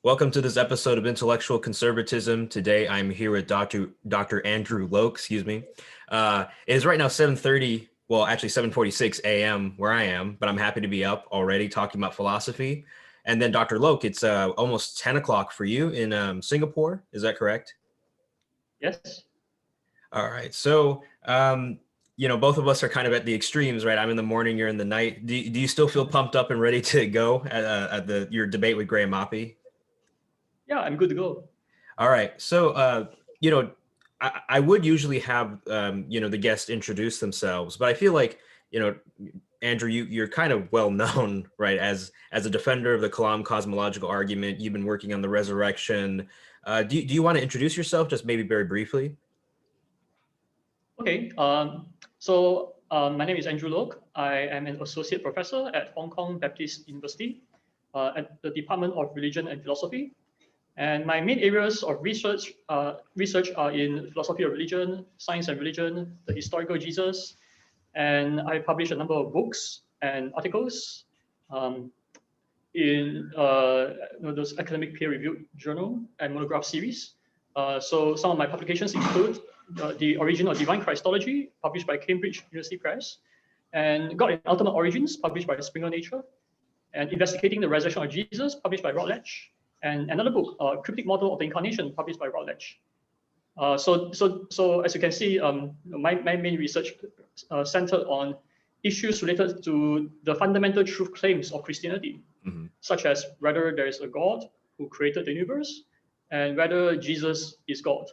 Welcome to this episode of Intellectual Conservatism. Today I'm here with Dr. Andrew Loke, excuse me. It is right now 7:30, well actually 7:46 a.m. where I am, but I'm happy to be up already talking about philosophy. And then Dr. Loke, it's almost 10 o'clock for you in Singapore, is that correct? Yes. All right, so both of us are kind of at the extremes, right? I'm in the morning, you're in the night. Do you still feel pumped up and ready to go at your debate with Graham Oppy? Yeah, I'm good to go. All right. So, I would usually have, the guests introduce themselves, but I feel like, Andrew, you're kind of well known, right, as a defender of the Kalam cosmological argument. You've been working on the resurrection. Do you want to introduce yourself, just maybe very briefly? Okay. My name is Andrew Loke. I am an associate professor at Hong Kong Baptist University at the Department of Religion and Philosophy. And my main areas of research are in philosophy of religion, science and religion, the historical Jesus, and I published a number of books and articles in those academic peer-reviewed journal and monograph series. So some of my publications include The Origin of Divine Christology, published by Cambridge University Press, and God in Ultimate Origins, published by Springer Nature, and Investigating the Resurrection of Jesus, published by Routledge, and another book, Cryptic Model of the Incarnation, published by Routledge. So as you can see, my main research centered on issues related to the fundamental truth claims of Christianity, such as whether there is a God who created the universe and whether Jesus is God.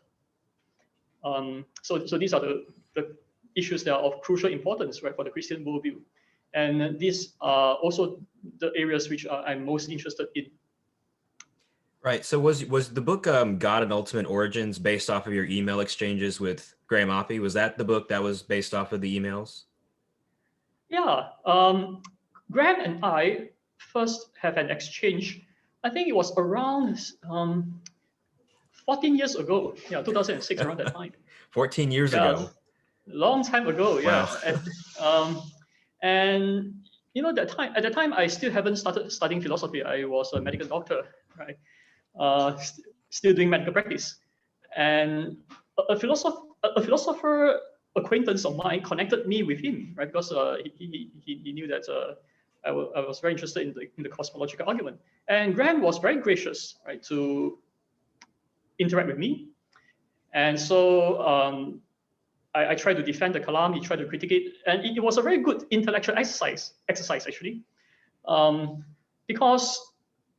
So these are the issues that are of crucial importance, right, for the Christian worldview. And these are also the areas which I'm most interested in. Right. So was the book God and Ultimate Origins based off of your email exchanges with Graham Oppy? Was that the book that was based off of the emails? Yeah. Graham and I first have an exchange. I think it was around 14 years ago. Yeah, 2006, around that time. 14 years ago. Long time ago, yeah. Wow. And at that time, I still haven't started studying philosophy. I was a medical doctor, right? Still doing medical practice. And a philosopher acquaintance of mine connected me with him, right? Because he knew that I was very interested in the cosmological argument. And Graham was very gracious, right, to interact with me. And so I tried to defend the Kalam, he tried to critique it, and it was a very good intellectual exercise actually. Because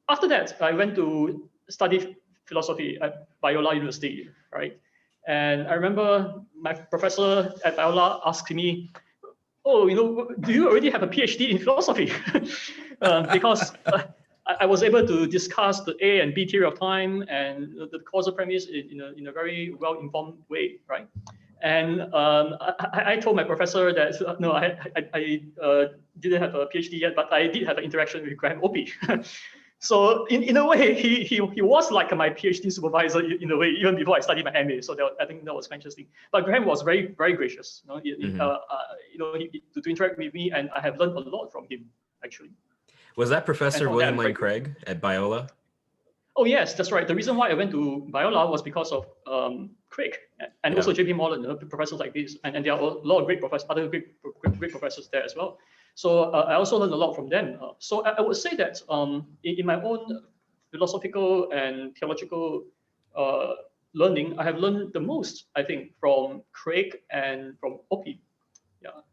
after that, I went to study philosophy at Biola University, right? And I remember my professor at Biola asked me, "Oh, do you already have a PhD in philosophy?" Because I was able to discuss the A and B theory of time and the causal premise in a very well-informed way, right? And I told my professor that no, I didn't have a PhD yet, but I did have an interaction with Graham Oppy. So in a way, he was like my PhD supervisor in a way, even before I studied my MA. So I think that was quite interesting. But Graham was very, very gracious, to interact with me, and I have learned a lot from him, actually. Was that Professor William Lane Craig at Biola? Oh yes, that's right. The reason why I went to Biola was because of Craig and also JP Morgan, professors like this, and there are a lot of great professors, other great professors there as well. So I also learned a lot from them. So I would say that in my own philosophical and theological learning, I have learned the most, I think, from Craig and from Oppy. Yeah.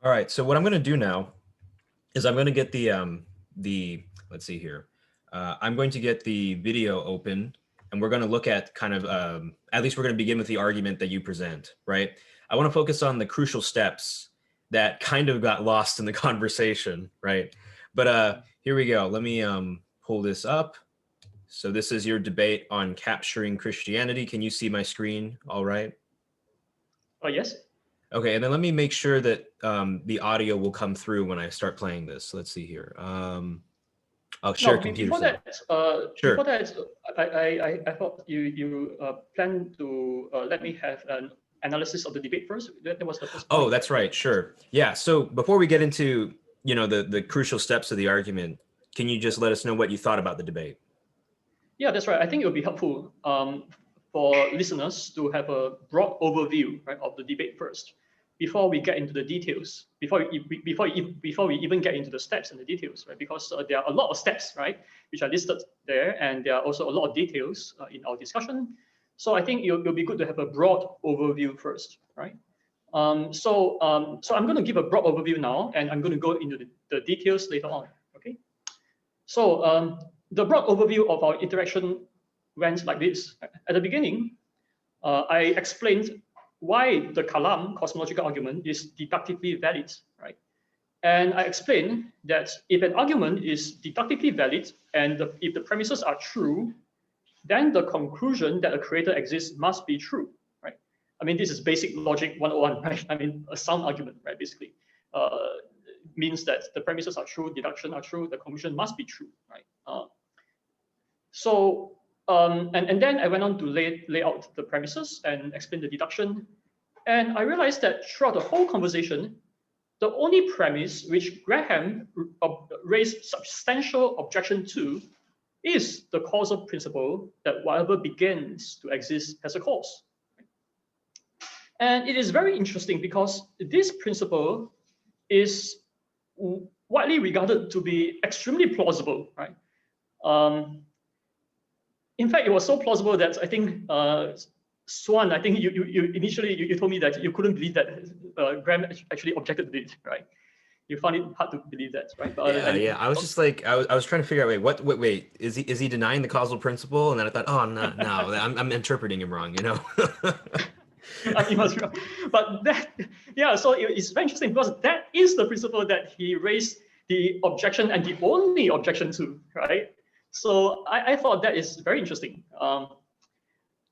All right. So what I'm going to do now is I'm going to get the let's see here. I'm going to get the video open, and we're going to look at kind of, at least we're going to begin with the argument that you present, right? I want to focus on the crucial steps that kind of got lost in the conversation, right? But here we go. Let me pull this up. So this is your debate on capturing Christianity. Can you see my screen all right? Oh, yes. Okay, and then let me make sure that the audio will come through when I start playing this. Let's see here. I'll share computer. Before that, I thought you plan to let me have an analysis of the debate first. That was the first point. Oh, that's right. Sure. Yeah. So before we get into the crucial steps of the argument, can you just let us know what you thought about the debate? Yeah, that's right. I think it would be helpful for listeners to have a broad overview, right, of the debate first, before we get into the details, before we even get into the steps and the details, right? Because there are a lot of steps, right, which are listed there, and there are also a lot of details in our discussion. So I think it'll be good to have a broad overview first, right? So I'm going to give a broad overview now, and I'm going to go into the details later on. Okay. So the broad overview of our interaction went like this. At the beginning, I explained why the Kalam cosmological argument is deductively valid, right? And I explained that if an argument is deductively valid and if the premises are true, then the conclusion that a creator exists must be true, right? I mean, this is basic logic 101, right? I mean, a sound argument, right? Basically, means that the premises are true, deduction are true, the conclusion must be true, right? And then I went on to lay out the premises and explain the deduction. And I realized that throughout the whole conversation, the only premise which Graham raised substantial objection to is the causal principle that whatever begins to exist has a cause. And it is very interesting because this principle is widely regarded to be extremely plausible, right? In fact, it was so plausible that I think Swan, I think you initially told me that you couldn't believe that Graham actually objected to it, right? You found it hard to believe that, right? Yeah. I was just like, I was trying to figure out, wait, is he denying the causal principle? And then I thought, oh no, I'm interpreting him wrong, you know. He was wrong. But that, yeah, so it's very interesting because that is the principle that he raised the objection and the only objection to, right? So I thought that is very interesting.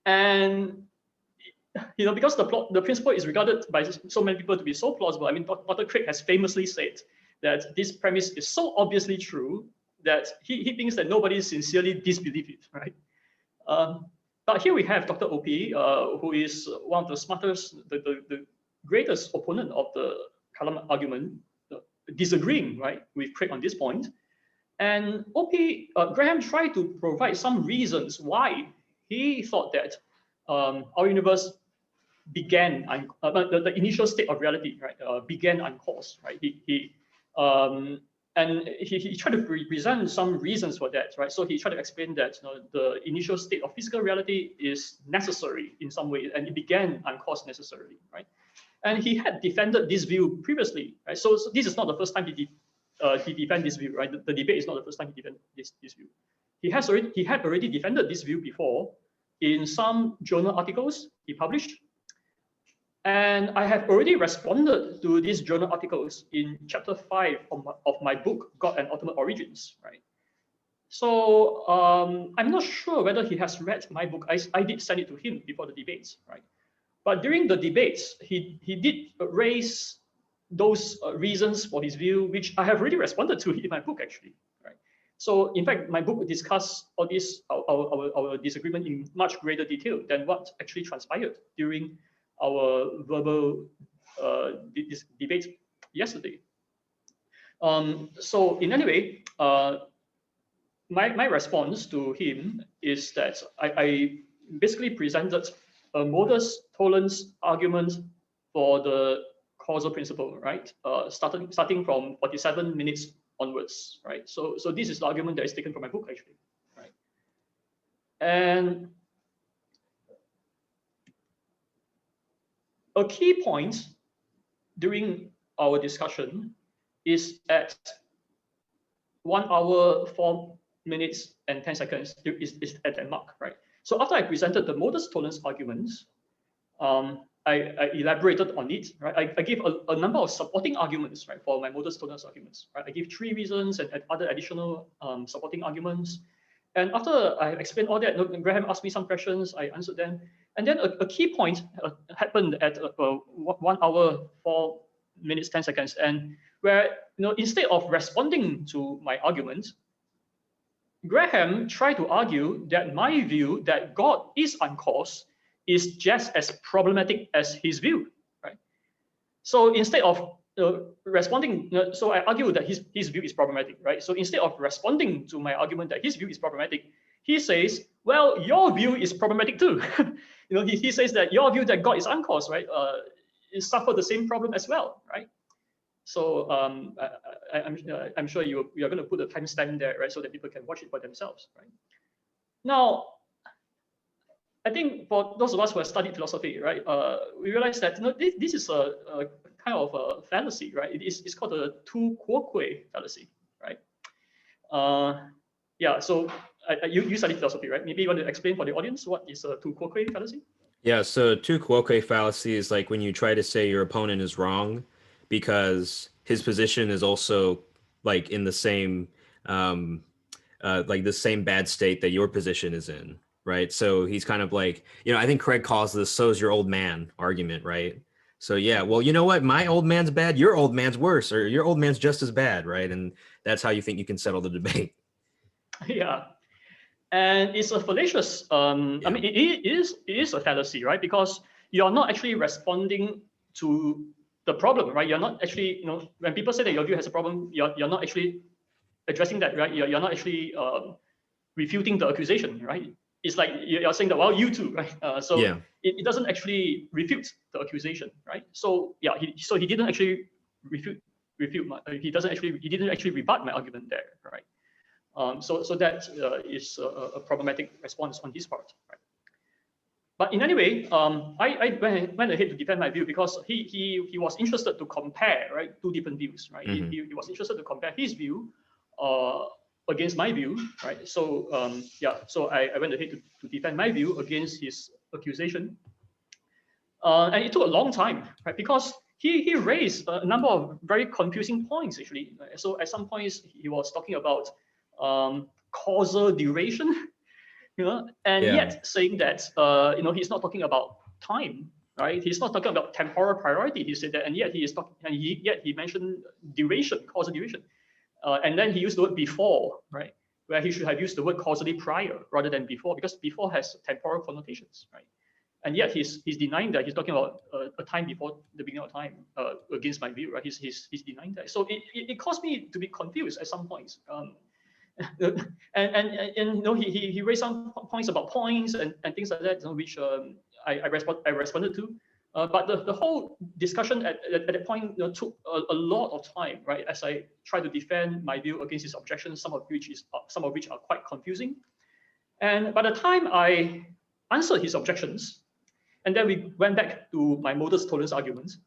And you know, because the principle is regarded by so many people to be so plausible. I mean, Dr. Craig has famously said that this premise is so obviously true that he thinks that nobody sincerely disbelieves it, right? But here we have Dr. Oppy, who is one of the smartest, the greatest opponent of the Kalam argument, disagreeing, right, with Craig on this point. And Oppy, Graham tried to provide some reasons why he thought that our universe began, the initial state of reality, right, began uncaused, right? He tried to present some reasons for that, right? So he tried to explain that the initial state of physical reality is necessary in some way, and it began uncaused necessarily, right? And he had defended this view previously, right? So this is not the first time he defended this view, right? The debate is not the first time he defended this view. He had already defended this view before in some journal articles he published. And I have already responded to these journal articles in chapter 5 of my book, God and Ultimate Origins, right? So I'm not sure whether he has read my book. I did send it to him before the debates, right? But during the debates, he did raise those reasons for his view, which I have already responded to in my book, actually, right? So in fact, my book will discuss all this, our disagreement in much greater detail than what actually transpired during our verbal debate yesterday. So in any way, my response to him is that I basically presented a Modus Tollens argument for the causal principle, right? Starting from 47 minutes onwards, right? So this is the argument that is taken from my book, actually, right? And a key point during our discussion is at 1 hour, 4 minutes and 10 seconds is at that mark, right? So after I presented the Modus Tollens arguments, I elaborated on it, right? I gave a number of supporting arguments, right, for my Modus Tollens arguments, right? I gave 3 reasons and other additional supporting arguments. And after I explained all that, Graham asked me some questions, I answered them. And then a key point happened at 1 hour, 4 minutes, 10 seconds, and where, instead of responding to my argument, Graham tried to argue that my view that God is uncaused is just as problematic as his view, right? So instead of responding, so I argue that his view is problematic, right? So instead of responding to my argument that his view is problematic, he says, well, your view is problematic too. He says that your view that God is uncaused, right, it suffered the same problem as well, right? So I'm sure you're going to put a timestamp there, right, so that people can watch it for themselves, right? Now, I think for those of us who have studied philosophy, right, we realize that this is a kind of a fallacy, right? It's called the tu quoque fallacy, right? Yeah. So you study philosophy, right? Maybe you want to explain for the audience what is a tu quoque fallacy? Yeah. So tu quoque fallacy is like when you try to say your opponent is wrong because his position is also like in the same like the same bad state that your position is in, right? So he's kind of like, I think Craig calls this "so's your old man" argument, right? So yeah, well, you know what? My old man's bad, your old man's worse, or your old man's just as bad, right? And that's how you think you can settle the debate. Yeah. And it's a fallacious, I mean, it is a fallacy, right? Because you're not actually responding to the problem, right? You're not actually, when people say that your view has a problem, you're not actually addressing that, right? You're not actually refuting the accusation, right? It's like you're saying that, well, you too, right? So Yeah. it doesn't actually refute the accusation, right? So yeah, he didn't actually refute he didn't actually rebut my argument there, right? So that is a problematic response on his part, right? But in any way, I went ahead to defend my view because he was interested to compare, right, two different views, right? Mm-hmm. He was interested to compare his view against my view, right? So yeah, so I went ahead to defend my view against his accusation, and it took a long time, right? Because he raised a number of very confusing points actually. So at some points he was talking about causal duration, and yet saying that he's not talking about time, right? He's not talking about temporal priority. He said that, and yet he is talking, and yet he mentioned duration, causal duration, and then he used the word before, right? Where he should have used the word causally prior rather than before, because before has temporal connotations, right? And yet he's denying that. He's talking about a time before the beginning of time against my view, right? He's denying that. So it caused me to be confused at some points. And he raised some points about points and things like that, which I responded to. But the whole discussion at that point took a lot of time, right? As I tried to defend my view against his objections, some of which are quite confusing. And by the time I answered his objections, and then we went back to my modus tollens arguments,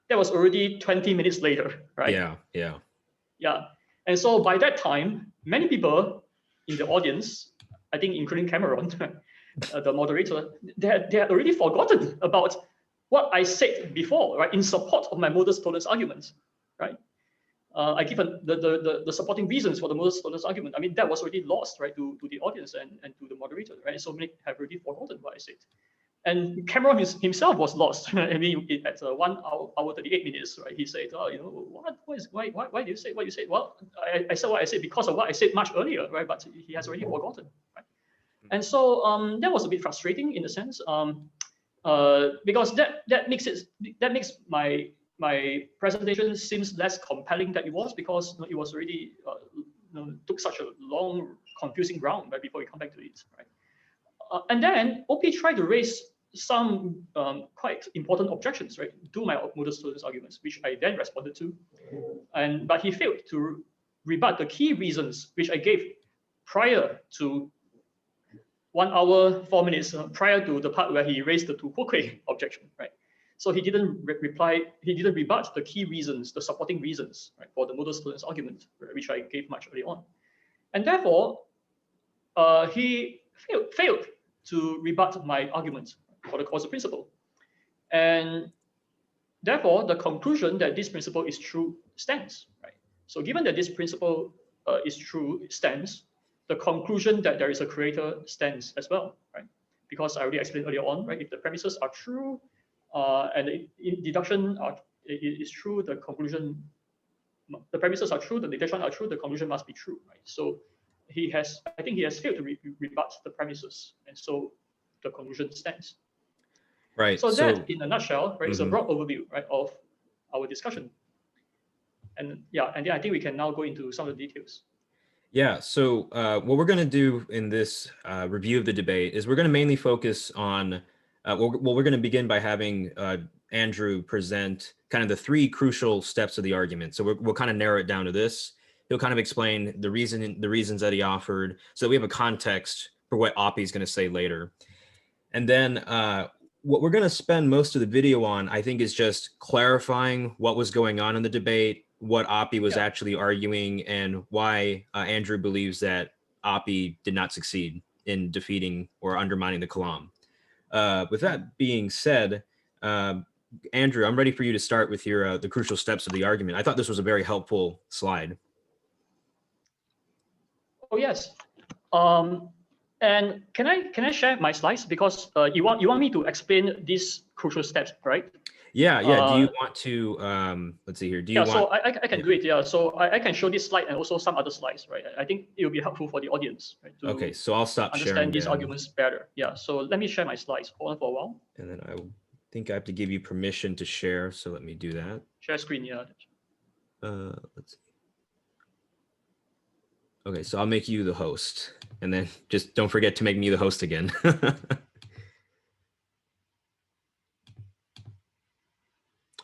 that was already 20 minutes later, right? Yeah. And so by that time, many people in the audience, I think including Cameron, the moderator, they had already forgotten about what I said before, right, in support of my modus tollens arguments, right? I give the supporting reasons for the modus tollens argument. I mean, that was already lost, right, to the audience and to the moderator, right? So many have already forgotten what I said. And Cameron himself was lost. I mean, at 1 hour 38 minutes, right? He said, "Oh, why do you say what you said?" Well, I said what I said because of what I said much earlier, right? But he has already forgotten, right? And so that was a bit frustrating in a sense, because that makes my presentation seems less compelling than it was, because it was already took such a long, confusing round right before we come back to it, right? And then Oppy tried to raise some quite important objections, right, to my modus tollens arguments, which I then responded to, but he failed to rebut the key reasons which I gave prior to 1 hour 4 minutes prior to the part where he raised the tu quoque objection, right? So he didn't rebut the key reasons, the supporting reasons, right, for the modus tollens argument, which I gave much early on, and therefore he failed to rebut my argument for the causal principle. And therefore, the conclusion that this principle is true stands, right? So given that this principle is true stands, the conclusion that there is a creator stands as well, right? Because I already explained earlier on, right? If the premises are true and the deduction is true, the premises are true, the deduction are true, the conclusion must be true, right? So I think he has failed to rebut the premises, and so the conclusion stands. Right. So that, in a nutshell, right, is a broad overview, right, of our discussion. And yeah, and then I think we can now go into some of the details. Yeah, so what we're going to do in this review of the debate is we're going to mainly focus on, we're going to begin by having Andrew present kind of the three crucial steps of the argument. So we'll kind of narrow it down to this. He'll kind of explain the reasons that he offered, so that we have a context for what Oppy is going to say later. And then what we're going to spend most of the video on, I think, is just clarifying what was going on in the debate, what Oppy was actually arguing, and why Andrew believes that Oppy did not succeed in defeating or undermining the Kalam. With that being said, Andrew, I'm ready for you to start with your the crucial steps of the argument. I thought this was a very helpful slide. Oh yes. And can I share my slides, because you want me to explain these crucial steps, right? Yeah. Do you want to let's see here? Do you want? So I can do it. Yeah. So I can show this slide and also some other slides, right? I think it will be helpful for the audience, right? To okay. So I'll stop sharing. Understand these arguments better. Yeah. So let me share my slides. Hold on for a while. And then I think I have to give you permission to share. So let me do that. Share screen. Yeah. Let's see. Okay, so I'll make you the host, and then just don't forget to make me the host again.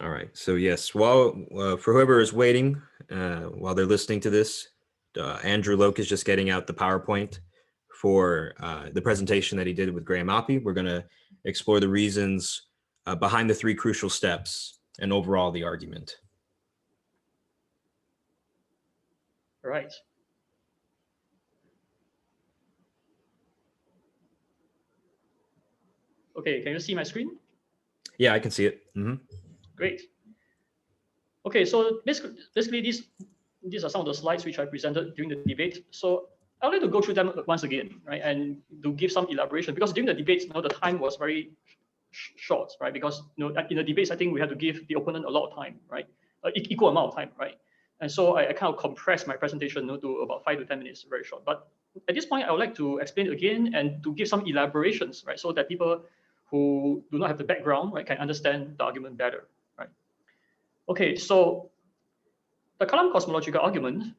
All right, so yes, while for whoever is waiting, while they're listening to this, Andrew Loke is just getting out the PowerPoint for the presentation that he did with Graham Oppy. We're going to explore the reasons behind the three crucial steps and overall the argument. All right. Okay, can you see my screen? Yeah, I can see it. Great. Okay, so basically these are some of the slides which I presented during the debate. So I'd like to go through them once again, right, and to give some elaboration, because during the debates, the time was very short, right? Because in the debates, I think we had to give the opponent a lot of time, right, equal amount of time, right? And so I kind of compressed my presentation to about 5 to 10 minutes, very short. But at this point, I would like to explain again and to give some elaborations, right, so that people who do not have the background, right, can understand the argument better, right? Okay, so the Kalam cosmological argument,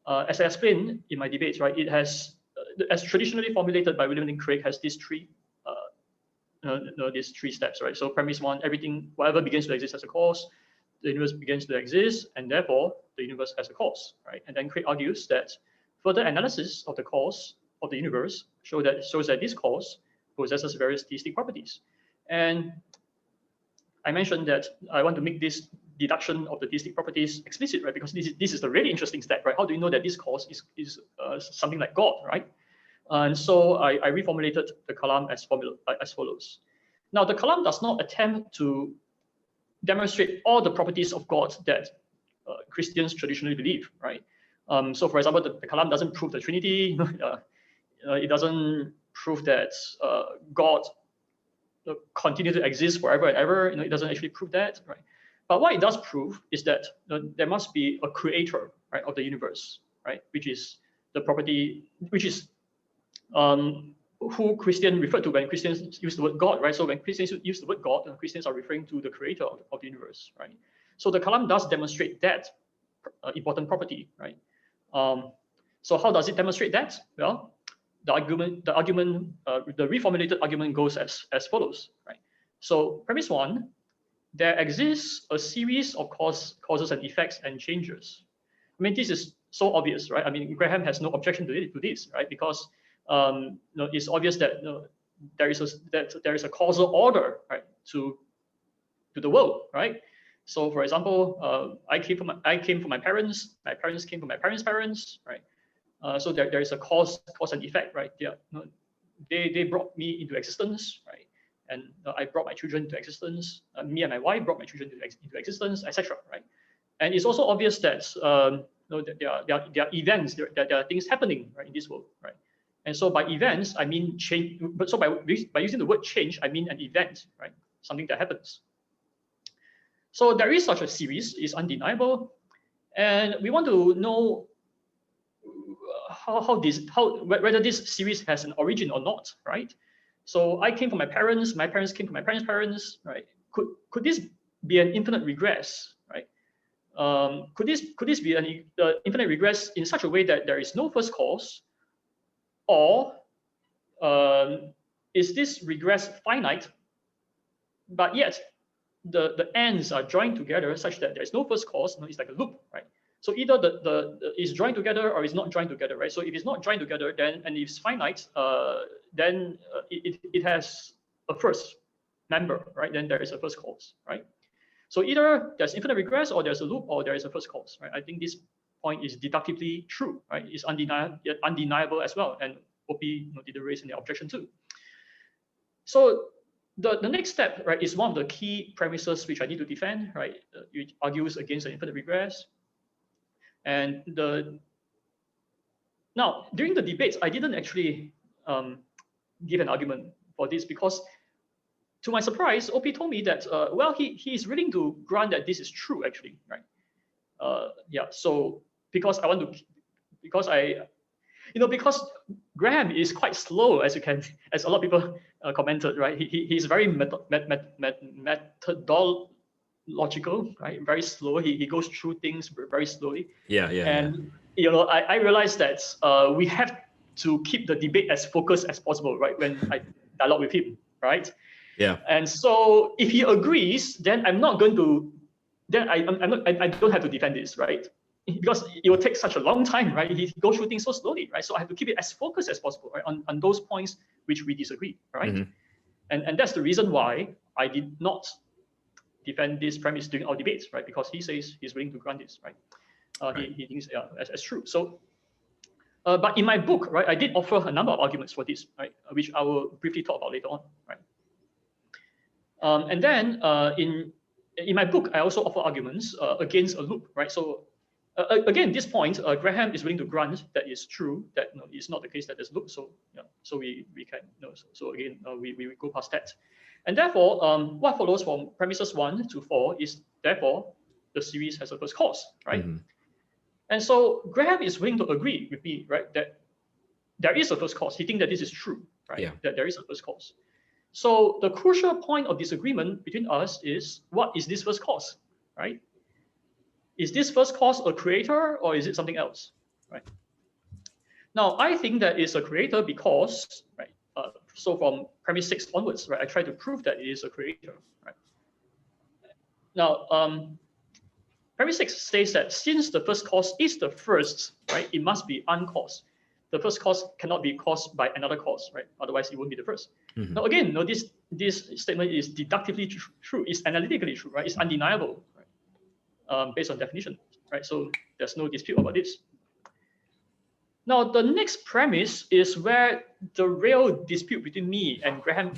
as I explained in my debates, right, it has, as traditionally formulated by William Lane Craig, has these three steps, right? So premise one, everything, whatever begins to exist as a cause, the universe begins to exist, and therefore the universe has a cause, right? And then Craig argues that further analysis of the cause of the universe shows that this cause possesses various theistic properties. And I mentioned that I want to make this deduction of the theistic properties explicit, right? Because this is the really interesting step, right? How do you know that this cause is something like God, right? And so I reformulated the Kalam as follows. Now, the Kalam does not attempt to demonstrate all the properties of God that Christians traditionally believe, right? So, for example, the Kalam doesn't prove the Trinity. It doesn't prove that God continue to exist forever and ever. It doesn't actually prove that, right? But what it does prove is that there must be a creator, right, of the universe, right, which is the property, which is who Christians refer to when Christians use the word God, right? So when Christians use the word God, Christians are referring to the creator of the universe, right? So the Kalam does demonstrate that important property, right? So how does it demonstrate that? Well, the reformulated argument goes as follows, right? So premise one, there exists a series of causes and effects and changes. I mean, this is so obvious, right? I mean, Graham has no objection to this, right? Because it's obvious that there is a causal order, right, to the world, right? So, for example, I came from my parents. My parents came from my parents' parents, right? So there is a cause and effect, right? They brought me into existence, right? And I brought my children into existence. Me and my wife brought my children into existence, etc. Right? And it's also obvious that there are events, there are things happening, right, in this world, right? And so by events, I mean change. But so by using the word change, I mean an event, right? Something that happens. So there is such a series, is undeniable, and we want to know whether this series has an origin or not, right? So I came from my parents came from my parents' parents, right? Could this be an infinite regress, right? could this be an infinite regress in such a way that there is no first cause, or is this regress finite, but yet the ends are joined together such that there is no first cause? It's like a loop, right? So either the is joined together or is not joined together, right? So if it's not joined together, then and if it's finite, then it has a first member, right? Then there is a first cause, right? So either there's infinite regress, or there's a loop, or there is a first cause, right? I think this point is deductively true, right? It's undeniable as well, and Oppy did raise in the objection too. So the next step, right, is one of the key premises which I need to defend, right? It argues against the infinite regress. And now during the debates, I didn't actually give an argument for this, because to my surprise, Oppy told me that well, he is willing to grant that this is true actually, right? Yeah. So because I want to, because Graham is quite slow, as a lot of people commented, right? He's very methodological, right? Very slow. He goes through things very slowly. Yeah. And I realized that we have to keep the debate as focused as possible, right? When I dialogue with him, right? Yeah. And so if he agrees, then I'm not going to. Then I don't have to defend this, right? Because it will take such a long time, right? He goes through things so slowly, right? So I have to keep it as focused as possible, right? On those points which we disagree, right? Mm-hmm. And that's the reason why I did not defend this premise during our debates, right? Because he says he's willing to grant this, right? Right. He thinks as true. So, but in my book, right, I did offer a number of arguments for this, right? Which I will briefly talk about later on, right? And then in my book, I also offer arguments against a loop, right? So again, this point, Graham is willing to grant that it's true, that it's not the case that there's loop. So yeah, so we can so again we go past that, and therefore what follows from premises 1 to 4 is therefore the series has a first cause, right? Mm-hmm. And so Graham is willing to agree with me, right, that there is a first cause. He thinks that this is true, right? Yeah. That there is a first cause. So the crucial point of disagreement between us is, what is this first cause, right? Is this first cause a creator, or is it something else, right? Now, I think that it's a creator because, right, so from premise 6 onwards, right, I try to prove that it is a creator, right? Now, premise 6 states that since the first cause is the first, right, it must be uncaused. The first cause cannot be caused by another cause, right? Otherwise, it won't be the first. Mm-hmm. Now, again, this statement is deductively true. It's analytically true, right? It's undeniable, right? Based on definition, right? So there's no dispute about this. Now, the next premise is where the real dispute between me and Graham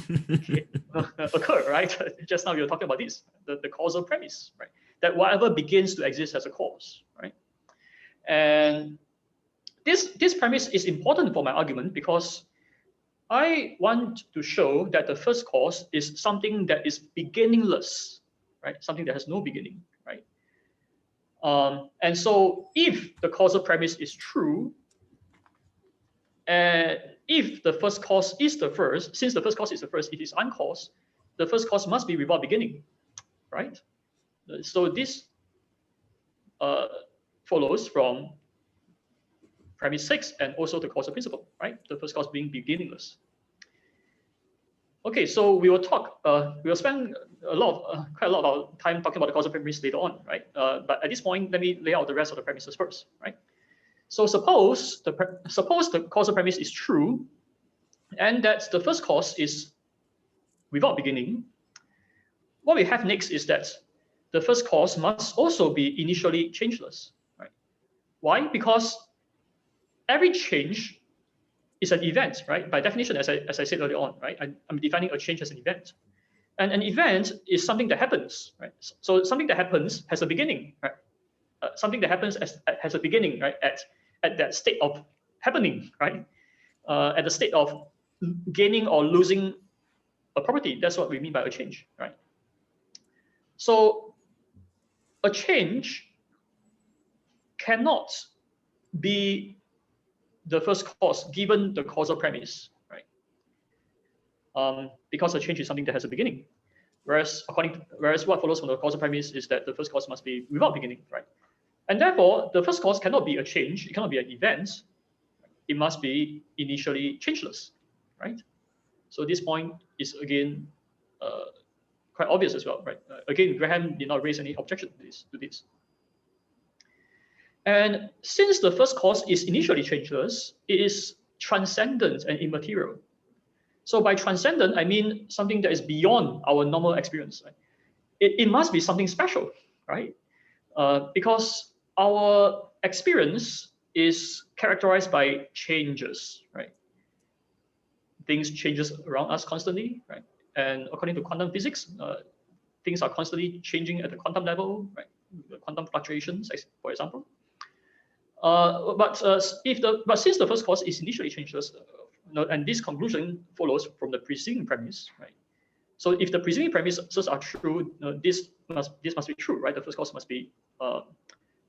occurred, right? Just now we were talking about this, the causal premise, right? That whatever begins to exist as a cause, right? And this premise is important for my argument because I want to show that the first cause is something that is beginningless, right? Something that has no beginning, right? And so if the causal premise is true, if the first cause is the first, since the first cause is the first, it is uncaused, the first cause must be without beginning, right? So this follows from premise 6 and also the causal principle, right? The first cause being beginningless. Okay, so we will talk, we will spend quite a lot of time talking about the causal premise later on, right? But at this point, let me lay out the rest of the premises first, right? So suppose the causal premise is true, and that the first cause is without beginning. What we have next is that the first cause must also be initially changeless, right? Why? Because every change is an event, right? By definition, as I said earlier on, right? I'm defining a change as an event. And an event is something that happens, right? So something that happens has a beginning, right? Something that happens has a beginning, right? At that state of happening, right? At the state of gaining or losing a property. That's what we mean by a change, right? So a change cannot be the first cause given the causal premise, right? Because a change is something that has a beginning. Whereas what follows from the causal premise is that the first cause must be without beginning, right? And therefore, the first cause cannot be a change. It cannot be an event. It must be initially changeless, right? So this point is again quite obvious as well, right? Again, Graham did not raise any objection to this. And since the first cause is initially changeless, it is transcendent and immaterial. So by transcendent, I mean something that is beyond our normal experience. Right? It must be something special, right? Because our experience is characterized by changes, right? Things changes around us constantly, right? And according to quantum physics, things are constantly changing at the quantum level, right? The quantum fluctuations, for example. But since the first cause is initially changeless, and this conclusion follows from the preceding premise, right? So if the preceding premises are true, this must be true, right? The first cause must be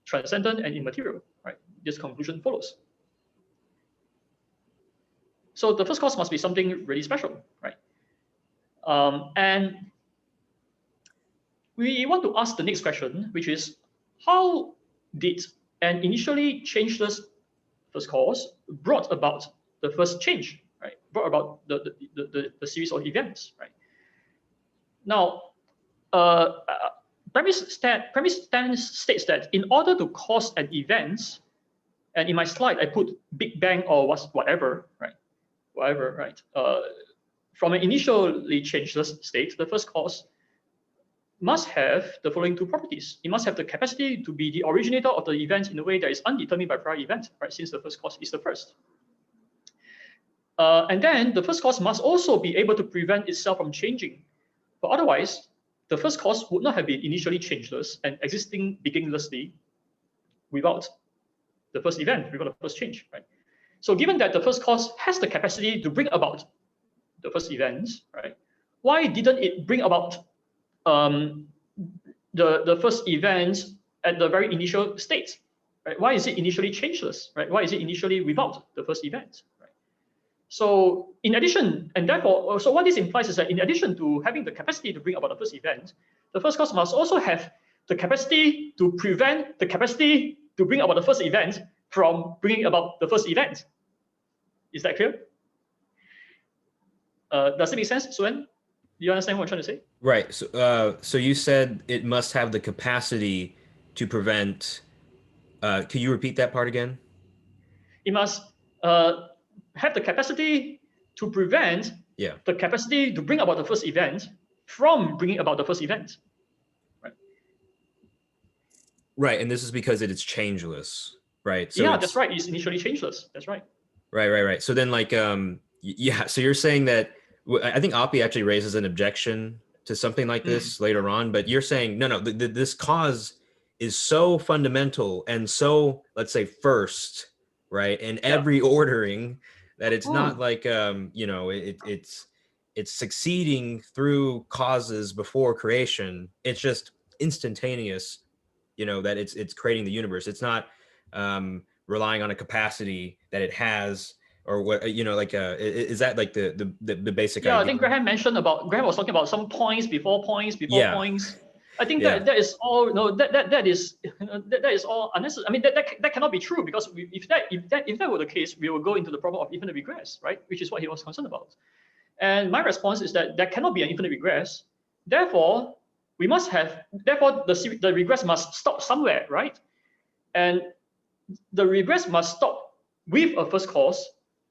transcendent and immaterial, right? This conclusion follows. So the first cause must be something really special, right? And we want to ask the next question, which is, how did an initially changeless first cause brought about the first change, right? Brought about the series of events, right? Now, premise states that in order to cause an event, and in my slide I put Big Bang or whatever, right? Whatever, right? From an initially changeless state, the first cause must have the following two properties. It must have the capacity to be the originator of the event in a way that is undetermined by prior event, right? Since the first cause is the first. And then the first cause must also be able to prevent itself from changing. But otherwise, the first cause would not have been initially changeless and existing beginninglessly without the first event, without the first change, right? So given that the first cause has the capacity to bring about the first events, right? Why didn't it bring about the first event at the very initial state, right? Why is it initially changeless, right? Why is it initially without the first event, right? So in addition, and therefore, so what this implies is that in addition to having the capacity to bring about the first event, the first cause must also have the capacity to prevent the capacity to bring about the first event from bringing about the first event. Is that clear? Does it make sense, Suen? Do you understand what I'm trying to say? Right. So you said it must have the capacity to prevent. Can you repeat that part again? It must have the capacity to prevent the capacity to bring about the first event from bringing about the first event. Right. Right, and this is because it is changeless, right? So yeah, that's right. It's initially changeless. That's right. Right. So then, like, yeah. So you're saying that I think Oppy actually raises an objection to something like this later on, but you're saying no. This cause is so fundamental and so, let's say, first, right, in every ordering that it's not like it's succeeding through causes before creation. It's just instantaneous, that it's creating the universe. It's not relying on a capacity that it has, or what, is that like the basic idea? I think Graham was talking about some points before points. I think that is all that is all unnecessary. I mean that cannot be true, because if that were the case, we will go into the problem of infinite regress, right? Which is what he was concerned about. And my response is that there cannot be an infinite regress. Therefore, the regress must stop somewhere, right? And the regress must stop with a first cause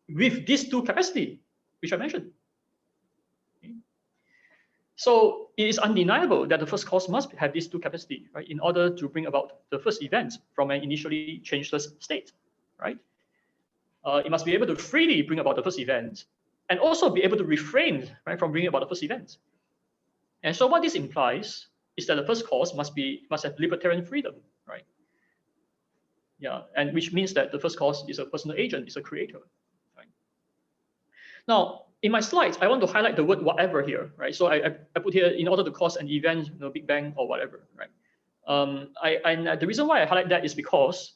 with these two capacity, which I mentioned. So it is undeniable that the first cause must have these two capacity, right, in order to bring about the first event from an initially changeless state, right? It must be able to freely bring about the first event, and also be able to refrain, right, from bringing about the first event. And so what this implies is that the first cause must have libertarian freedom, right? Yeah, and which means that the first cause is a personal agent, is a creator, right? Now, in my slides, I want to highlight the word whatever here, right? So I put here, in order to cause an event, Big Bang or whatever, right? And the reason why I highlight that is because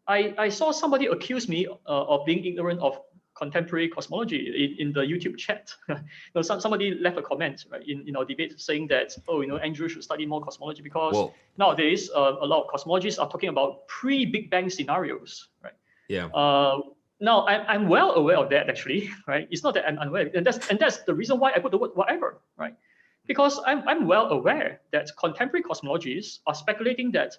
I saw somebody accuse me of being ignorant of contemporary cosmology in the YouTube chat. Somebody left a comment, right, in our debate saying that, oh, Andrew should study more cosmology because nowadays a lot of cosmologists are talking about pre-Big Bang scenarios, right? Yeah. Now I'm well aware of that actually, right? It's not that I'm unaware, and that's the reason why I put the word whatever, right? Because I'm well aware that contemporary cosmologists are speculating that,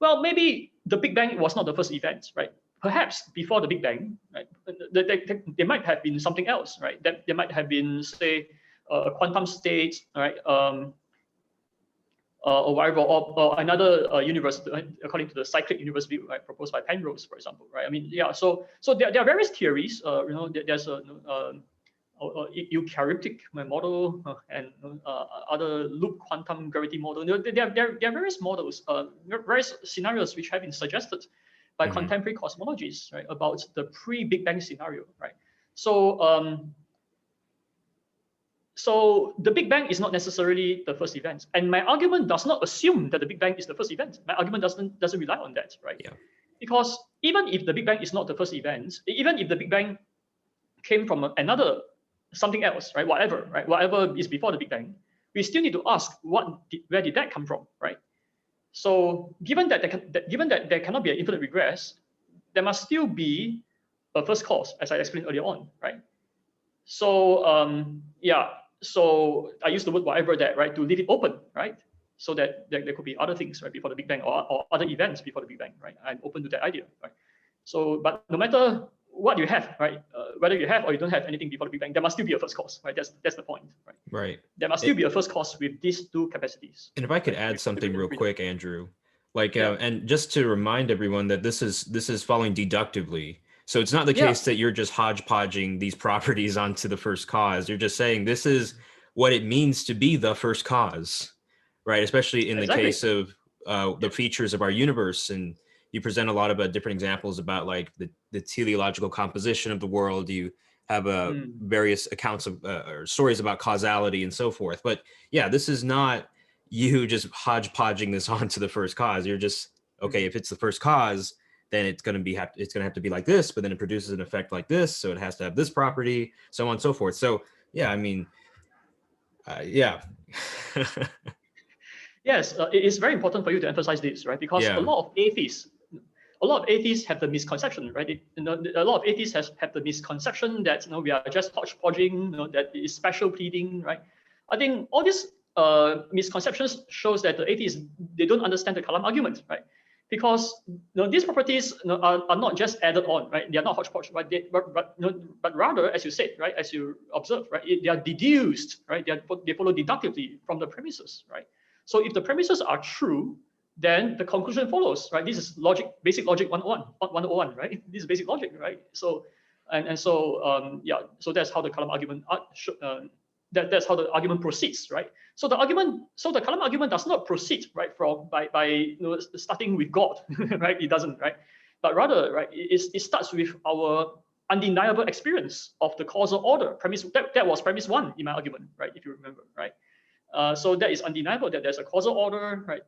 well, maybe the Big Bang was not the first event, right? Perhaps before the Big Bang, right, there might have been something else, right? That there might have been, say, a quantum state, right? Or whatever, or another universe, according to the cyclic universe view, right, proposed by Penrose, for example, right? I mean, yeah. So there are various theories. There's a eukaryotic model and other loop quantum gravity model. There are various models, various scenarios which have been suggested by contemporary cosmologists, right, about the pre-Big Bang scenario, right? So the Big Bang is not necessarily the first event, and my argument does not assume that the Big Bang is the first event. My argument doesn't rely on that, right? Yeah. Because even if the Big Bang is not the first event, even if the Big Bang came from another something else, right? Whatever is before the Big Bang, we still need to ask where did that come from, right? So given that there cannot be an infinite regress, there must still be a first cause, as I explained earlier on, right? So yeah, so I use the word whatever that, right, to leave it open, right? So that there could be other things, right, before the Big Bang, or other events before the Big Bang, right? I'm open to that idea, right? So, but no matter what you have, right, whether you have or you don't have anything before the Big Bang, there must still be a first cause, right? That's the point, right? Right. There must still be a first cause with these two capacities. And if I could add something real quick, Andrew, like, and just to remind everyone that this is following deductively. So it's not the case that you're just hodgepodging these properties onto the first cause. You're just saying this is what it means to be the first cause, right? Especially in the case of the features of our universe. And you present a lot of different examples about like the teleological composition of the world. You have various accounts of or stories about causality and so forth. But yeah, this is not you just hodgepodging this onto the first cause. You're just, okay, if it's the first cause, then it's going to have to be like this, but then it produces an effect like this, so it has to have this property, so on and so forth. So yeah, I mean, yeah. Yes, it is very important for you to emphasize this, right? Because a lot of atheists have the misconception, right? A lot of atheists have the misconception that we are just hodgepodging, that it is special pleading, right? I think all these misconceptions shows that the atheists, they don't understand the Kalam argument, right? Because these properties are not just added on, right? They are not hodgepodge, right? But rather, as you said, right, as you observed, right, they are deduced, right? They follow deductively from the premises, right? So if the premises are true, then the conclusion follows, right? This is logic, basic logic 101, right? This is basic logic, right? So so that's how the Kalam argument that's how the argument proceeds, right? So the Kalam argument does not proceed, right, by starting with God, right? It doesn't, right? But rather, right, it starts with our undeniable experience of the causal order. That was premise one in my argument, right? If you remember, right? So that is undeniable that there's a causal order, right?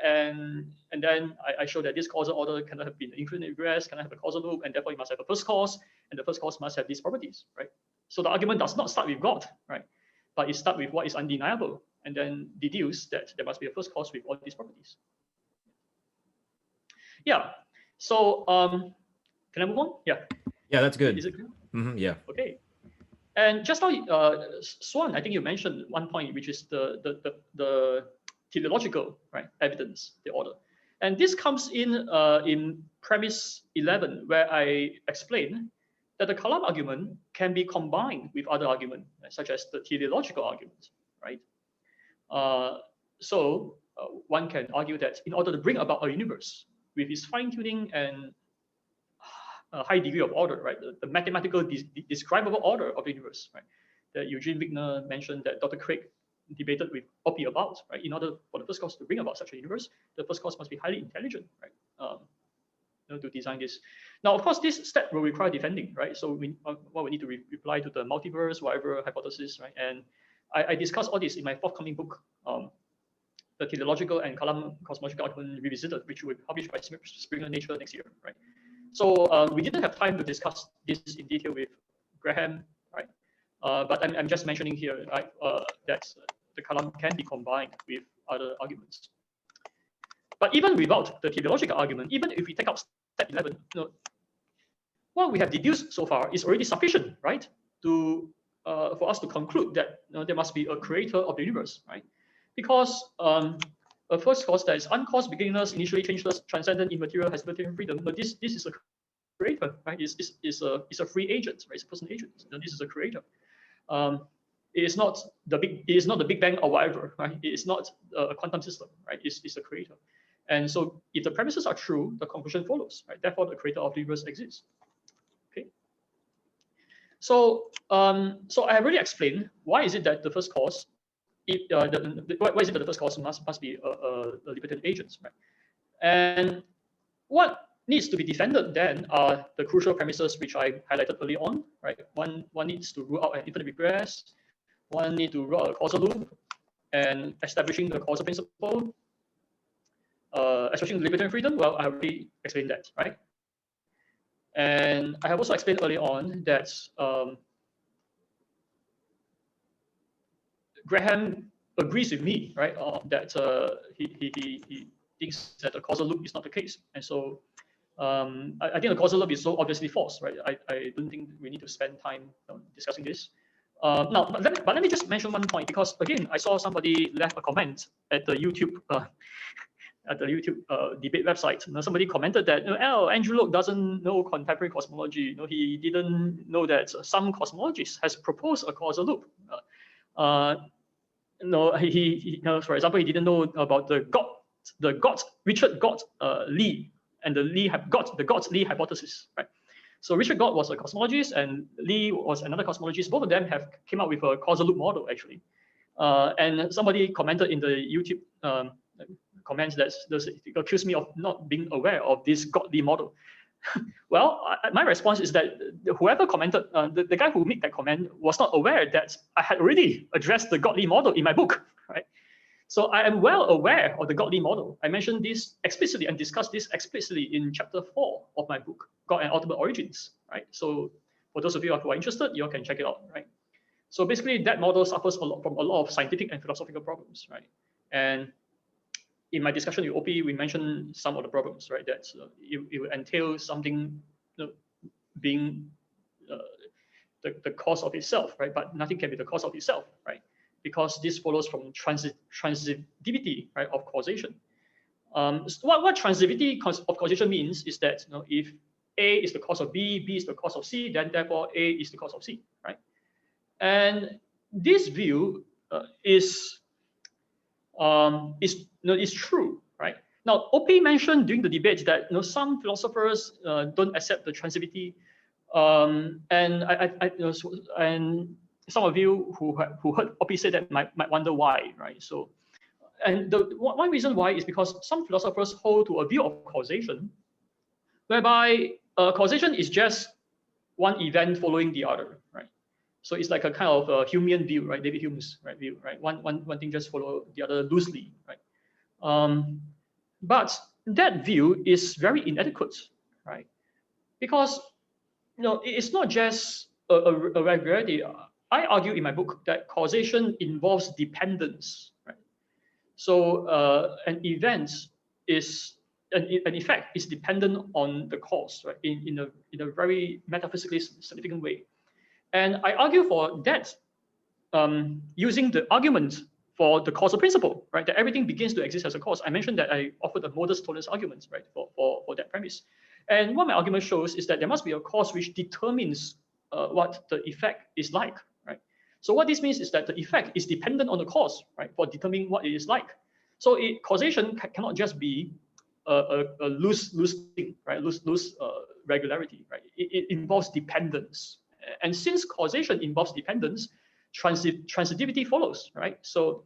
And then I show that this causal order cannot have been infinite regress, cannot have a causal loop, and therefore it must have a first cause, and the first cause must have these properties, right? So the argument does not start with God, right? But it starts with what is undeniable, and then deduce that there must be a first cause with all these properties. Yeah. So can I move on? Yeah. Yeah, that's good. Is it clear? Yeah. Okay. And just now, Swan, I think you mentioned one point, which is the teleological, right, evidence, the order. And this comes in premise 11, where I explain that the Kalam argument can be combined with other arguments, such as the teleological argument, right? So one can argue that in order to bring about a universe with its fine-tuning and a high degree of order, right? The mathematical describable order of the universe, right? That Eugene Wigner mentioned that Dr. Craig debated with Oppy about, right? In order for the first cause to bring about such a universe, the first cause must be highly intelligent, right? To design this. Now, of course, this step will require defending, right? So we need to reply to the multiverse, whatever hypothesis, right? And I discuss all this in my forthcoming book, the teleological and Kalam cosmological argument revisited, which will be published by Springer Nature next year, right? So we didn't have time to discuss this in detail with Graham, right? But I'm just mentioning here, right, that the Kalam can be combined with other arguments. But even without the teleological argument, even if we take out step 11, what we have deduced so far is already sufficient, right, to for us to conclude that there must be a creator of the universe, right? Because a first cause that is uncaused, beginningless, initially changeless, transcendent, immaterial, has libertarian freedom. But this is a creator, right? It's a free agent, right? It's a person agent. This is a creator. It is not the Big Bang or whatever, right? It is not a quantum system, right? It's a creator. And so if the premises are true, the conclusion follows, right? Therefore, the creator of the universe exists. Okay. So so I have already explained why is it that the first cause, why is it that the first cause must be a libertarian agent, right? And what needs to be defended then are the crucial premises which I highlighted early on, right? One needs to rule out an infinite regress. One need to rule out a causal loop, and establishing the causal principle. Establishing libertarian freedom. Well, I already explained that, right? And I have also explained early on that Graham agrees with me, right? That he thinks that the causal loop is not the case, and so I think the causal loop is so obviously false, right? I don't think we need to spend time discussing this. Now, but let me just mention one point, because again, I saw somebody left a comment at the YouTube debate website. Somebody commented that Andrew Loke doesn't know contemporary cosmology. He didn't know that some cosmologists has proposed a causal loop. For example, he didn't know about the Richard Gott Lee and the Gott-Lee hypothesis, right? So Richard Gott was a cosmologist and Lee was another cosmologist. Both of them came up with a causal loop model, actually. And somebody commented in the YouTube comments that accused me of not being aware of this Gott-Lee model. Well, my response is that whoever commented, the guy who made that comment was not aware that I had already addressed the Gott-Lee model in my book, right? So I am well aware of the Gott-Lee model. I mentioned this explicitly and discussed this explicitly in chapter 4 of my book, God and Ultimate Origins, right? So for those of you who are interested, you can check it out, right? So basically, that model suffers from a lot of scientific and philosophical problems, right? And in my discussion with Oppy, we mentioned some of the problems, right? That it will entail something being the cause of itself, right? But nothing can be the cause of itself, right? Because this follows from transitivity, right, of causation. What transitivity of causation means is that if A is the cause of B, B is the cause of C, then therefore A is the cause of C, right? And this view is true, right? Now, Oppy mentioned during the debate that some philosophers don't accept the transitivity, and and some of you who heard Oppy say that might wonder why, right? So, and one reason why is because some philosophers hold to a view of causation, whereby causation is just one event following the other, right? So it's like a kind of Humean view, right? David Hume's view, right? One thing just follow the other loosely, right? But that view is very inadequate, right? Because it's not just a regularity. I argue in my book that causation involves dependence, right? So an event is an effect is dependent on the cause, right? In a very metaphysically significant way. And I argue for that using the argument for the causal principle, right? That everything begins to exist as a cause. I mentioned that I offered a Modus Tollens argument, right, for that premise. And what my argument shows is that there must be a cause which determines what the effect is like, right? So what this means is that the effect is dependent on the cause, right, for determining what it is like. So causation cannot just be a loose thing, right? Loose regularity, right? It involves dependence. And since causation involves dependence, transitivity follows, right? So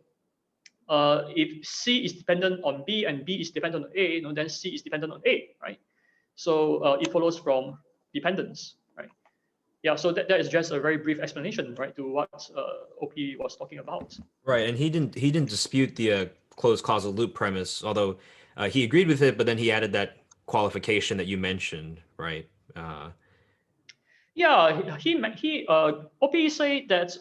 if C is dependent on B and B is dependent on A, then C is dependent on A, right? So it follows from dependence, right? Yeah, so that is just a very brief explanation, right, to what Oppy was talking about. Right, and he didn't dispute the closed causal loop premise, although he agreed with it, but then he added that qualification that you mentioned, right? Yeah, Oppy said that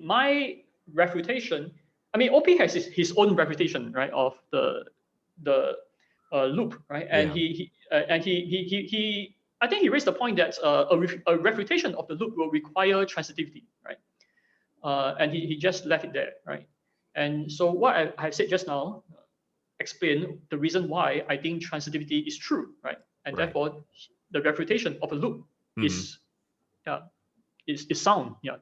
my refutation. I mean, Oppy has his own refutation, right, of the loop, right, and he I think he raised the point that a refutation of the loop will require transitivity, right, and he just left it there, right, and so what I have said just now explain the reason why I think transitivity is true, right, and therefore the refutation of a loop is sound, yeah.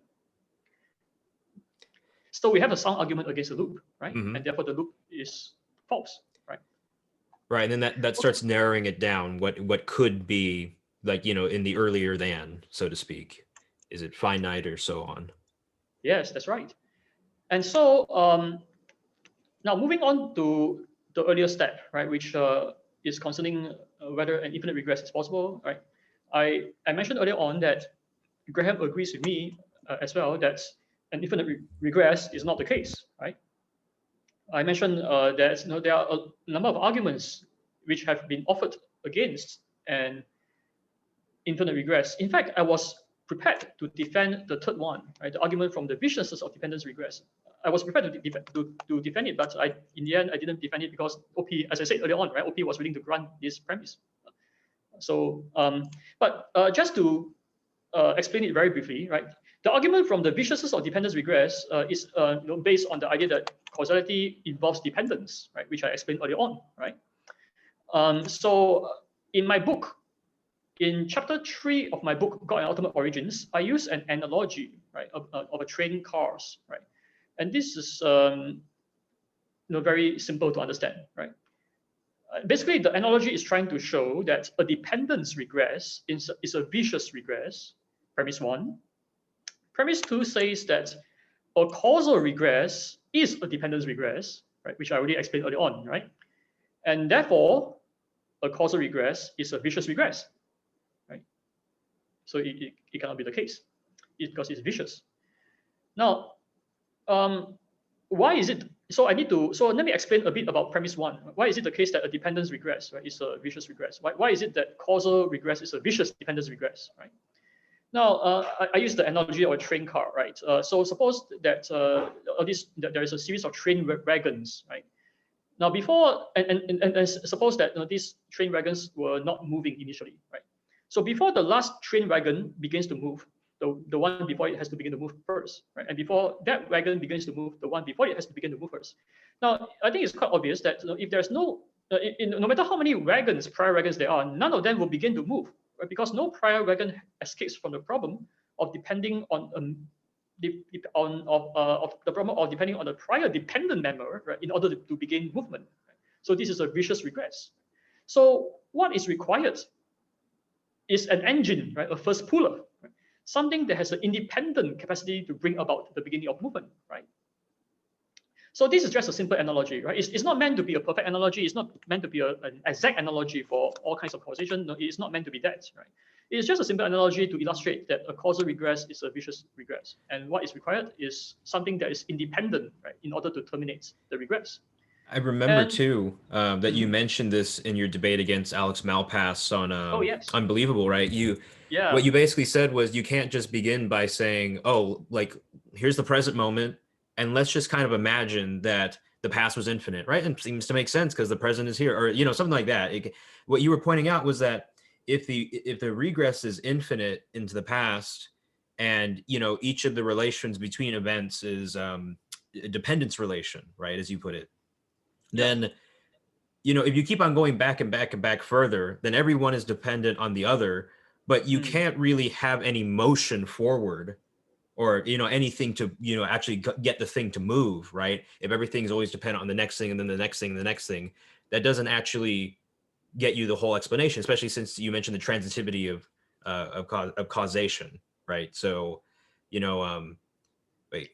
So we have a sound argument against the loop, right? And therefore the loop is false, right? Right, and then that starts narrowing it down. What could be, like, in the earlier than, so to speak. Is it finite or so on? Yes, that's right. And so now moving on to the earlier step, right, which is concerning whether an infinite regress is possible, right? I mentioned earlier on that Graham agrees with me as well that an infinite regress is not the case, right? I mentioned that there are a number of arguments which have been offered against an infinite regress. In fact, I was prepared to defend the third one, right? The argument from the viciousness of dependence regress. I was prepared to defend it, but in the end, I didn't defend it because Oppy, as I said earlier on, right? Oppy was willing to grant this premise. So, but just to explain it very briefly, right? The argument from the viciousness of dependence regress is based on the idea that causality involves dependence, right? Which I explained earlier on, right? So in my book, in chapter 3 of my book, God and Ultimate Origins, I use an analogy, right, of a train cars, right? And this is very simple to understand, right? Basically, the analogy is trying to show that a dependence regress is a vicious regress, premise 1. Premise 2 says that a causal regress is a dependence regress, right, which I already explained earlier on, right? And therefore, a causal regress is a vicious regress, right? So it cannot be the case because it's vicious. Now, why is it? So let me explain a bit about premise 1. Why is it the case that a dependence regress, right, is a vicious regress? Why is it that causal regress is a vicious dependence regress, right? Now, I use the analogy of a train car, right? So suppose that that there is a series of train wagons, right? Now, before and suppose that these train wagons were not moving initially, right? So before the last train wagon begins to move, the one before it has to begin to move first, right? And before that wagon begins to move, the one before it has to begin to move first. Now, I think it's quite obvious that if there's no matter how many prior wagons there are, none of them will begin to move, right? Because no prior wagon escapes from the problem of depending on the problem of depending on the prior dependent member, right, in order to begin movement. Right? So this is a vicious regress. So what is required is an engine, right, a first puller, right? Something that has an independent capacity to bring about the beginning of movement, right? So this is just a simple analogy, right? It's not meant to be a perfect analogy. It's not meant to be an exact analogy for all kinds of causation. No, it's not meant to be that, right? It's just a simple analogy to illustrate that a causal regress is a vicious regress. And what is required is something that is independent, right, in order to terminate the regress. I remember too that you mentioned this in your debate against Alex Malpass on Unbelievable, right? What you basically said was you can't just begin by saying, oh, like, here's the present moment, and let's just kind of imagine that the past was infinite, right? And it seems to make sense because the present is here, or something like that. What you were pointing out was that if the regress is infinite into the past, and each of the relations between events is a dependence relation, right, as you put it, then if you keep on going back and back and back further, then everyone is dependent on the other, but you can't really have any motion forward or anything to actually get the thing to move, right? If everything's always dependent on the next thing and then the next thing and the next thing, that doesn't actually get you the whole explanation, especially since you mentioned the transitivity of causation, right? So wait.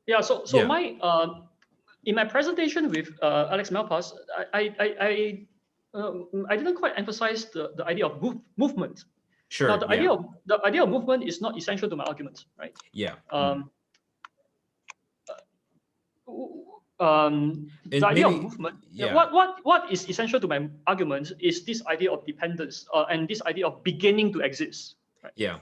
Yeah, so my in my presentation with Alex Malpass, I didn't quite emphasize the idea of movement. Sure. Now, the idea of movement is not essential to my argument, right? Yeah. The idea of movement. Yeah. What is essential to my argument is this idea of dependence and this idea of beginning to exist. Right? Yeah.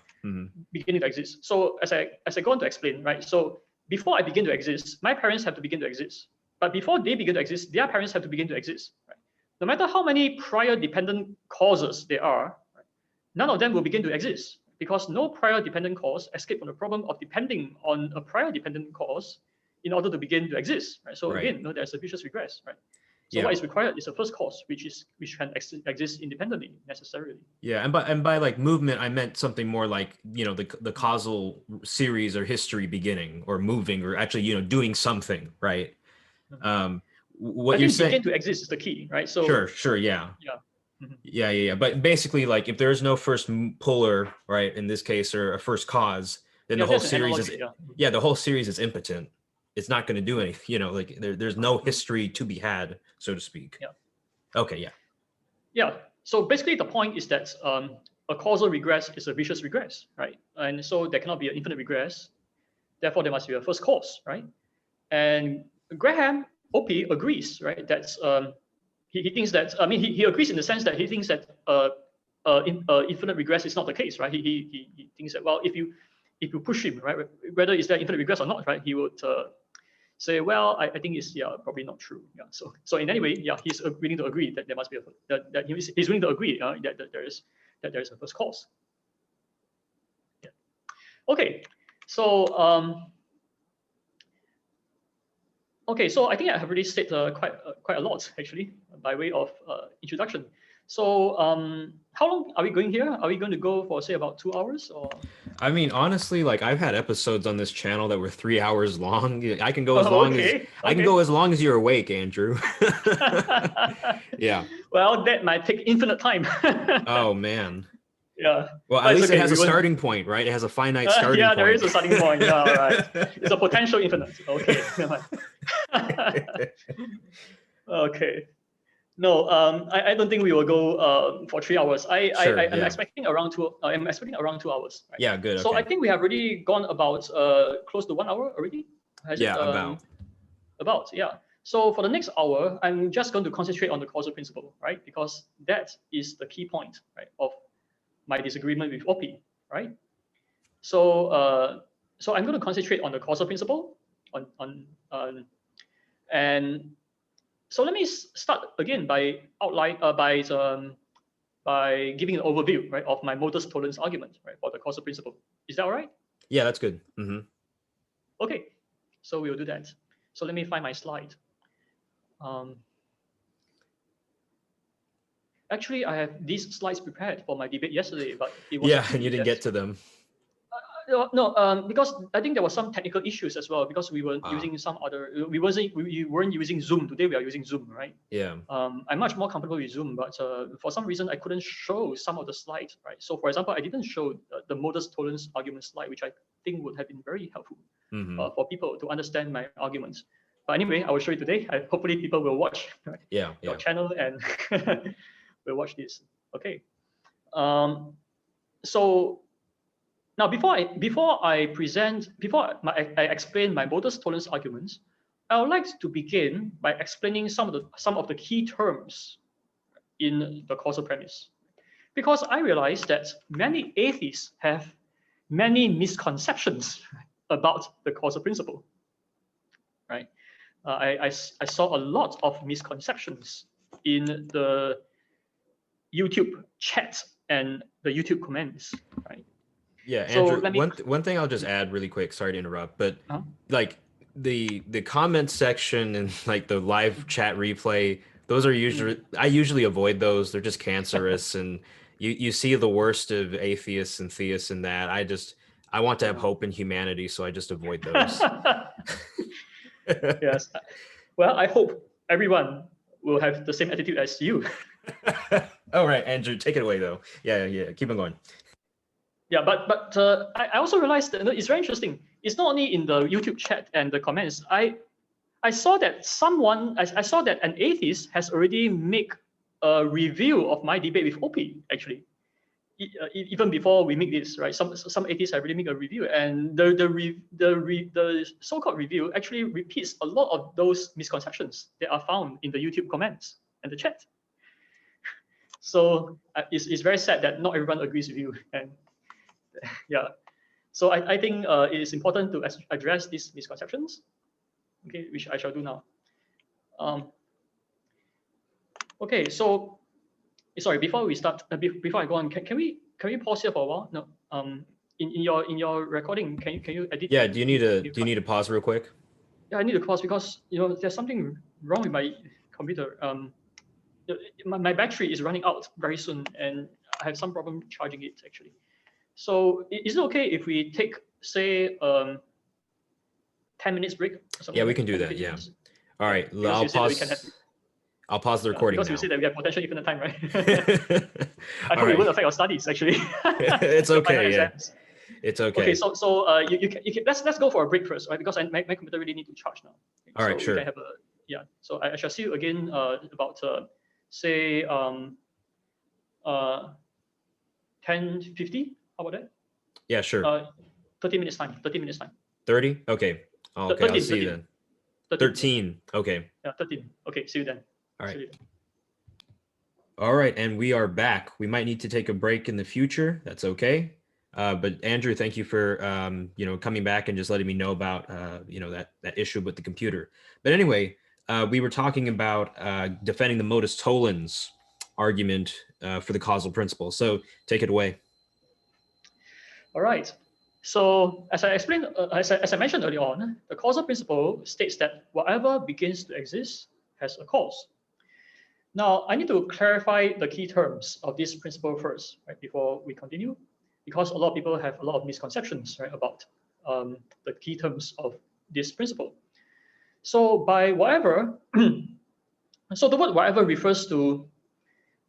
beginning to exist. So as I go on to explain, right? So before I begin to exist, my parents have to begin to exist. But before they begin to exist, their parents have to begin to exist. Right? No matter how many prior dependent causes there are, right, none of them will begin to exist because no prior dependent cause escape from the problem of depending on a prior dependent cause in order to begin to exist. Right? So again, there's a vicious regress. Right? So what is required is a first cause, which can exist independently necessarily. Yeah, and by like movement, I meant something more like, you know, the causal series or history beginning or moving or actually, you know, doing something, right? What I you're think saying, begin to exist is the key, right? So sure, yeah. Yeah. Yeah. But basically, like if there's no first puller, right, in this case, or a first cause, then the whole series is the whole series is impotent. It's not going to do anything, you know, like there's no history to be had, so to speak. Yeah. Okay. Yeah. So basically, the point is that a causal regress is a vicious regress, right? And so there cannot be an infinite regress. Therefore, there must be a first cause, right? And Graham Oppy agrees, right? That he thinks that, I mean, he agrees in the sense that he thinks that infinite regress is not the case, right? He thinks that, well, if you push him, right, whether is there infinite regress or not, right, he would say, well, I think it's probably not true. Yeah. So in any way, he's willing to agree that there must be that he's willing to agree that there is a first cause. Yeah. Okay. So so I think I have already said quite a lot actually by way of introduction. So how long are we going here? Are we going to go for say about 2 hours or? I mean, honestly, like I've had episodes on this channel that were 3 hours long. I can go as long I can go as long as you're awake, Andrew. Yeah. Well, that might take infinite time. Oh man. Yeah. Well, at least it has a starting point, right? It has a finite starting point. Yeah, there is a starting point. Yeah, right. It's a potential infinite. Okay. Okay. No, I don't think we will go for 3 hours. I'm expecting around 2. I'm expecting around 2 hours. Right? Yeah, good. So okay. I think we have already gone about close to 1 hour already. About, yeah. So for the next hour, I'm just going to concentrate on the causal principle, right? Because that is the key point, right, of my disagreement with Oppy, right? So so I'm going to concentrate on the causal principle, and so let me start again by by giving an overview, right, of my Modus Tollens argument, right, for the causal principle. Is that all right? Yeah, that's good. Okay, so we will do that. So let me find my slide. Actually, I have these slides prepared for my debate yesterday, but it was and you didn't get to them. No, because I think there were some technical issues as well because we were using some other. We weren't using Zoom. Today we are using Zoom, right? Yeah. I'm much more comfortable with Zoom, but for some reason I couldn't show some of the slides, right? So for example, I didn't show the Modus Tollens argument slide, which I think would have been very helpful for people to understand my arguments. But anyway, I will show you today. Hopefully people will watch your channel and will watch this. Okay. So now before I explain my Modus Tollens arguments, I would like to begin by explaining some of the key terms in the causal premise, because I realize that many atheists have many misconceptions about the causal principle. Right? I saw a lot of misconceptions in the YouTube chat and the YouTube comments. Right? Yeah, Andrew, so one thing I'll just add really quick, sorry to interrupt, but like the comment section and like the live chat replay, those are usually, I usually avoid those. They're just cancerous and you see the worst of atheists and theists in that. I want to have hope in humanity, so I just avoid those. Yes. Well, I hope everyone will have the same attitude as you. All right, Andrew, take it away though. Yeah, keep on going. Yeah, but I also realized that it's very interesting. It's not only in the YouTube chat and the comments. I saw that I saw that an atheist has already made a review of my debate with Oppy, actually. Even before we make this, right? Some atheists have already made a review, and the so-called review actually repeats a lot of those misconceptions that are found in the YouTube comments and the chat. So it's very sad that not everyone agrees with you, and Yeah. So I think it is important to address these misconceptions, okay, which I shall do now. Okay, so sorry, before we start, before I go on, can we pause here for a while? No, in your recording, can you edit? Yeah. Do you need to pause real quick? Yeah, I need to pause because there's something wrong with my computer. My battery is running out very soon, and I have some problem charging it actually. So is it okay if we take, say, 10 minutes break or something? Yeah, we like can do 10 to that. 15 Yeah. minutes? All right. Because I'll you said that we pause. can have, I'll pause the recording because now. you said that we have potential infinite time, right? I All hope it right. won't affect your studies actually. It's Your final okay. Yeah. exams. It's okay. Okay, so you can, let's go for a break first, right? Because my computer really need to charge now. Okay, All right, so sure. we can have a, yeah. So I shall see you again about say 10:50. How about that? Yeah, sure. 30 minutes time. 30 minutes time. 30? Okay. Oh, okay, 13, I'll see you then. 13. Okay. Yeah, 13. Okay, see you then. All right. See you then. All right, and we are back. We might need to take a break in the future. That's okay. But Andrew, thank you for coming back and just letting me know about that issue with the computer. But anyway, we were talking about defending the Modus Tollens argument for the causal principle. So take it away. All right. So as I explained, as I mentioned earlier on, the causal principle states that whatever begins to exist has a cause. Now, I need to clarify the key terms of this principle first, right, before we continue, because a lot of people have a lot of misconceptions, right, about the key terms of this principle. So by whatever, so the word whatever refers to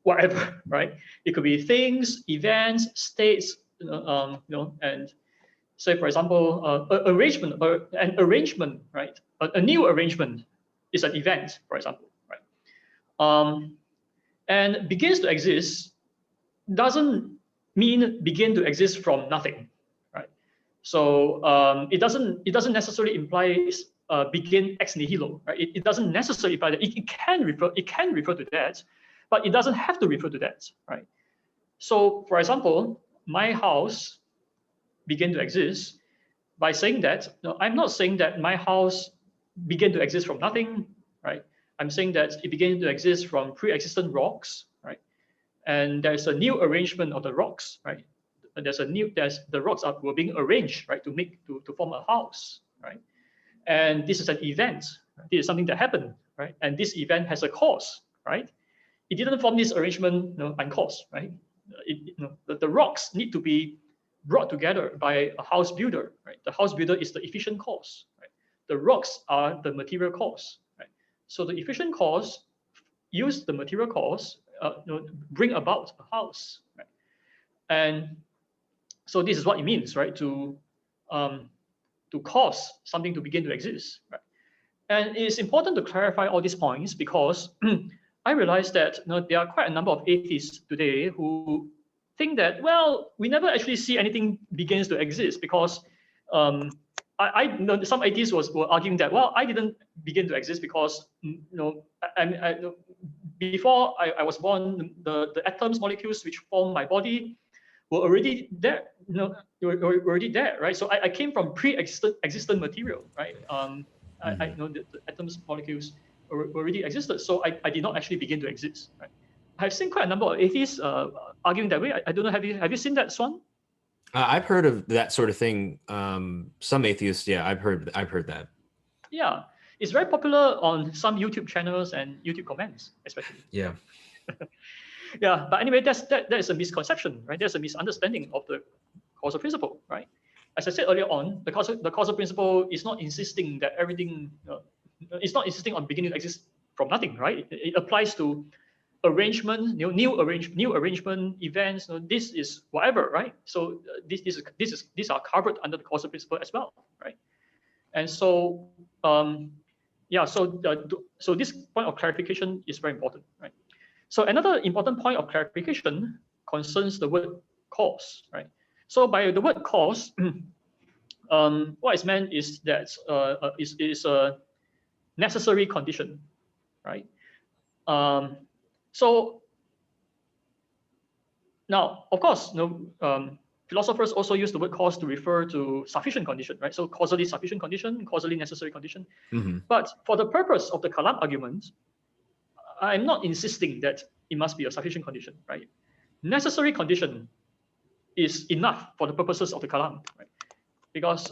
whatever, right? It could be things, events, states, and say, for example, an arrangement, right? A new arrangement is an event, for example, right? And begins to exist doesn't mean begin to exist from nothing, right? So it doesn't necessarily imply begin ex nihilo, right? It doesn't necessarily imply that. It can refer to that, but it doesn't have to refer to that, right? So, for example, my house began to exist by saying that. No, I'm not saying that my house began to exist from nothing, right? I'm saying that it began to exist from pre-existent rocks, right? And there's a new arrangement of the rocks, right? And the rocks were being arranged, right, to form a house, right? And this is an event. Right? This is something that happened, right? And this event has a cause, right? It didn't form this arrangement, uncaused, right? The rocks need to be brought together by a house builder, right? The house builder is the efficient cause, right? The rocks are the material cause, right? So the efficient cause use the material cause, bring about a house, right? And so this is what it means, right? To cause something to begin to exist, right? And it is important to clarify all these points because I realize that there are quite a number of atheists today who think that, well, we never actually see anything begins to exist because I know some atheists were arguing that, well, I didn't begin to exist because before I was born, the atoms, molecules which form my body were already there. Were already there, right? So I came from pre-existent material, right? I know the atoms, molecules already existed, so I did not actually begin to exist, right? I've seen quite a number of atheists arguing that way. I don't know, have you seen that, Swan? I've heard of that sort of thing. Some atheists, yeah, I've heard that. Yeah, it's very popular on some YouTube channels and YouTube comments, especially. Yeah. Yeah, but anyway, that is a misconception, right? There's a misunderstanding of the causal principle, right? As I said earlier on, the causal principle is not insisting that everything, it's not insisting on beginning to exist from nothing, right? It applies to arrangement, new arrangement, events. This is whatever, right? So these are covered under the causal principle as well, right? And so yeah, so this point of clarification is very important, right? So another important point of clarification concerns the word cause, right? So by the word cause, what is meant is that is a necessary condition, right? So now, of course, philosophers also use the word cause to refer to sufficient condition, right? So causally sufficient condition, causally necessary condition. But for the purpose of the Kalam argument, I'm not insisting that it must be a sufficient condition, right? Necessary condition is enough for the purposes of the Kalam, right? Because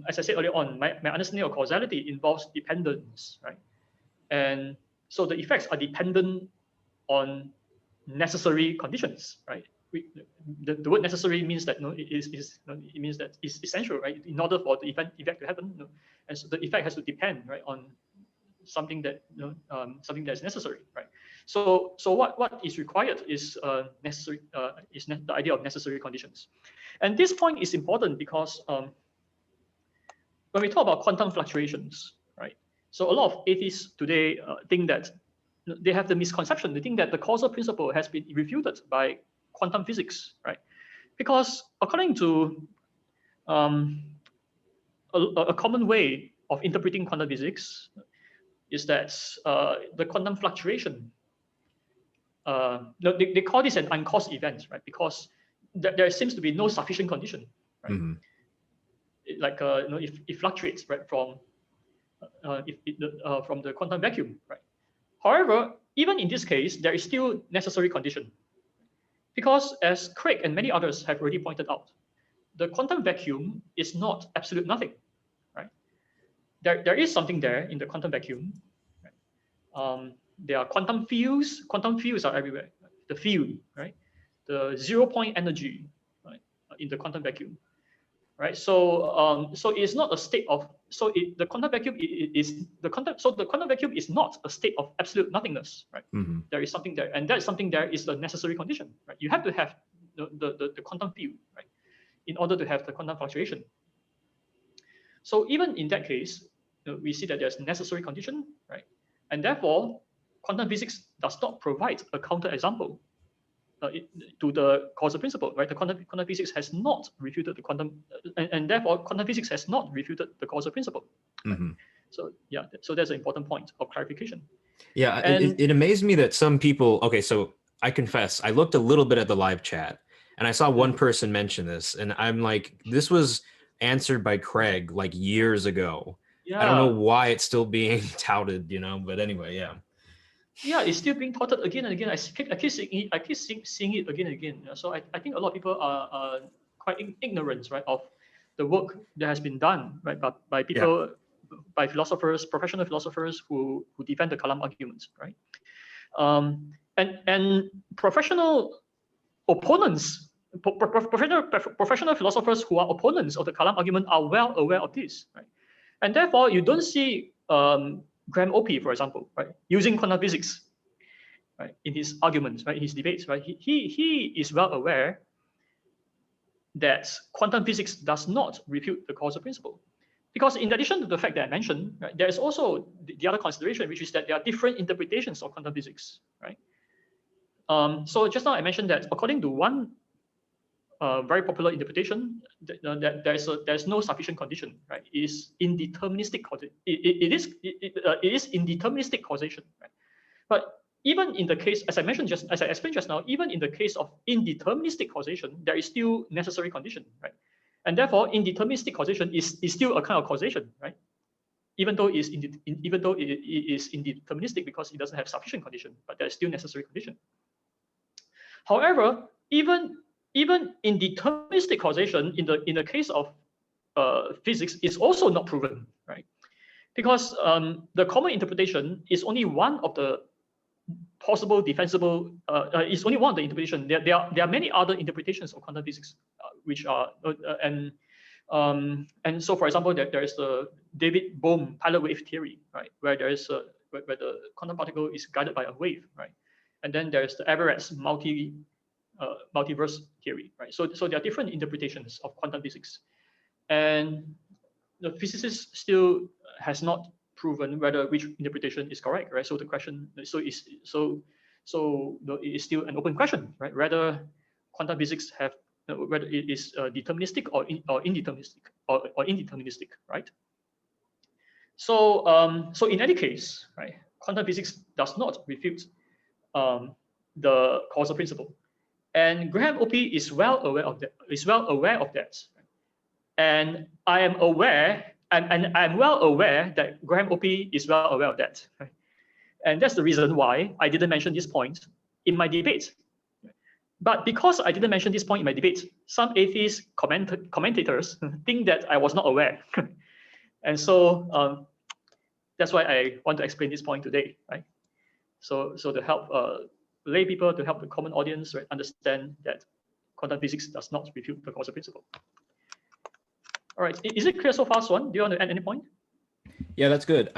as I said earlier on, my understanding of causality involves dependence, right? And so the effects are dependent on necessary conditions, right? The word necessary means that it means that it's essential, right? In order for the event to happen, and so the effect has to depend, right, on something that something that is necessary, right? So what is required is necessary the idea of necessary conditions, and this point is important because when we talk about quantum fluctuations, right? So a lot of atheists today think that they have the misconception. They think that the causal principle has been refuted by quantum physics, right? Because according to a common way of interpreting quantum physics is that the quantum fluctuation, they call this an uncaused event, right? Because there seems to be no sufficient condition, right? Like it fluctuates, right, from the quantum vacuum, right? However, even in this case, there is still necessary condition, because as Quoque and many others have already pointed out, the quantum vacuum is not absolute nothing, right? There is something there in the quantum vacuum. Right? There are quantum fields. Quantum fields are everywhere. The field, right? The 0-point energy, right, in the quantum vacuum, right? So it's not a state of the quantum vacuum is the quantum vacuum is not a state of absolute nothingness, right? There is something there, and that something there is the necessary condition, right? You have to have the quantum field, right, in order to have the quantum fluctuation. So even in that case, we see that there's necessary condition, right? And therefore, quantum physics does not provide a counterexample to the causal principle, right? The quantum physics has not refuted the quantum, and therefore quantum physics has not refuted the causal principle. Right? So yeah, so that's an important point of clarification. Yeah, and it amazed me that some people. Okay, so I confess, I looked a little bit at the live chat, and I saw one person mention this, and I'm like, this was answered by Craig like years ago. Yeah. I don't know why it's still being touted, but anyway, yeah. Yeah, it's still being touted again and again. I keep seeing it again and again. So I think a lot of people are quite ignorant, right, of the work that has been done, right, by people, by philosophers, professional philosophers who defend the Kalam arguments, right? And professional opponents, professional philosophers who are opponents of the Kalam argument are well aware of this, right? And therefore, you don't see Graham Oppy, for example, right, using quantum physics, right, in his arguments, right, his debates, right. He is well aware that quantum physics does not refute the causal principle, because in addition to the fact that I mentioned, right, there is also the other consideration, which is that there are different interpretations of quantum physics, right. So just now I mentioned that according to one very popular interpretation, that there's no sufficient condition, right? It is indeterministic causation. It is indeterministic causation, right? But even in the case, as I explained just now, even in the case of indeterministic causation, there is still necessary condition, right? And therefore, indeterministic causation is still a kind of causation, right? Even though it is indeterministic because it doesn't have sufficient condition, but there's still necessary condition. However, even indeterministic causation in the case of physics is also not proven, right? Because the common interpretation is only one of the possible defensible. Is only one of the interpretation. There are many other interpretations of quantum physics, which are and so, for example, there is the David Bohm pilot wave theory, right, where there is where the quantum particle is guided by a wave, right, and then there is the Everett's multiverse theory, right? So there are different interpretations of quantum physics, and the physicist still has not proven which interpretation is correct, right? So the question, it is still an open question, right? Whether quantum physics whether it is deterministic or indeterministic or indeterministic, right? So in any case, right, quantum physics does not refute the causal principle. And Graham Oppy is well aware of that. And I am aware, and I'm well aware that Graham Oppy is well aware of that. Right? And that's the reason why I didn't mention this point in my debate. But because I didn't mention this point in my debate, some atheist commentators think that I was not aware. And so that's why I want to explain this point today, right? So to help lay people, to help the common audience, right, understand that quantum physics does not refute the causal principle. All right, is it clear so far, Swan? Do you want to add any point? Yeah, that's good.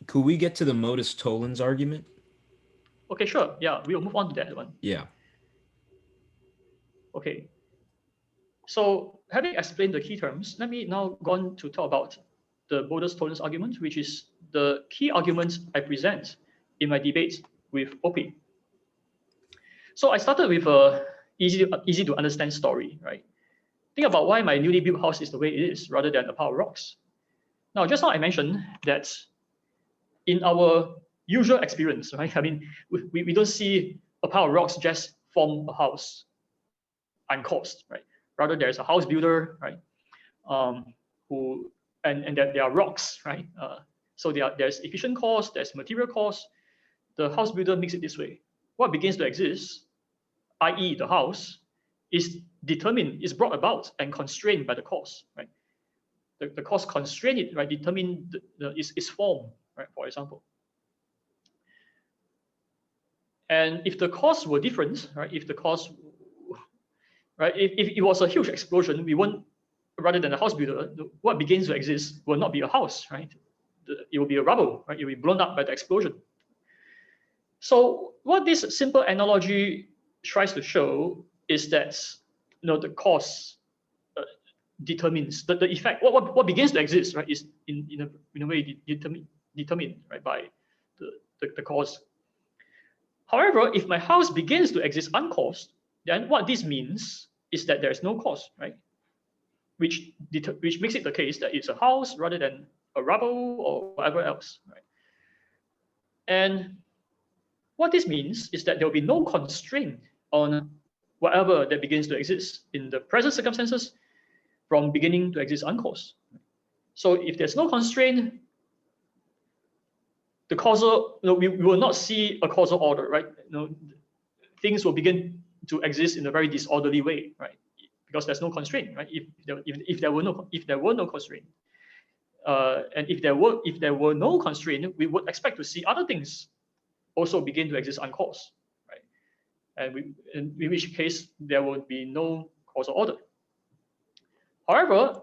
Could we get to the Modus Tollens argument? Okay, sure. Yeah, we'll move on to that one. Yeah. Okay. So having explained the key terms, let me now go on to talk about the Modus Tollens argument, which is the key argument I present in my debate with Oppy. So I started with a easy to understand story, right? Think about why my newly built house is the way it is rather than a pile of rocks. Now, just now I mentioned that in our usual experience, right? I mean, we don't see a pile of rocks just form a house uncaused, right? Rather, there's a house builder, right? And there are rocks, right? So there's efficient cost, there's material cost. The house builder makes it this way. What begins to exist, i.e. the house, is determined, is brought about and constrained by the cost, right? The cost constrain it, right? Determine its form, right? For example. And if the costs were different, right? If the cost, right? If it was a huge explosion, we won't, rather than a house builder, what begins to exist will not be a house, right? It will be a rubble, right? It will be blown up by the explosion. So what this simple analogy tries to show is that the cost determines the effect. What begins to exist, right, is in a way determined right, by the cause. However, if my house begins to exist uncaused, then what this means is that there is no cause, right? Which makes it the case that it's a house rather than a rubble or whatever else, right? And what this means is that there will be no constraint on whatever that begins to exist in the present circumstances from beginning to exist uncaused. So if there's no constraint, the causal, we will not see a causal order, right? Things will begin to exist in a very disorderly way, right? Because there's no constraint, right? If there were no constraint, and if there were no constraint, we would expect to see other things also begin to exist uncaused, right? And in which case there would be no causal order. However,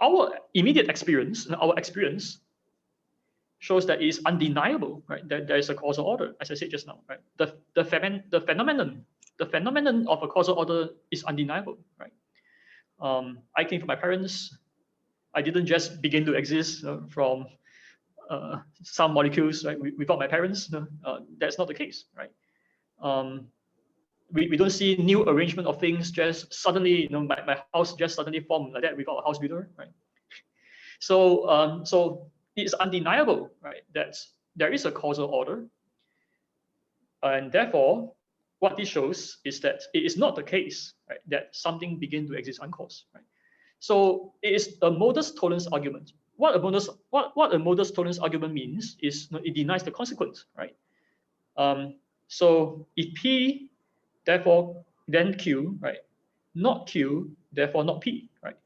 our immediate experience, shows that it is undeniable, right? That there is a causal order, as I said just now, right? The phenomenon of a causal order is undeniable, right? I came from my parents. I didn't just begin to exist from some molecules, right? Without my parents. That's not the case, right? We don't see new arrangement of things just suddenly, my house just suddenly formed like that without a house builder, right? So it's undeniable, right, that there is a causal order, and therefore, what this shows is that it is not the case, right, that something begin to exist uncaused, right? So it is a modus tollens argument. What a modus tollens argument means is it denies the consequence, right? So if P, therefore then Q, right? Not Q, therefore not P, right?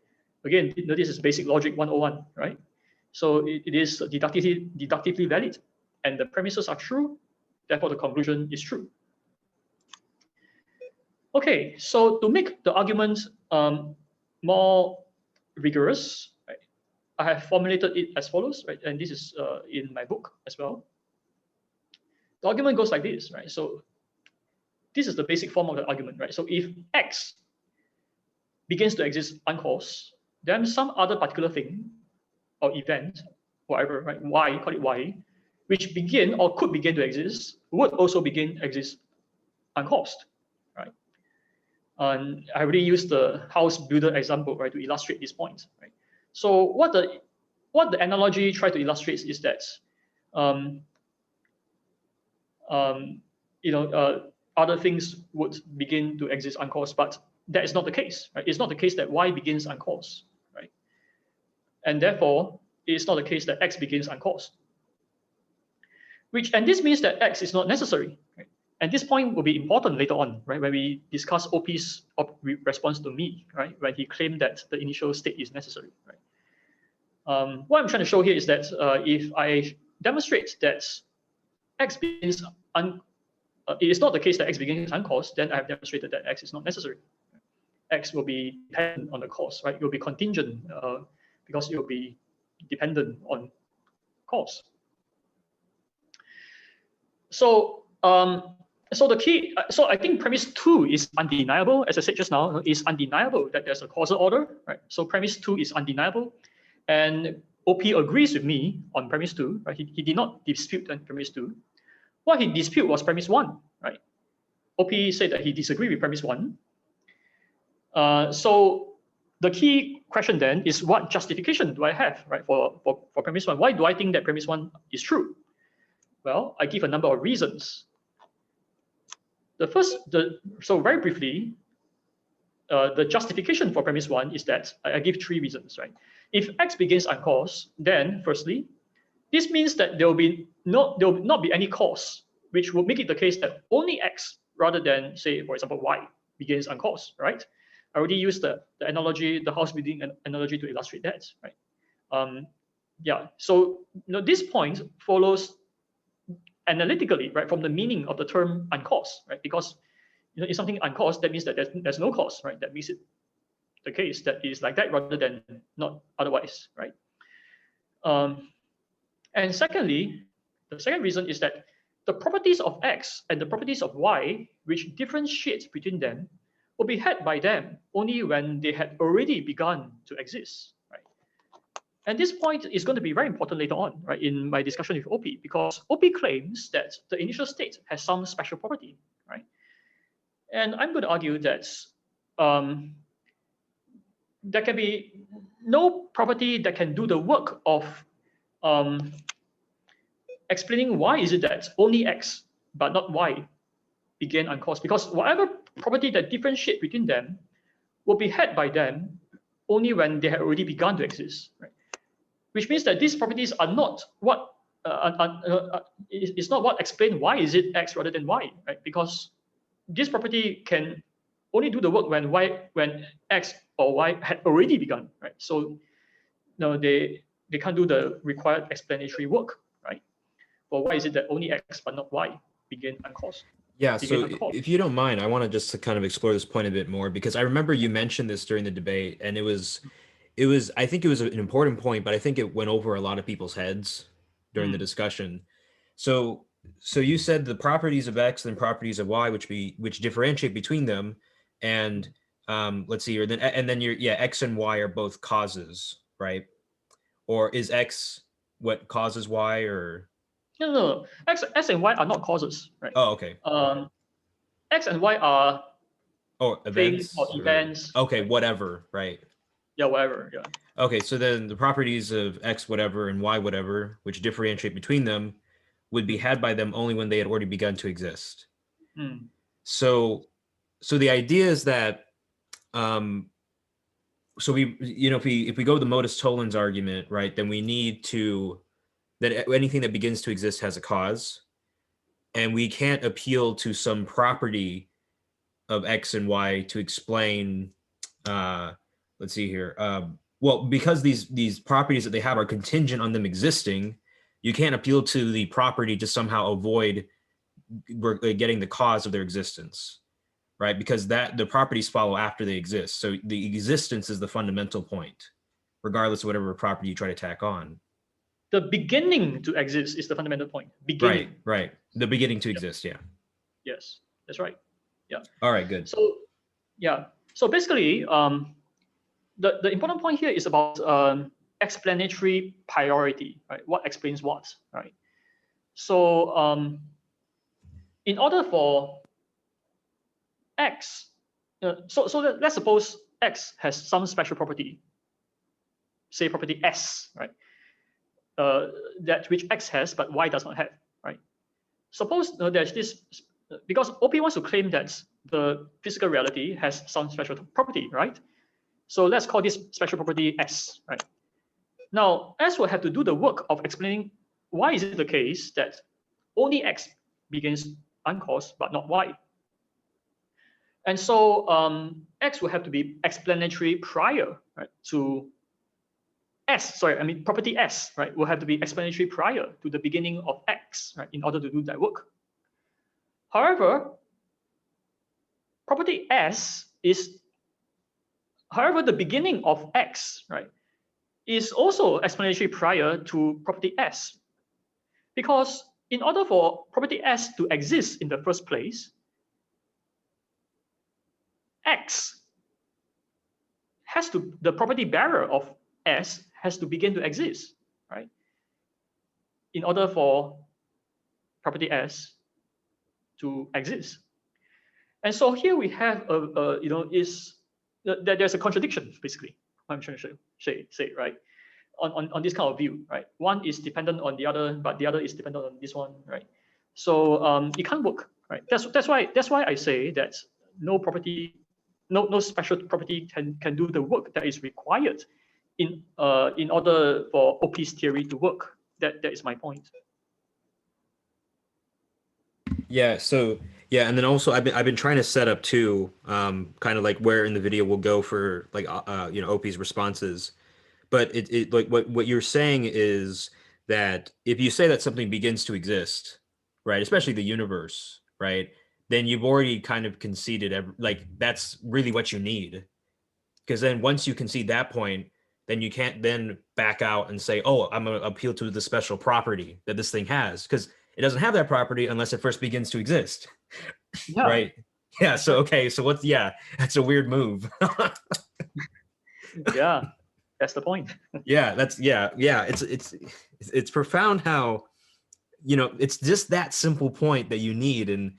Again, this is basic logic 101, right? So it is deductively valid, and the premises are true, therefore the conclusion is true. Okay, so to make the argument more rigorous, right, I have formulated it as follows, right? And this is in my book as well. The argument goes like this, right? So this is the basic form of the argument, right? So if X begins to exist uncaused, then some other particular thing or event, whatever, right? Y, call it Y, which begin or could begin to exist, would also begin to exist uncaused, right? And I already used the house builder example, right, to illustrate this point, right? So what the analogy tries to illustrate is that, other things would begin to exist uncaused, but that is not the case, right? It's not the case that Y begins uncaused, right? And therefore, it's not the case that X begins uncaused. And this means that X is not necessary, right? And this point will be important later on, right? When we discuss Oppy's response to me, right? When he claimed that the initial state is necessary, right? What I'm trying to show here is that if I demonstrate that X begins it is not the case that X begins uncaused, then I have demonstrated that X is not necessary. X will be dependent on the cause, right? It will be contingent because it will be dependent on cause. So, so I think premise 2 is undeniable. As I said just now, it's undeniable that there's a causal order, right? So premise 2 is undeniable, and OP agrees with me on premise 2, right? He did not dispute premise 2. What he disputed was premise 1, right? OP said that he disagreed with premise 1. So the key question then is, what justification do I have, right, for premise 1? Why do I think that premise 1 is true? Well, I give a number of reasons. So very briefly, the justification for premise 1 is that I give 3 reasons, right? If X begins uncaused, then firstly, this means that there will not be any cause, which will make it the case that only X, rather than, say, for example, Y begins uncaused, right? I already used the analogy, the house building analogy, to illustrate that, right? Yeah. So this point follows analytically, right, from the meaning of the term uncaused, right? Because if something uncaused, that means that there's no cause, right? That makes it the case that is like that rather than not otherwise, right? And secondly, the second reason is that the properties of X and the properties of Y, which differentiate between them, will be had by them only when they had already begun to exist, right? And this point is going to be very important later on, right, in my discussion with OP, because OP claims that the initial state has some special property, right? And I'm going to argue that there can be no property that can do the work of explaining why is it that only X but not Y began uncaused, because whatever property that differentiate between them will be had by them only when they had already begun to exist, right? Which means that these properties are not what it's not what explain why is it X rather than Y, right? Because this property can only do the work when X or Y had already begun, right? So no, they can't do the required explanatory work, right? For why is it that only X but not Y begin uncaused? Yeah, so if you don't mind, I want to just kind of explore this point a bit more, because I remember you mentioned this during the debate, and I think it was an important point, but I think it went over a lot of people's heads during the discussion. So you said the properties of X and properties of Y, which differentiate between them, and let's see here, and then X and Y are both causes, right? Or is X what causes Y, or? No. X and Y are not causes, right? Oh, okay. X and Y are events things or events. Okay, right. Whatever, right? Yeah, whatever. Yeah. Okay, so then the properties of X whatever and Y whatever, which differentiate between them, would be had by them only when they had already begun to exist. So the idea is that so if we go with the Modus Tollens argument, right, then we need that anything that begins to exist has a cause, and we can't appeal to some property of X and Y to explain let's see here, well, because these properties that they have are contingent on them existing, you can't appeal to the property to somehow avoid getting the cause of their existence, right? Because the properties follow after they exist. So the existence is the fundamental point, regardless of whatever property you try to tack on. The beginning to exist is the fundamental point. Beginning. Right. The beginning to exist, yeah. Yes, that's right. Yeah. All right, good. So, yeah. So basically, the important point here is about explanatory priority, right? What explains what, right? So in order for X, so let's suppose X has some special property, say property S, right? That which X has but Y does not have, right? Suppose there's this because Oppy wants to claim that the physical reality has some special property, right? So let's call this special property S, right? Now, S will have to do the work of explaining why is it the case that only X begins uncaused but not Y. And so X will have to be explanatory prior, right, to property S, right, will have to be explanatory prior to the beginning of X, right, in order to do that work. However, property S is, however, the beginning of X, right, is also explanatory prior to property S. Because in order for property S to exist in the first place, X has to, the property bearer of S has to begin to exist, right? In order for property S to exist. And so here we have there's a contradiction, basically, I'm trying to say, right? On this kind of view, right? One is dependent on the other, but the other is dependent on this one, right? So it can't work, right? That's why I say that no special property can do the work that is required in order for Oppy's theory to work. That is my point. Yeah. So yeah, and then also I've been trying to set up too, kind of like where in the video we'll go for like Oppy's responses. But it like what you're saying is that if you say that something begins to exist, right, especially the universe, right, then you've already kind of conceded like that's really what you need. Because then once you concede that point, then you can't then back out and say, oh, I'm going to appeal to the special property that this thing has, because it doesn't have that property unless it first begins to exist. Yeah. Right. Yeah. So, okay. So that's a weird move. Yeah. That's the point. Yeah. It's profound how, it's just that simple point that you need. And,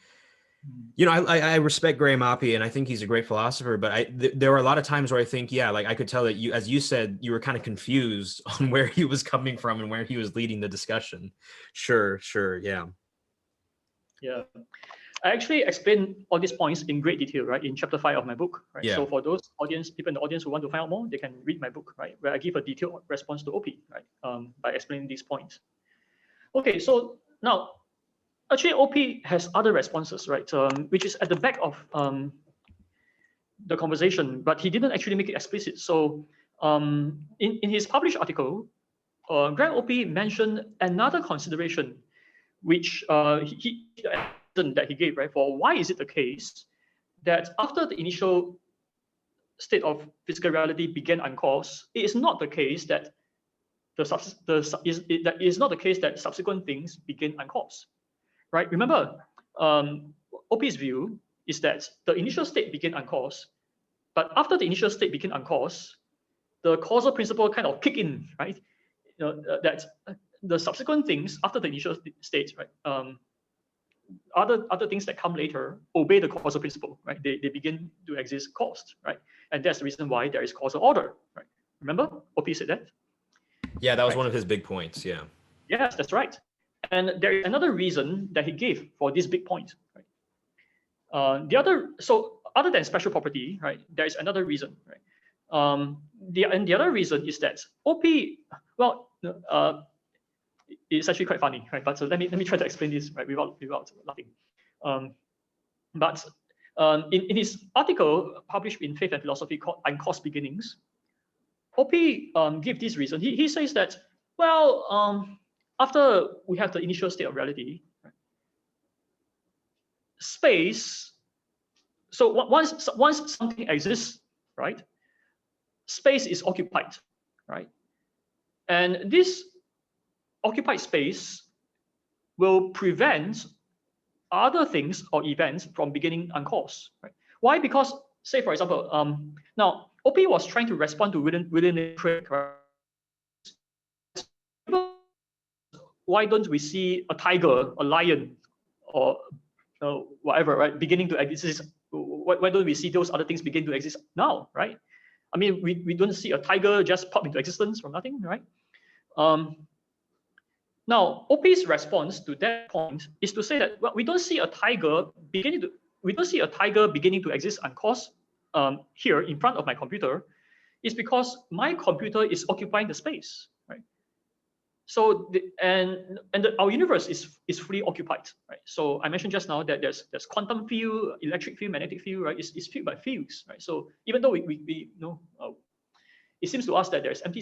I respect Graham Oppy, and I think he's a great philosopher, but there are a lot of times where I think, like I could tell that you, as you said, you were kind of confused on where he was coming from and where he was leading the discussion. Sure. Yeah. Yeah. I actually explain all these points in great detail, right, in chapter 5 of my book, right? Yeah. So for those people in the audience who want to find out more, they can read my book, right, where I give a detailed response to Oppy, right, by explaining these points. Okay, so now, actually, Oppy has other responses, right, which is at the back of the conversation, but he didn't actually make it explicit. So in his published article, Greg Oppy mentioned another consideration, which that he gave, right, for why is it the case that after the initial state of physical reality began uncaused, it is not the case that subsequent things begin uncaused, right? Remember, Oppy's view is that the initial state began uncaused, but after the initial state became uncaused, the causal principle kind of kick in, right? That the subsequent things after the initial state, right? Other things that come later obey the causal principle, right? They begin to exist caused, right? And that's the reason why there is causal order, right? Remember, Oppy said that? Yeah, that was one of his big points, yeah. Yes, that's right. And there is another reason that he gave for this big point, right? So other than special property, right, there is another reason, right? The other reason is that Oppy, well, it's actually quite funny, right? But let me try to explain this, right, without laughing. In his article published in Faith and Philosophy called Uncaused Beginnings, Oppy gave this reason. He says that, well, after we have the initial state of reality, right, space. So once something exists, right, space is occupied, right, and this occupied space will prevent other things or events from beginning uncaused, right? Why? Because, say for example, now Oppy was trying to respond to within Craig, right? Why don't we see a tiger, a lion, or whatever, right, beginning to exist? Why don't we see those other things begin to exist now, right? I mean, we don't see a tiger just pop into existence from nothing, right? Now, Oppy's response to that point is to say that, well, we don't see a tiger beginning to exist uncaused here in front of my computer. Is because my computer is occupying the space, right? So our universe is fully occupied, right? So I mentioned just now that there's quantum field, electric field, magnetic field, right? It's filled by fields, right? So even though we know, it seems to us that there's empty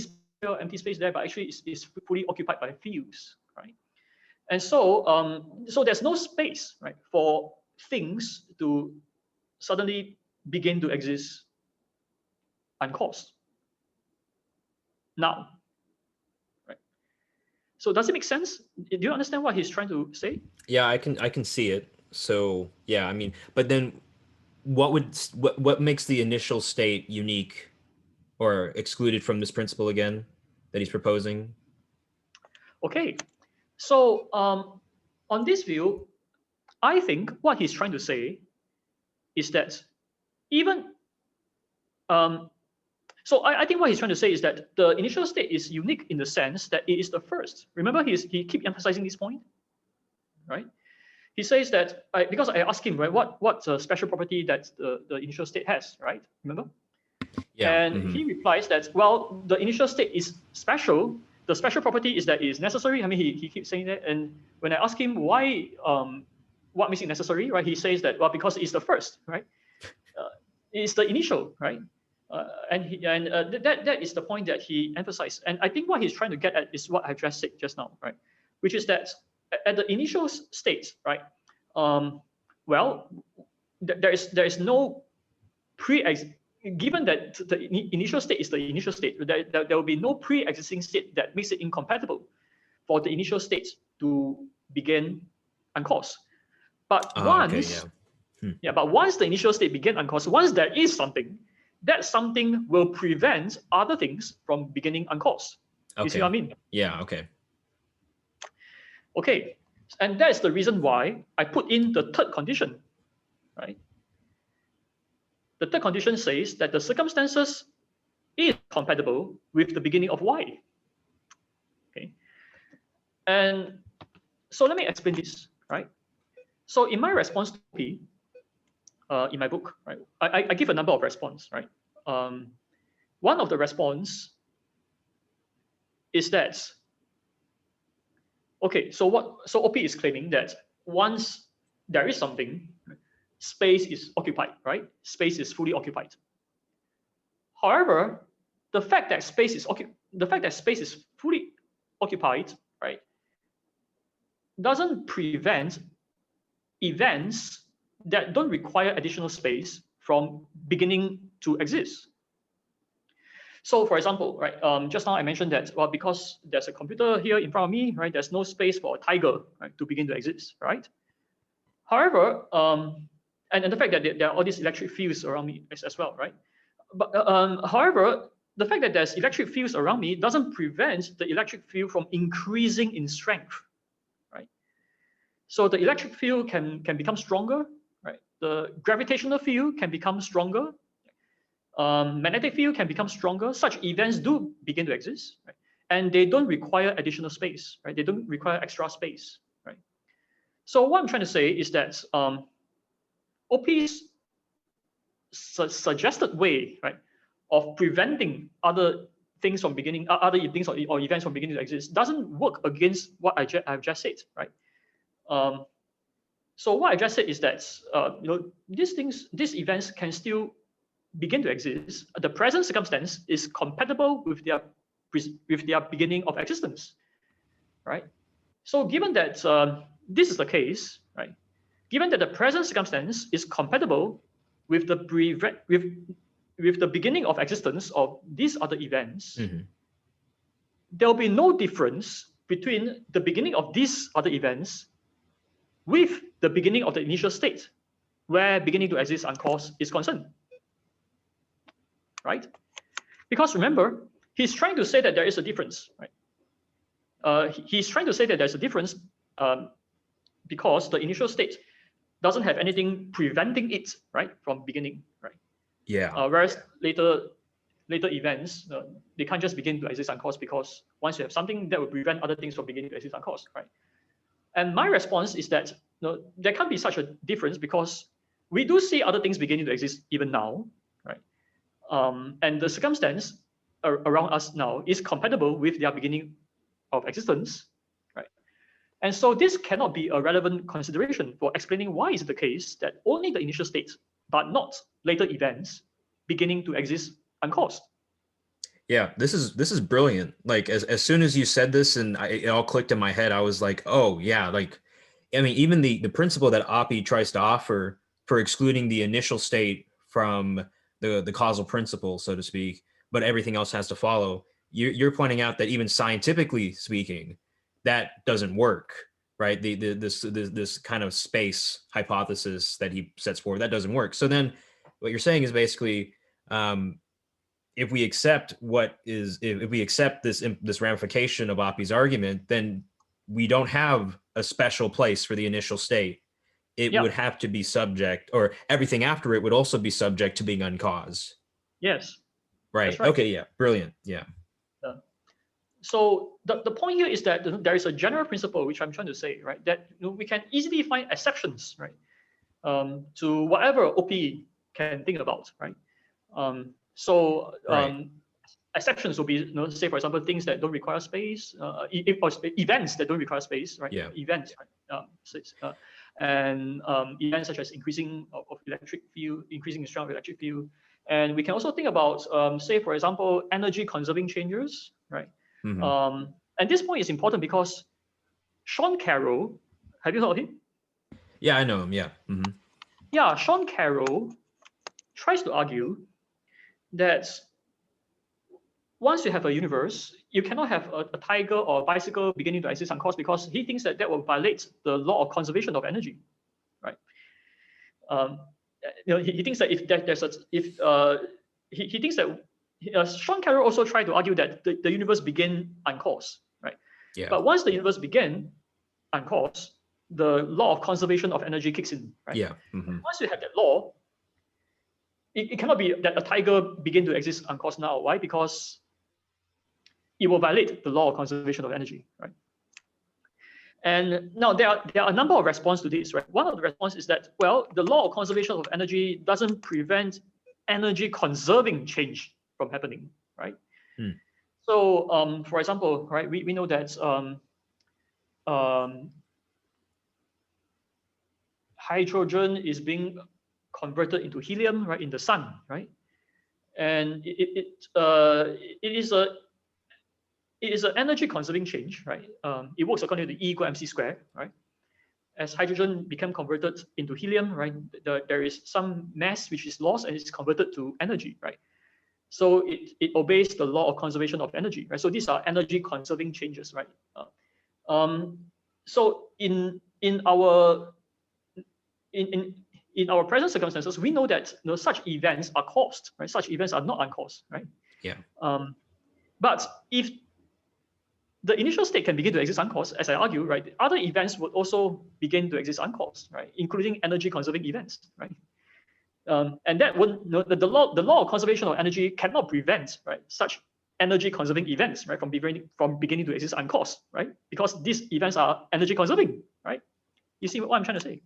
space there, but actually it's fully occupied by fields, right? And so so there's no space, right, for things to suddenly begin to exist uncaused. Now, right? So does it make sense? Do you understand what he's trying to say? Yeah, I can see it. So yeah, I mean, but then what makes the initial state unique or excluded from this principle again that he's proposing? Okay, so on this view, I think what he's trying to say is that even so I think what he's trying to say is that the initial state is unique in the sense that it is the first. Remember, he keep emphasizing this point, right? He says that because I asked him, right, what's a special property that the initial state has, right? Remember? Yeah. And he replies that, well, the initial state is special. The special property is that it is necessary. I mean, he keeps saying that. And when I ask him why, what makes it necessary, right? He says that, well, because it's the first, right? It's the initial, right? That is the point that he emphasized. And I think what he's trying to get at is what I just said just now, right? Which is that at the initial state, right? Well, there is no given that the initial state is the initial state, there will be no pre-existing state that makes it incompatible for the initial state to begin uncaused. But once, but once the initial state begin uncaused, once there is something, that something will prevent other things from beginning uncaused. You see what I mean? Yeah. Okay. Okay, and that's the reason why I put in the third condition, right? The third condition says that the circumstances is compatible with the beginning of Y. Okay, and so let me explain this, right? So in my response to P, in my book, right, I give a number of response, right? One of the response is that, okay, so Oppy is claiming that once there is something, space is occupied, right? Space is fully occupied. However, the fact that space is fully occupied, right, doesn't prevent events that don't require additional space from beginning to exist. So, for example, right, just now I mentioned that, well, because there's a computer here in front of me, right, there's no space for a tiger, right, to begin to exist, right? However, and the fact that there are all these electric fields around me as well, right? But however, the fact that there's electric fields around me doesn't prevent the electric field from increasing in strength, right? So the electric field can become stronger, right? The gravitational field can become stronger. Magnetic field can become stronger. Such events do begin to exist, right? And they don't require additional space, right? They don't require extra space, right? So what I'm trying to say is that Oppy's suggested way, right, of preventing other things from beginning, other things or events from beginning to exist, doesn't work against what I've just said, right? So what I just said is that these events can still begin to exist. The present circumstance is compatible with their beginning of existence, right? So given that this is the case, right? Given that the present circumstance is compatible with the beginning of existence of these other events, there will be no difference between the beginning of these other events with the beginning of the initial state, where beginning to exist uncaused is concerned, right? Because remember, he's trying to say that there is a difference, right? He's trying to say that there's a difference because the initial state doesn't have anything preventing it, right, from beginning, right? Yeah. Whereas later, later events, they can't just begin to exist uncaused, because once you have something, that will prevent other things from beginning to exist uncaused, right? And my response is that there can't be such a difference, because we do see other things beginning to exist even now, right? And the circumstance around us now is compatible with their beginning of existence, right? And so this cannot be a relevant consideration for explaining why is it the case that only the initial state, but not later events, beginning to exist uncaused. Yeah, this is brilliant. Like as soon as you said this and it all clicked in my head, I was like, oh yeah, like I mean, even the principle that Oppy tries to offer for excluding the initial state from the causal principle, so to speak, but everything else has to follow. You're pointing out that even scientifically speaking, that doesn't work, right? This kind of space hypothesis that he sets forward, that doesn't work. So then what you're saying is basically if we accept if we accept this ramification of Oppy's argument, then we don't have a special place for the initial state. It would have to be subject, or everything after it would also be subject to being uncaused. Yes. Right. Right. Okay. Yeah. Brilliant. Yeah. So the point here is that there is a general principle, which I'm trying to say, right, that we can easily find exceptions, right, to whatever OP can think about, right. Exceptions will be, say for example, things that don't require space, events that don't require space, right? Yeah. Events, right? And events such as increasing of electric field, increasing the strength of electric field, and we can also think about, say for example, energy conserving changes, right? Mm-hmm. And this point is important because Sean Carroll, have you heard of him? Yeah, I know him. Yeah. Mm-hmm. Yeah, Sean Carroll tries to argue that once you have a universe, you cannot have a tiger or a bicycle beginning to exist uncaused, because he thinks that will violate the law of conservation of energy, right? He thinks that he thinks that Sean Carroll also tried to argue that the universe began uncaused, right? Yeah. But once the universe began uncaused, the law of conservation of energy kicks in, right? Yeah. Mm-hmm. Once you have that law, it cannot be that a tiger begin to exist uncaused now. Why? Because it will violate the law of conservation of energy, right? And now there are a number of responses to this, right? One of the responses is that, well, the law of conservation of energy doesn't prevent energy conserving change from happening, right? So, for example, right, we know that hydrogen is being converted into helium, right, in the sun, right? And it is an energy conserving change, right? It works according to E equal mc squared, right? As hydrogen become converted into helium, right, there is some mass which is lost and it's converted to energy, right? So it obeys the law of conservation of energy, right? So these are energy conserving changes, right? So in our present circumstances, we know that such events are caused, right? Such events are not uncaused, right? Yeah. But if the initial state can begin to exist uncaused, as I argue, right, other events would also begin to exist uncaused, right, including energy conserving events, right? And that would the law of conservation of energy cannot prevent, right, such energy conserving events, right, from beginning to exist uncaused, right, because these events are energy conserving, right? You see what I'm trying to say?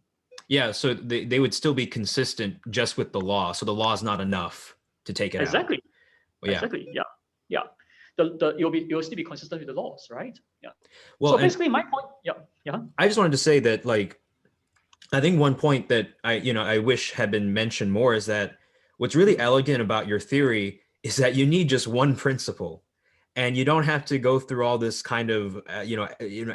Yeah, so they would still be consistent just with the law. So the law is not enough to take it Exactly. out. Well, yeah. Exactly. Yeah. You'll still be consistent with the laws, right? Yeah. Well, so basically, my point. Yeah. I just wanted to say that, like, I think one point that I wish had been mentioned more is that what's really elegant about your theory is that you need just one principle, and you don't have to go through all this kind of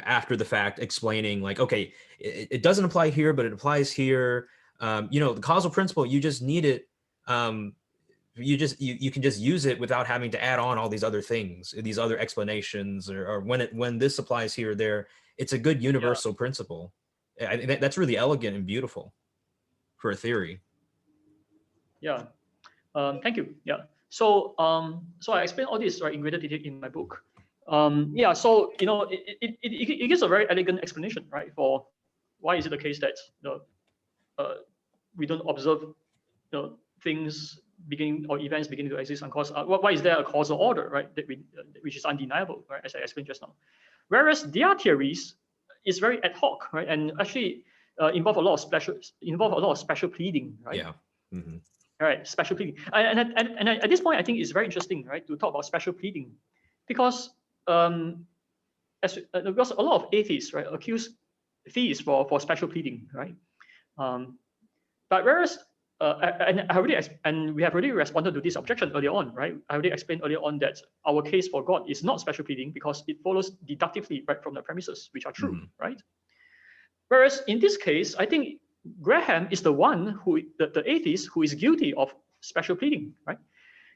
after the fact explaining, like, okay, it doesn't apply here, but it applies here. The causal principle, you just need it. You can just use it without having to add on all these other things, these other explanations, or when this applies here or there. It's a good universal principle. I think that's really elegant and beautiful for a theory. Yeah. Thank you. Yeah. So I explain all this, right, in greater detail in my book. So it gives a very elegant explanation, right, for why is it the case that we don't observe things beginning or events beginning to exist uncaused. Why is there a causal order, right? Which is undeniable, right? As I explained just now. Whereas their theories is very ad hoc, right? And actually involve a lot of special pleading, right? Yeah. Mm-hmm. All right, special pleading. And at this point, I think it's very interesting, right, to talk about special pleading, because because a lot of atheists, right, accuse theists for special pleading, right? But whereas and we have already responded to this objection earlier on, right? I already explained earlier on that our case for God is not special pleading because it follows deductively right from the premises, which are true, right? Whereas in this case, I think Graham is the one the atheist who is guilty of special pleading, right?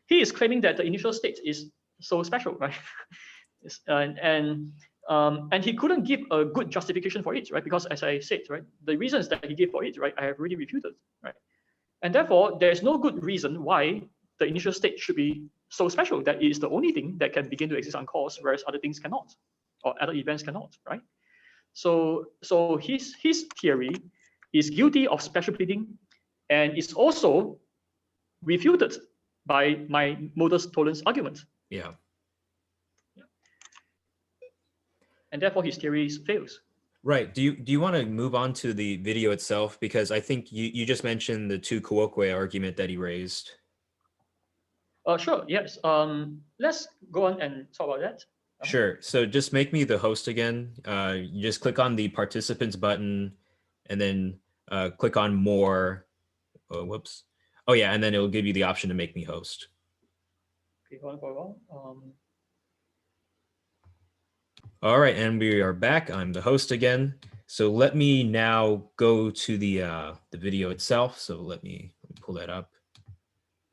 He is claiming that the initial state is so special, right? And he couldn't give a good justification for it, right? Because as I said, right, the reasons that he gave for it, right, I have already refuted, right? And therefore, there's no good reason why the initial state should be so special that it is the only thing that can begin to exist uncaused, whereas other things cannot, or other events cannot, right? So his theory is guilty of special pleading, and is also refuted by my Modus Tollens argument. Yeah. And therefore his theory fails. Right. Do you want to move on to the video itself? Because I think you just mentioned the two Quoque argument that he raised. Sure. Yes. Let's go on and talk about that. Sure. So just make me the host again. You just click on the participants button, and then click on more. Oh, whoops. Oh yeah, and then it'll give you the option to make me host. Okay, hold on for a while. All right, and we are back. I'm the host again. So let me now go to the video itself. So let me pull that up.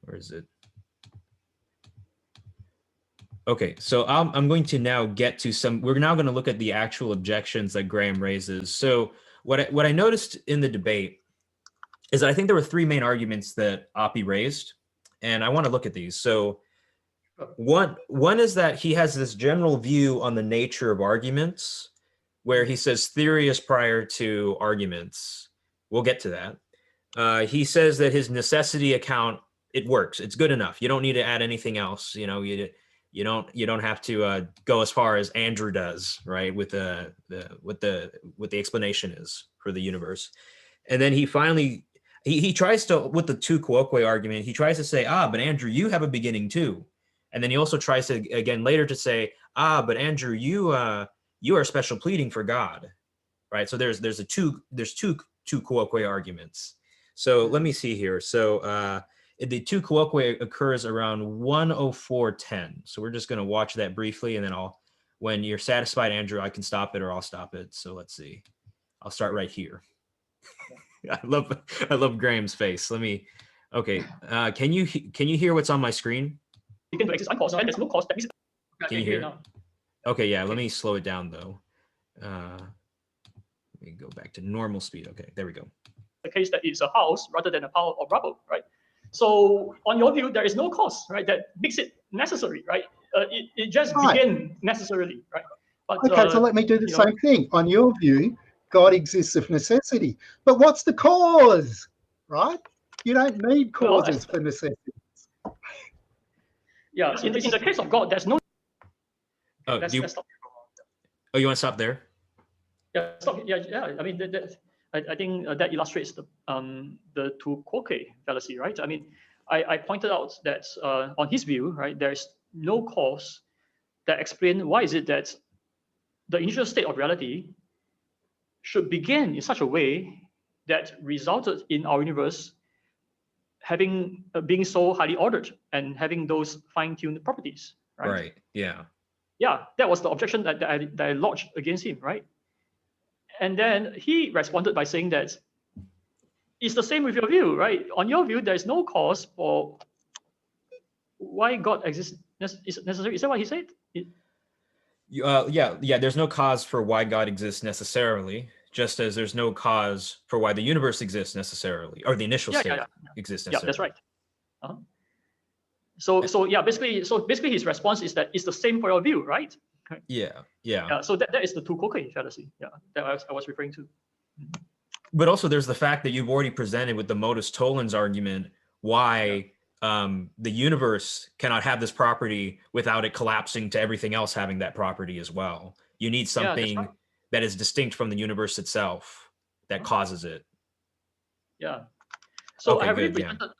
Where is it? Okay, so I'm going to now get to some. We're now going to look at the actual objections that Graham raises. So what I noticed in the debate is that I think there were three main arguments that Oppy raised, and I want to look at these. So one is that he has this general view on the nature of arguments, where he says theory is prior to arguments. We'll get to that. He says that his necessity account, it works. It's good enough. You don't need to add anything else. You know, you don't have to go as far as Andrew does, right? With what the explanation is for the universe. And then he finally he tries to, with the two Quoque argument, he tries to say, but Andrew, you have a beginning too. And then he also tries to again later to say, but Andrew, you are special pleading for God, right? So there's two Quoque arguments. So let me see here. So the two Quoque occurs around 104:10. So we're just going to watch that briefly, and then when you're satisfied, Andrew, I can stop it or I'll stop it. So let's see. I'll start right here. I love Graham's face. Okay. Can you hear what's on my screen? Begin to exist uncaused, and there's no cause. That means can you hear now? Okay, yeah. Let me slow it down though. Let me go back to normal speed. Okay, there we go. The case that it's a house rather than a pile of rubble, right? So on your view, there is no cause, right? That makes it necessary, right? It just began necessarily, right? But, okay, so let me do the same thing. On your view, God exists of necessity. But what's the cause, right? You don't need causes for necessity. Yeah, in the case of God, there's no... let's stop. Oh, you want to stop there? Yeah, stop. Yeah. I mean, I think that illustrates the two Quoque fallacy, right? I mean, I pointed out that on his view, right, there's no cause that explain why is it that the initial state of reality should begin in such a way that resulted in our universe having being so highly ordered and having those fine-tuned properties, right? Right. Yeah. Yeah, that was the objection that I lodged against him, right? And then he responded by saying that it's the same with your view, right? On your view, there's no cause for why God exists is necessary. Is that what he said? Yeah. There's no cause for why God exists necessarily, just as there's no cause for why the universe exists necessarily, or the initial state exists necessarily. Yeah, that's right. So basically his response is that it's the same for your view, right? Yeah. So that is the two Quoque fallacy. Yeah, that I was referring to. But also there's the fact that you've already presented with the Modus Tollens argument why the universe cannot have this property without it collapsing to everything else having that property as well. You need something that is distinct from the universe itself that causes it. Yeah. So okay, I have already good, presented,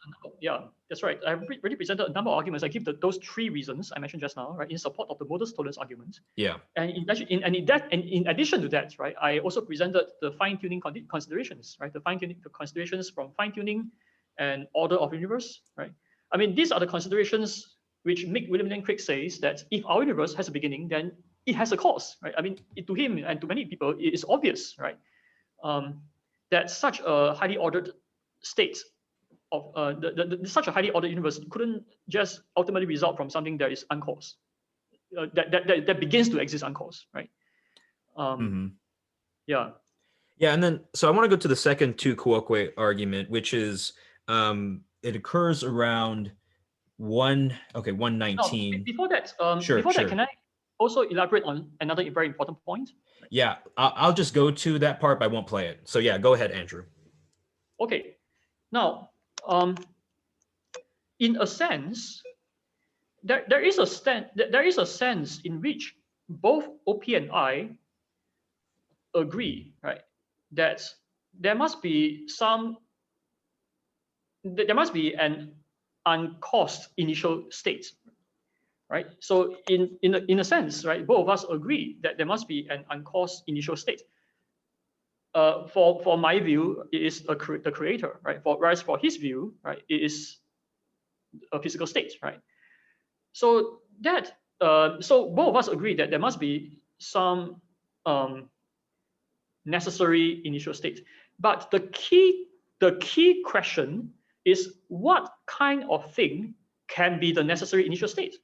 that's right. I have already presented a number of arguments. I give those 3 reasons I mentioned just now, right, in support of the modus tollens argument. Yeah. And in addition to that, right, I also presented the fine-tuning considerations, right, the considerations from fine-tuning and order of universe, right. I mean, these are the considerations which make William Lane Craig says that if our universe has a beginning, then it has a cause, right. I mean, to him and to many people, it is obvious, right, that such a highly ordered state of such a highly ordered universe couldn't just ultimately result from something that is uncaused, that begins to exist uncaused, right? Yeah. Yeah, and then so I want to go to the second tu quoque argument, which is it occurs around 119. No, before that, sure. can I also elaborate on another very important point? Yeah, I'll just go to that part, but I won't play it. So yeah, go ahead, Andrew. Okay. Now, in a sense, there is a sense in which both Oppy and I agree, right, that there must be an uncaused initial state, right? So in a sense, right, both of us agree that there must be an uncaused initial state. For my view, it is the creator, right? Whereas for his view, right, it is a physical state, right? So that so both of us agree that there must be some necessary initial state. But the key question is, what kind of thing can be the necessary initial state?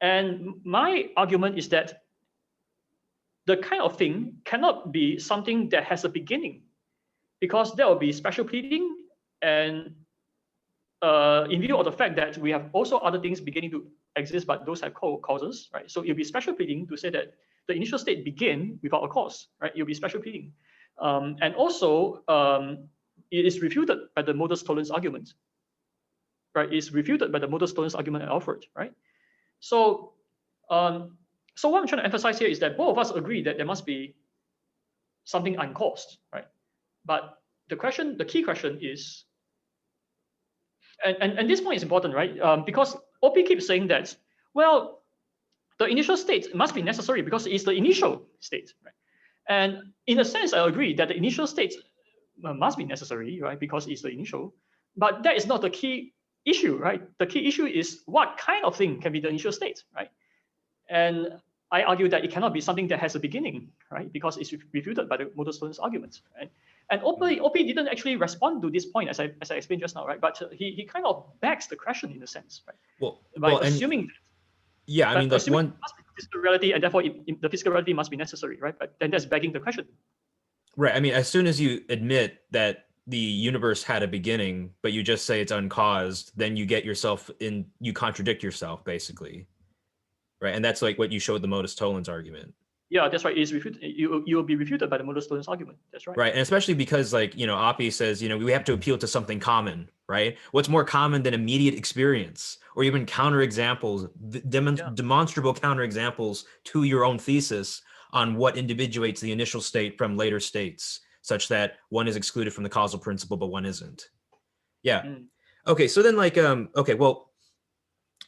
And my argument is that the kind of thing cannot be something that has a beginning, because there will be special pleading, and in view of the fact that we have also other things beginning to exist, but those have causes, right? So it'll be special pleading to say that the initial state begin without a cause, right? It'll be special pleading. And also, it is refuted by the modus tollens argument, right? It's refuted by the modus tollens argument at Alfred, right? So, so what I'm trying to emphasize here is that both of us agree that there must be something uncaused, right? But the key question is, and this point is important, right? Because Oppy keeps saying that, well, the initial state must be necessary because it's the initial state, right? And in a sense, I agree that the initial state must be necessary, right? Because it's the initial, but that is not the key issue, right? The key issue is what kind of thing can be the initial state, right? And I argue that it cannot be something that has a beginning, right? Because it's refuted by the modus tollens argument, right? And Oppy didn't actually respond to this point as I explained just now, right? But he kind of backs the question in a sense, right? By assuming that. Yeah, I mean, like one physical reality, and therefore the physical reality must be necessary, right? But then that's begging the question. Right. I mean, as soon as you admit that the universe had a beginning, but you just say it's uncaused, then you get yourself in, you contradict yourself, basically. Right. And that's like what you showed the modus tollens argument. Yeah, that's right. It's refuted. You will be refuted by the modus tollens argument. That's right. Right. And especially because, like, you know, Oppy says, you know, we have to appeal to something common, right? What's more common than immediate experience or even counterexamples, demonstrable counterexamples to your own thesis on what individuates the initial state from later states, such that one is excluded from the causal principle, but one isn't. Yeah. Okay. So then, like, okay, well,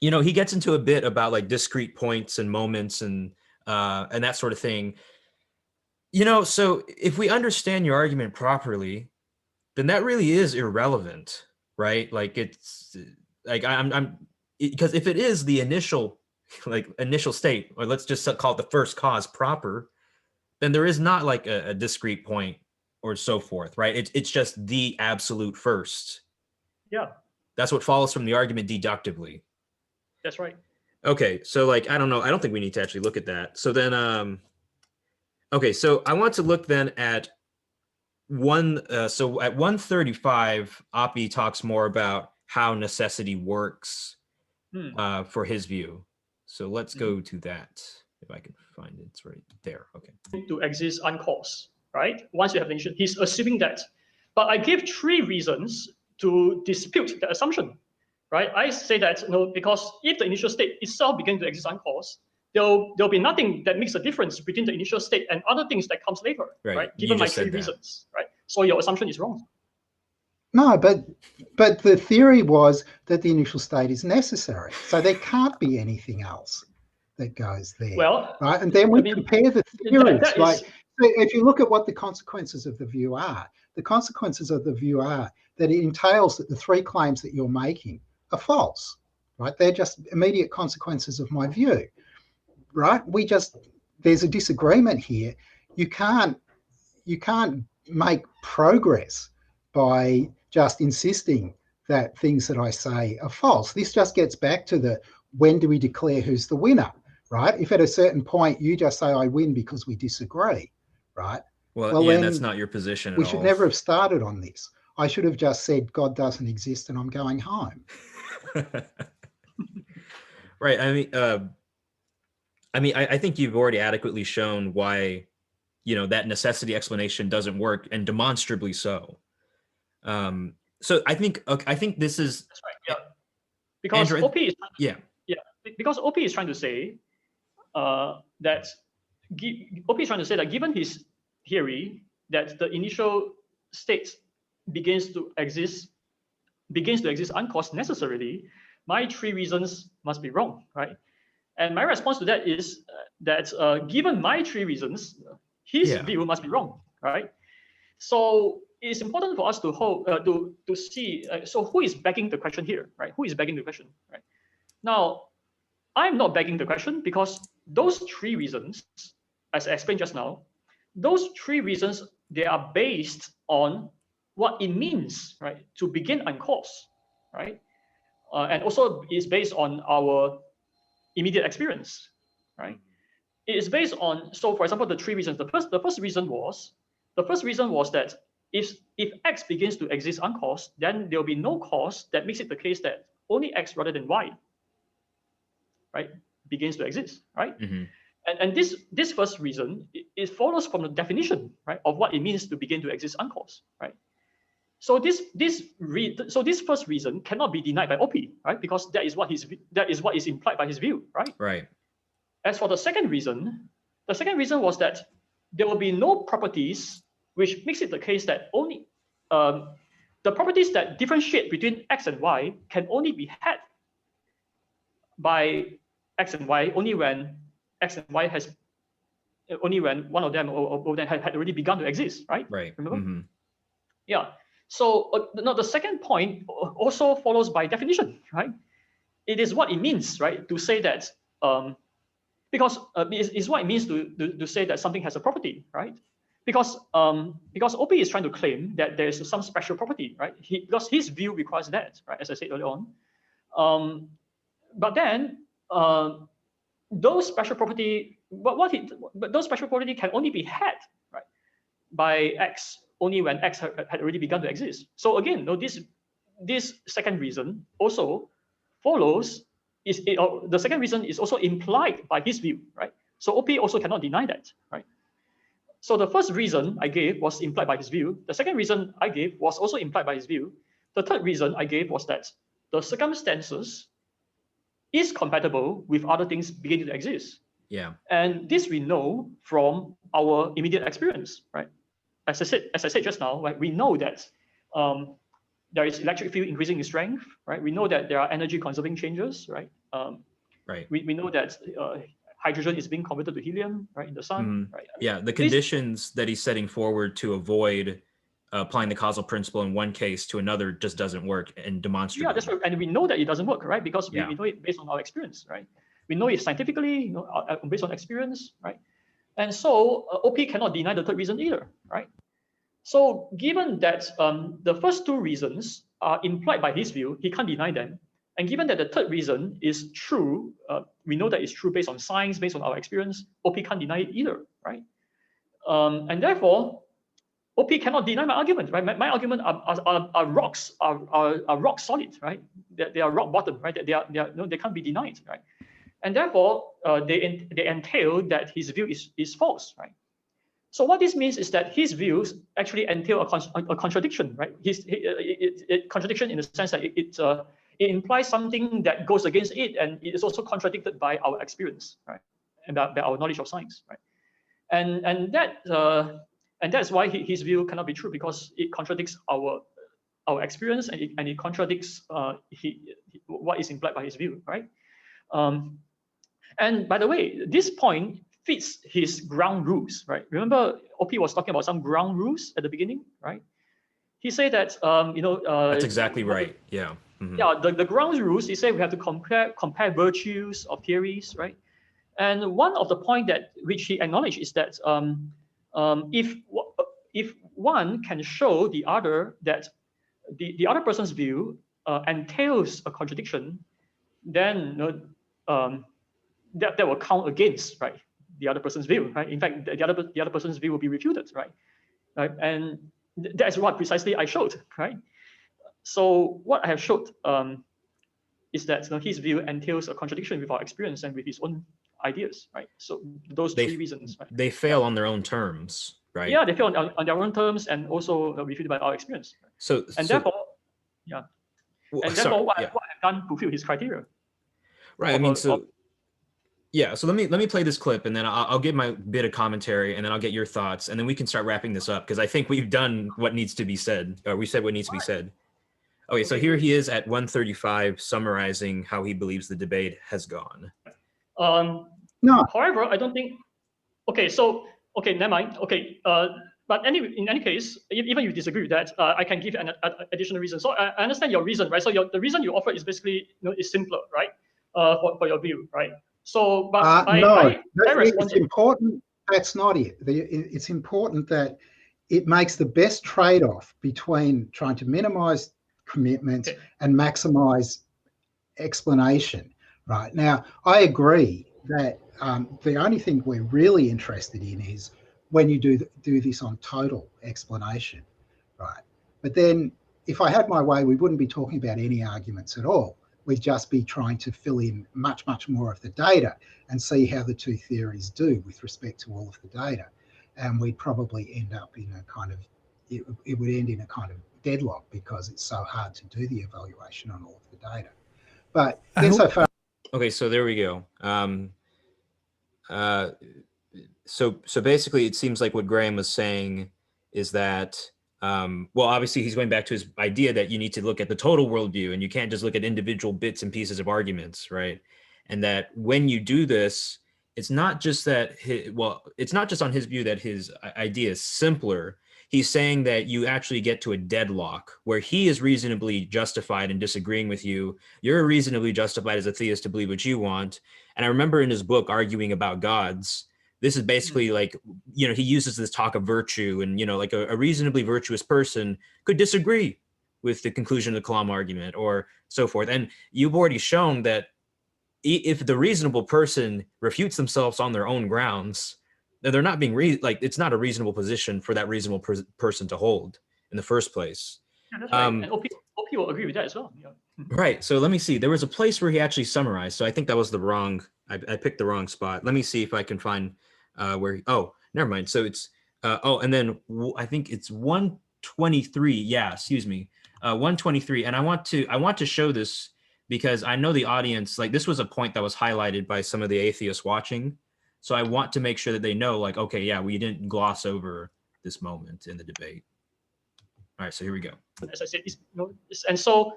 you know, he gets into a bit about like discrete points and moments and that sort of thing. You know, so if we understand your argument properly, then that really is irrelevant, right? Like it's like because if it is the initial state, or let's just call it the first cause proper, then there is not like a discrete point or so forth, right? It's just the absolute first. Yeah. That's what follows from the argument deductively. That's right. Okay, so like, I don't know. I don't think we need to actually look at that. So then, okay, so I want to look then at so at 135, Oppy talks more about how necessity works for his view. So let's go to that. If I can find it, it's right there. Okay. To exist uncaused, right? Once you have the initial, he's assuming that. But I give 3 reasons to dispute the assumption, right? I say that because if the initial state itself begins to exist uncaused, there'll be nothing that makes a difference between the initial state and other things that comes later, right? Given my three reasons, right? So your assumption is wrong. No, but the theory was that the initial state is necessary, so there can't be anything else that goes there. Well, right, and then we compare the theories. So if you look at what the consequences of the view are, the consequences of the view are that it entails that the three claims that you're making are false, right? They're just immediate consequences of my view, right? There's a disagreement here. You can't make progress by just insisting that things that I say are false. This just gets back to when do we declare who's the winner, right? If at a certain point you just say I win because we disagree, right? Well, yeah, that's not your position at all. We should never have started on this. I should have just said God doesn't exist and I'm going home. Right. I think you've already adequately shown why, that necessity explanation doesn't work, and demonstrably so. So I think this is that's right. Yeah, because Andrew, Oppy is because Oppy is trying to say that given his theory that the initial state begins to exist uncaused necessarily, my three reasons must be wrong, right? And my response to that is that given my three reasons, his view must be wrong, right? So it's important for us to hold to see. So who is begging the question here, right? Who is begging the question, right? Now, I'm not begging the question because those three reasons, as I explained just now, those three reasons, they are based on what it means, right, to begin uncaused, right? And also is based on our immediate experience, right? It is based on, so for example, the three reasons. The first reason was that if X begins to exist uncaused, then there'll be no cause that makes it the case that only X rather than Y, right, begins to exist, right? Mm-hmm. And this first reason, it follows from the definition, right, of what it means to begin to exist uncaused, right? So this first reason cannot be denied by Oppy, right? Because that is what is implied by his view, right? Right. As for the second reason was that there will be no properties which makes it the case that only the properties that differentiate between X and Y can only be had by X and Y only when X and Y only when one of them or both of them had already begun to exist, right? Right. Remember? Mm-hmm. Yeah. So now the second point also follows by definition, right? It is what it means, right, to say that because it's what it means to say that something has a property, right? Because Oppy is trying to claim that there is some special property, right? Because his view requires that, right? As I said earlier on. But then those special property, but those special property can only be had, right, by X only when X had already begun to exist. So again, this second reason also follows. The second reason is also implied by his view, right? So Oppy also cannot deny that, right? So the first reason I gave was implied by his view. The second reason I gave was also implied by his view. The third reason I gave was that the circumstances is compatible with other things beginning to exist. Yeah. And this we know from our immediate experience, right? As I said just now, right? We know that there is electric field increasing in strength, right? We know that there are energy conserving changes, right? Right. We know that hydrogen is being converted to helium, right, in the sun, right? Yeah, the conditions that he's setting forward to avoid applying the causal principle in one case to another just doesn't work, and demonstrably. Yeah, that's right. And we know that it doesn't work, right? Because we know it based on our experience, right? We know it scientifically, based on experience, right? And so Oppy cannot deny the third reason either, right? So given that the first two reasons are implied by his view, he can't deny them. And given that the third reason is true, we know that it's true based on science, based on our experience, Oppy can't deny it either, right? And therefore, Oppy cannot deny my argument, right? My argument are rocks, are rock solid, right? They are rock bottom, right? They can't be denied, right? And therefore, they entail that his view is false, right? So what this means is that his views actually entail a contradiction, right? Contradiction in the sense that it implies something that goes against it, and it is also contradicted by our experience, right, and by our knowledge of science, right? And that's why his view cannot be true, because it contradicts our experience, and it contradicts what is implied by his view, right? And by the way, this point fits his ground rules, right? Remember, Oppy was talking about some ground rules at the beginning, right? He said that that's exactly right. Yeah. Mm-hmm. Yeah. The ground rules. He said we have to compare virtues of theories, right? And one of the point which he acknowledged is that if one can show the other that the other person's view entails a contradiction, then that will count against, right, the other person's view, right? In fact, the other person's view will be refuted, right? And that's what precisely I showed, right? So what I have showed is that his view entails a contradiction with our experience and with his own ideas, right? So those three reasons. Right? They fail on their own terms, right? Yeah, they fail on their own terms, and also refuted by our experience. So therefore, yeah. Well, and therefore, what I've done fulfill his criteria. Right. I mean, so yeah. So let me play this clip, and then I'll give my bit of commentary, and then I'll get your thoughts, and then we can start wrapping this up, because I think we've done what needs to be said. Or we said what needs to be said. Okay, so here he is at 135, summarizing how he believes the debate has gone. No. However, I don't think. Okay, never mind. Okay, but in any case, even if you disagree with that, I can give an additional reason. So I understand your reason, right? So the reason you offer is basically is simpler, right? For your view, right? So, but it's important. That's not it. It's important that it makes the best trade-off between trying to minimize commitments and maximize explanation. Right now, I agree that the only thing we're really interested in is when you do this on total explanation, right? But then, if I had my way, we wouldn't be talking about any arguments at all. We'd just be trying to fill in much more of the data and see how the two theories do with respect to all of the data. And we'd probably end up in a kind of, it would end in a kind of deadlock, because it's so hard to do the evaluation on all of the data. But insofar. Okay, so there we go. So basically, it seems like what Graham was saying is that, well, obviously he's going back to his idea that you need to look at the total worldview, and you can't just look at individual bits and pieces of arguments, right? And that when you do this, it's not just that, it's not just on his view that his idea is simpler. He's saying that you actually get to a deadlock where he is reasonably justified in disagreeing with you. You're reasonably justified as a theist to believe what you want. And I remember in his book arguing about gods, this is basically like, he uses this talk of virtue, and, like a reasonably virtuous person could disagree with the conclusion of the Kalam argument or so forth. And you've already shown that if the reasonable person refutes themselves on their own grounds, then they're not being it's not a reasonable position for that reasonable person to hold in the first place. Yeah, that's right. And Oppy will agree with that as well. Yeah. Right. So let me see. There was a place where he actually summarized. So I think that was the wrong. I picked the wrong spot. Let me see if I can find where. Oh, never mind. So it's and then I think it's 123. Yeah. Excuse me. 123. And I want to show this because I know the audience. Like, this was a point that was highlighted by some of the atheists watching. So I want to make sure that they know, like, okay, yeah, we didn't gloss over this moment in the debate. All right, so here we go. As I said, and so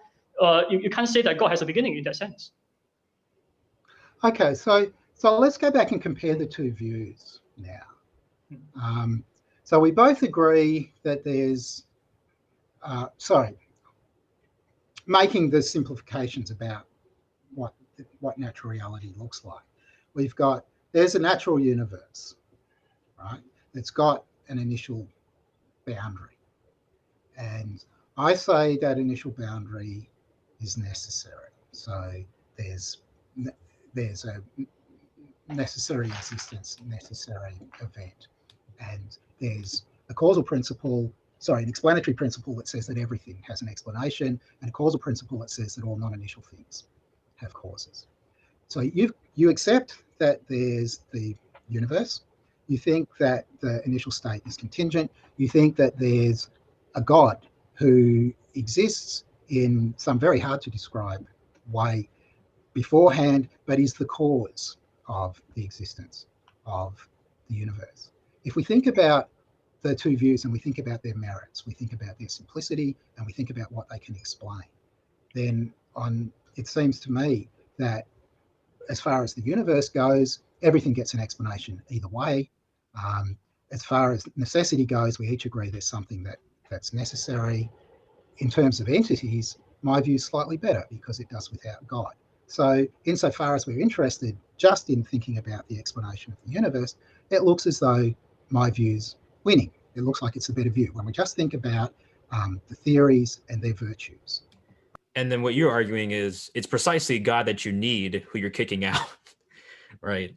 you can't say that God has a beginning in that sense. Okay, so let's go back and compare the two views now. So we both agree that there's, making the simplifications about what natural reality looks like. There's a natural universe, right? It's got an initial boundary. And I say that initial boundary is necessary. So there's a necessary existence, necessary event. And there's a causal principle, an explanatory principle that says that everything has an explanation, and a causal principle that says that all non-initial things have causes. So you accept that there's the universe, You think that the initial state is contingent. You think that there's a God who exists in some very hard to describe way beforehand, but is the cause of the existence of the universe. If we think about the two views and we think about their merits, we think about their simplicity, and we think about what they can explain, then it seems to me that as far as the universe goes, everything gets an explanation either way. As far as necessity goes, we each agree there's something that's necessary. In terms of entities, my view is slightly better because it does without God. So insofar as we're interested just in thinking about the explanation of the universe, it looks as though my view's winning. It looks like it's a better view when we just think about the theories and their virtues. And then what you're arguing is it's precisely God that you need who you're kicking out, right?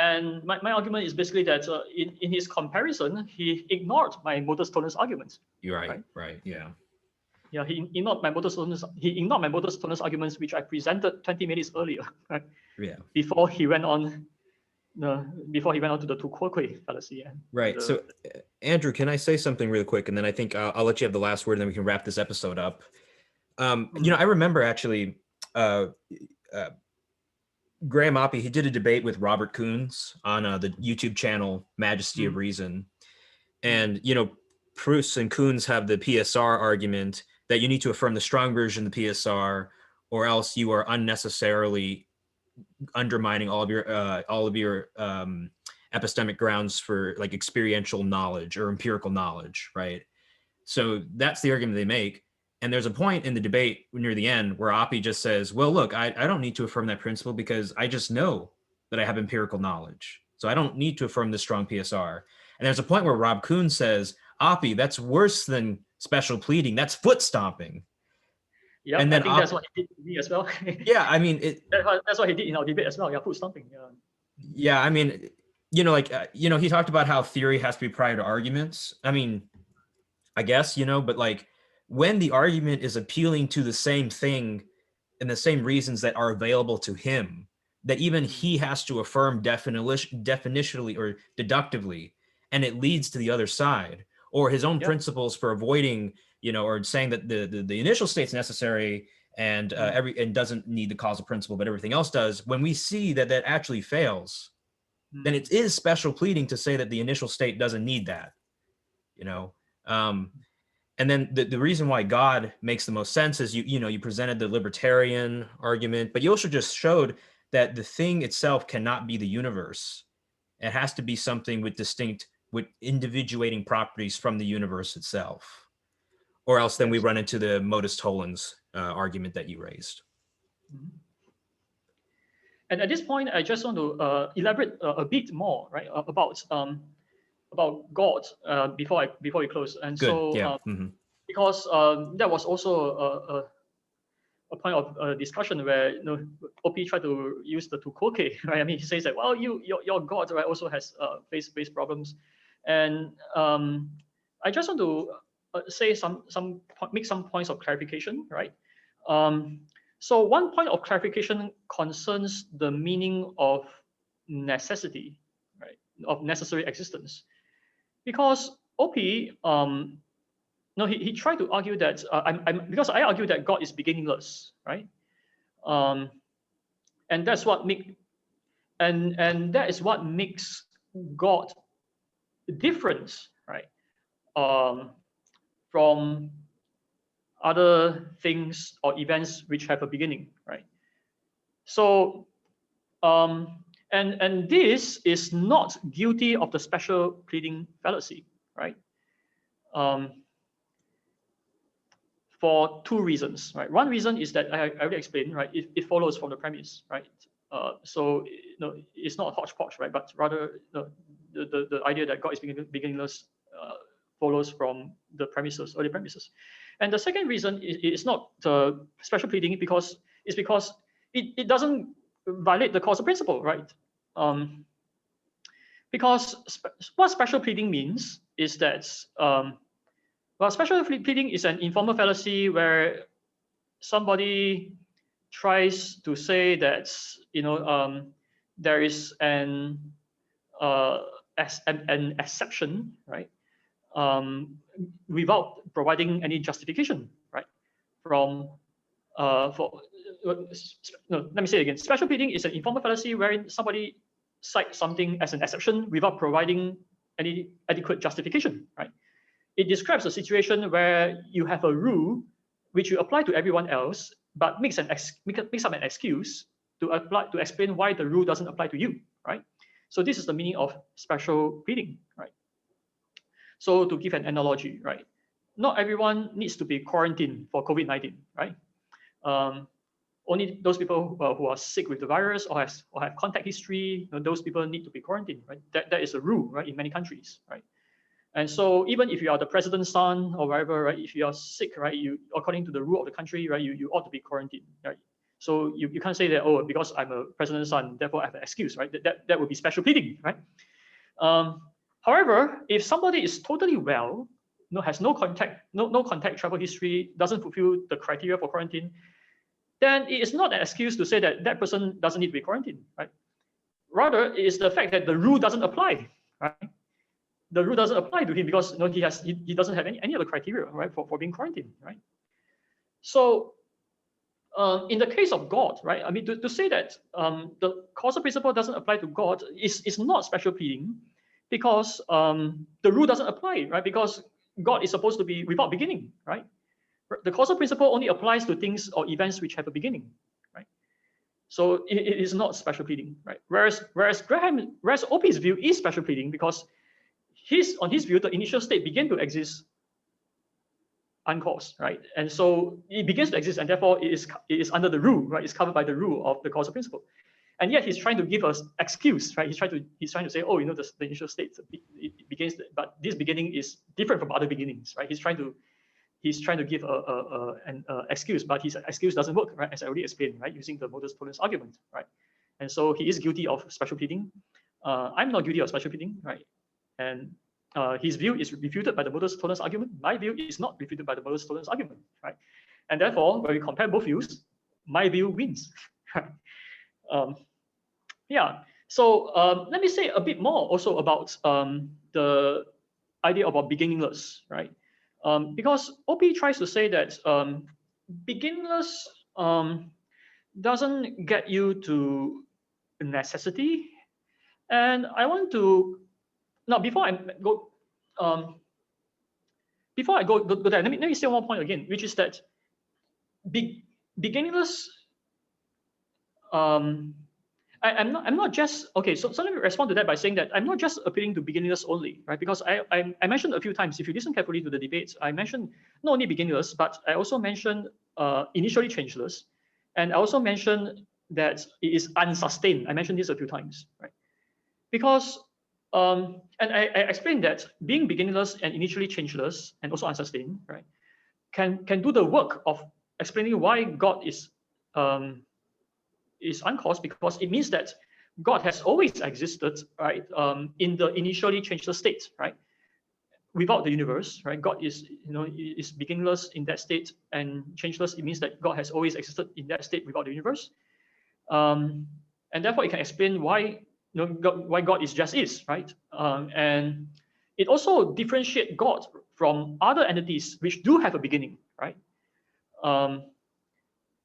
And my argument is basically that in his comparison, he ignored my Modus Tollens arguments. You're right, yeah. Yeah, he ignored my Modus Tollens arguments, which I presented 20 minutes earlier, right? Yeah. Before he went on to the two Quoque fallacy. Right. So, Andrew, can I say something really quick, and then I think I'll let you have the last word, and then we can wrap this episode up. I remember actually Graham Oppy, he did a debate with Robert Koons on the YouTube channel Majesty of Reason, and Proust and Koons have the PSR argument that you need to affirm the strong version of the PSR, or else you are unnecessarily undermining all of your epistemic grounds for like experiential knowledge or empirical knowledge, right? So that's the argument they make. And there's a point in the debate near the end where Oppy just says, well, look, I don't need to affirm that principle because I just know that I have empirical knowledge. So I don't need to affirm the strong PSR. And there's a point where Rob Koons says, Oppy, that's worse than special pleading. That's foot stomping. Yeah, and then I think that's what he did to me as well. Yeah, I mean, that's what he did in our debate as well. Yeah, foot stomping. Yeah, I mean, he talked about how theory has to be prior to arguments. I mean, I guess, but like when the argument is appealing to the same thing and the same reasons that are available to him, that even he has to affirm definitionally or deductively, and it leads to the other side, or his own principles for avoiding, or saying that the initial state's necessary and and doesn't need the causal principle, but everything else does. When we see that actually fails, then it is special pleading to say that the initial state doesn't need that, and then the reason why God makes the most sense is you presented the libertarian argument, but you also just showed that the thing itself cannot be the universe. It has to be something with individuating properties from the universe itself, or else then we run into the Modus Tollens argument that you raised. And at this point, I just want to elaborate a bit more, right, about God before we close. And good. So, yeah. Because that was also a point of discussion where Oppy tried to use the two Quoque, right? I mean, he says that, well, your God, right, also has face problems, and I just want to say make some points of clarification, right? So one point of clarification concerns the meaning of necessity, right, of necessary existence, because Oppy, he tried to argue that because I argue that God is beginningless, right? And that's what that is what makes God different, right? From other things or events which have a beginning, right? So, and this is not guilty of the special pleading fallacy, right? For two reasons, right? One reason is that I already explained, right? It follows from the premise, right? So it's not a hodgepodge, right? But rather the idea that God is beginningless follows from the early premises. And the second reason is not special pleading because it doesn't violate the causal principle, right? Because what special pleading means is that well, special pleading is an informal fallacy where somebody tries to say that there is an as an exception, right? Without providing any justification, right? Let me say it again. Special pleading is an informal fallacy wherein somebody cites something as an exception without providing any adequate justification, right? It describes a situation where you have a rule which you apply to everyone else, but makes up an excuse to explain why the rule doesn't apply to you, right? So this is the meaning of special pleading, right? So to give an analogy, right? Not everyone needs to be quarantined for COVID-19, right? Only those people who are sick with the virus or have contact history, those people need to be quarantined, right? That is a rule, right, in many countries, right? And so even if you are the president's son or whatever, right, if you are sick, right, you according to the rule of the country, right, you ought to be quarantined, right? So you can't say that, oh, because I'm a president's son, therefore I have an excuse, right? That would be special pleading, right? However, if somebody is totally well, has no contact travel history, doesn't fulfill the criteria for quarantine, then it is not an excuse to say that that person doesn't need to be quarantined, right? Rather, it is the fact that the rule doesn't apply, right? The rule doesn't apply to him because he doesn't have any other criteria, right, for being quarantined, right? So in the case of God, right, I mean, to say that the causal principle doesn't apply to God is not special pleading, because the rule doesn't apply, right? Because God is supposed to be without beginning, right? The causal principle only applies to things or events which have a beginning, right? So it is not special pleading, right? Whereas Oppy's view is special pleading because on his view, the initial state began to exist uncaused, right? And so it begins to exist, and therefore it is under the rule, right? It's covered by the rule of the causal principle. And yet he's trying to give us excuse, right? He's trying to say, oh, the initial state it begins, but this beginning is different from other beginnings, right? He's trying to give an excuse, but his excuse doesn't work, right? As I already explained, right? Using the Modus Tollens argument, right? And so he is guilty of special pleading. I'm not guilty of special pleading, right? And his view is refuted by the Modus Tollens argument. My view is not refuted by the Modus Tollens argument, right? And therefore, when we compare both views, my view wins. Yeah. So let me say a bit more also about the idea about beginningless, right? Because Oppy tries to say that beginningless doesn't get you to necessity, and I want to now before I go there, let me say one point again, which is that beginningless. I'm not just okay. So let me respond to that by saying that I'm not just appealing to beginningless only, right? Because I mentioned a few times, if you listen carefully to the debates, I mentioned not only beginningless, but I also mentioned initially changeless, and I also mentioned that it is unsustained. I mentioned this a few times, right? Because and I explained that being beginningless and initially changeless and also unsustained, right, can do the work of explaining why God is uncaused, because it means that God has always existed, right, in the initially changeless state, right, without the universe, right? God is is beginningless in that state, and changeless. It means that God has always existed in that state without the universe, and therefore it can explain why why God is just is, right? And it also differentiates God from other entities which do have a beginning, right?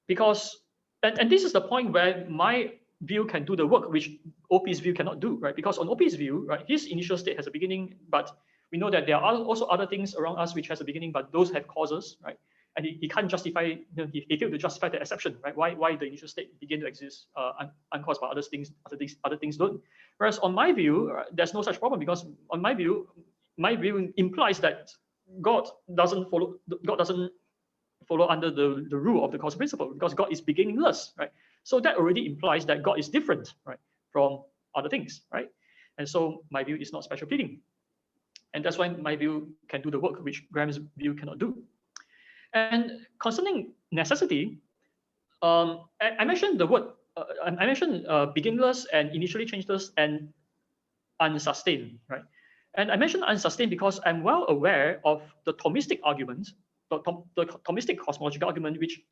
Because and this is the point where my view can do the work which Oppy's view cannot do, right? Because on Oppy's view, right, his initial state has a beginning, but we know that there are also other things around us which has a beginning, but those have causes, right? And he can't justify, he failed to justify the exception, right? Why the initial state began to exist uncaused, but other things don't. Whereas on my view, there's no such problem, because on my view implies that God doesn't follow under the rule of the causal principle, because God is beginningless, right? So that already implies that God is different, right, from other things, right? And so my view is not special pleading. And that's why my view can do the work which Graham's view cannot do. And concerning necessity, I mentioned the word, I mentioned beginningless and initially changeless and unsustained, right? And I mentioned unsustained because I'm well aware of the Thomistic argument, the Thomistic cosmological argument, which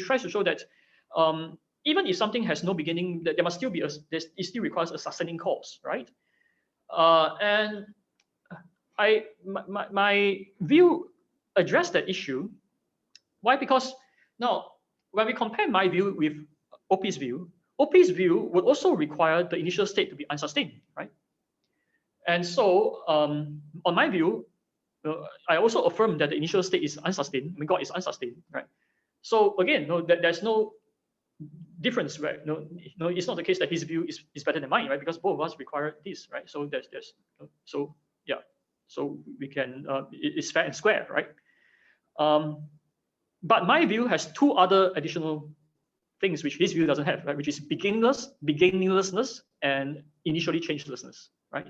tries to show that even if something has no beginning, there must still be it still requires a sustaining cause, right? And my view addressed that issue. Why? Because now, when we compare my view with Oppy's view would also require the initial state to be unsustained, right? And so, on my view, I also affirm that the initial state is unsustained. I mean, God is unsustained, right? So again, there's no difference, right? It's not the case that his view is better than mine, right? Because both of us require this, right? So so yeah, so we can it's fair and square, right? But my view has two other additional things which his view doesn't have, right? Which is beginninglessness and initially changelessness, right?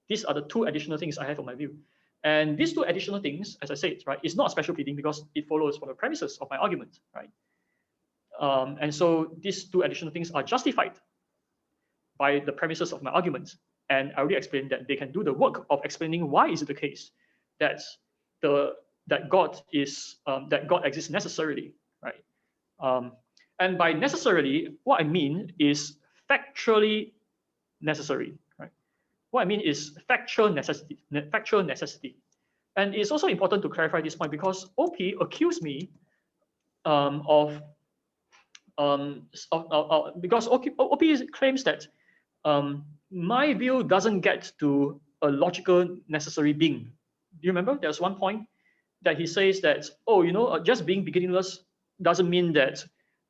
These are the two additional things I have on my view. And these two additional things, as I said, right, is not special pleading because it follows from the premises of my argument, right? And so these two additional things are justified by the premises of my argument. And I already explained that they can do the work of explaining why is it the case that God exists necessarily, right? And by necessarily, what I mean is factually necessary, right? What I mean is factual necessity. And it's also important to clarify this point because Oppy accused me because Oppy claims that my view doesn't get to a logical necessary being. Do you remember? There's one point that he says that, just being beginningless doesn't mean that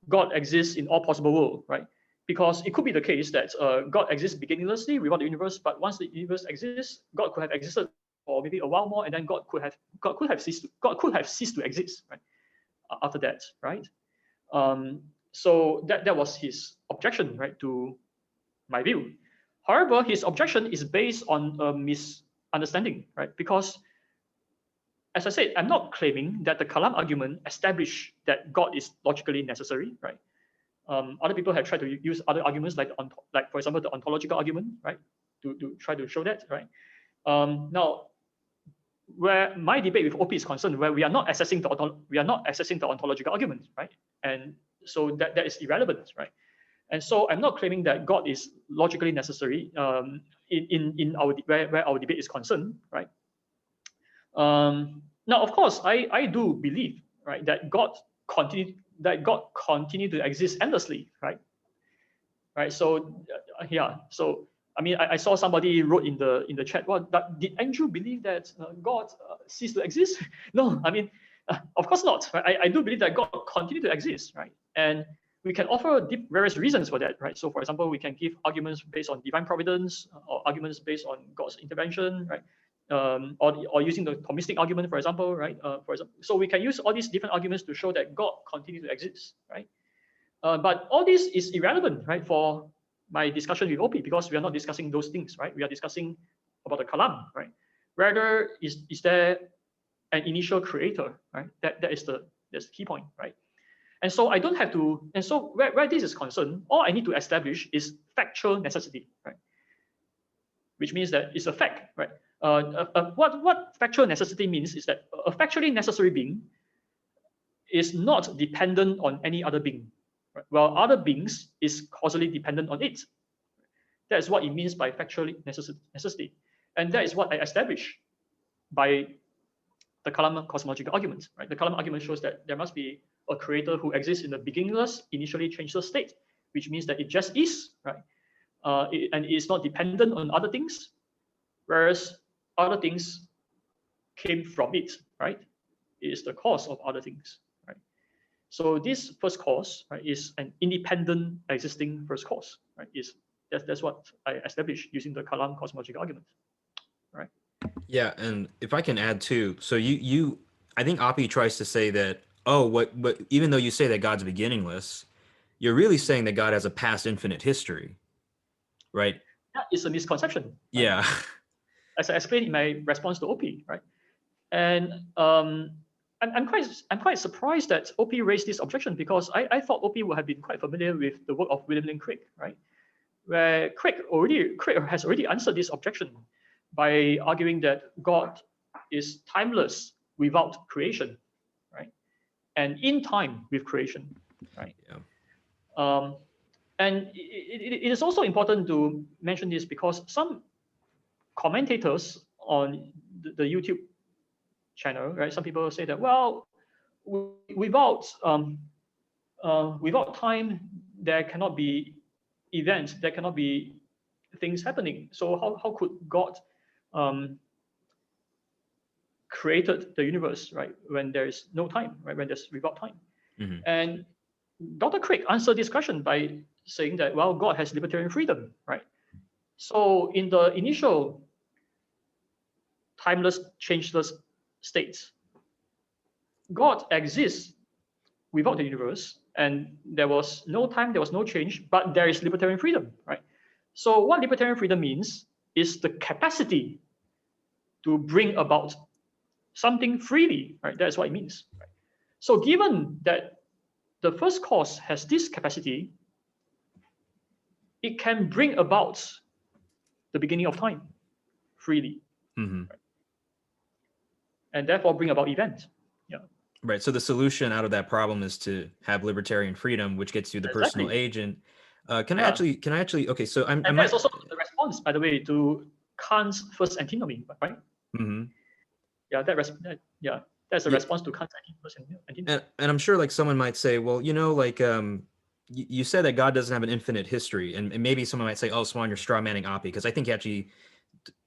God exists in all possible world, right? Because it could be the case that God exists beginninglessly without the universe, but once the universe exists, God could have existed for maybe a while more, and then God could have ceased to exist, right? After that, right? So that was his objection, right, to my view. However, his objection is based on a misunderstanding, right? Because, as I said, I'm not claiming that the Kalam argument established that God is logically necessary, right? Other people have tried to use other arguments, like for example, the ontological argument, right, to try to show that, right? Now, where my debate with Oppy is concerned, where we are not assessing the ontological argument, right? And so that is irrelevant, right? And so I'm not claiming that God is logically necessary in our where our debate is concerned, right? Now, of course, I do believe, right, that God continue to exist endlessly, right? Right. So yeah. So I mean, I saw somebody wrote in the chat, well, did Andrew believe that God ceased to exist? No, I mean, of course not. Right? I do believe that God continue to exist, right? And we can offer various reasons for that, right? So, for example, we can give arguments based on divine providence, or arguments based on God's intervention, right? Or using the Thomistic argument, for example, right? So we can use all these different arguments to show that God continues to exist, right? But all this is irrelevant, right, for my discussion with Oppy, because we are not discussing those things, right? We are discussing about the Kalam, right? Rather, is there an initial creator, right? That's the key point, right? And so I don't have to, and so where this is concerned, all I need to establish is factual necessity, right? Which means that it's a fact, right? What factual necessity means is that a factually necessary being is not dependent on any other being, right? While other beings is causally dependent on it. That is what it means by factually necessity. And that is what I established by the Kalam cosmological argument, right? The Kalam argument shows that there must be a creator who exists in a beginningless, initially changeless state, which means that it just is, right? And it is not dependent on other things, whereas other things came from it, right? It is the cause of other things, right? So this first cause, right, is an independent existing first cause, right? That's what I established using the Kalam cosmological argument, right? Yeah, and if I can add too, so I think Oppy tries to say that, but even though you say that God's beginningless, you're really saying that God has a past infinite history, right? That is a misconception. Right? Yeah. As I explained in my response to Oppy, right? And I'm quite surprised that Oppy raised this objection, because I thought Oppy would have been quite familiar with the work of William Lane Craig, right? Where Craig has already answered this objection by arguing that God is timeless without creation, right? And in time with creation, right? Yeah. And it is also important to mention this because some commentators on the YouTube channel, right? Some people say that, well, without time, there cannot be events, there cannot be things happening. So how could God created the universe, right? When there is no time, right? When there's without time. Mm-hmm. And Dr. Craig answered this question by saying that, well, God has libertarian freedom, right? So in the initial timeless, changeless states, God exists without the universe, and there was no time, there was no change, but there is libertarian freedom, right? So what libertarian freedom means is the capacity to bring about something freely, right? That's what it means, right? So given that the first cause has this capacity, it can bring about the beginning of time freely, Mm-hmm. right? And therefore bring about event. Yeah. Right. So the solution out of that problem is to have libertarian freedom, which gets you the personal agent. Can I actually? Okay. So and that's also the response, by the way, to Kant's first antinomy, right? Mm-hmm. Yeah. That's a response to Kant's first antinomy. And I'm sure, like, someone might say, well, you know, like, you said that God doesn't have an infinite history, and maybe someone might say, oh, Swan, you're straw manning Oppy, because I think he actually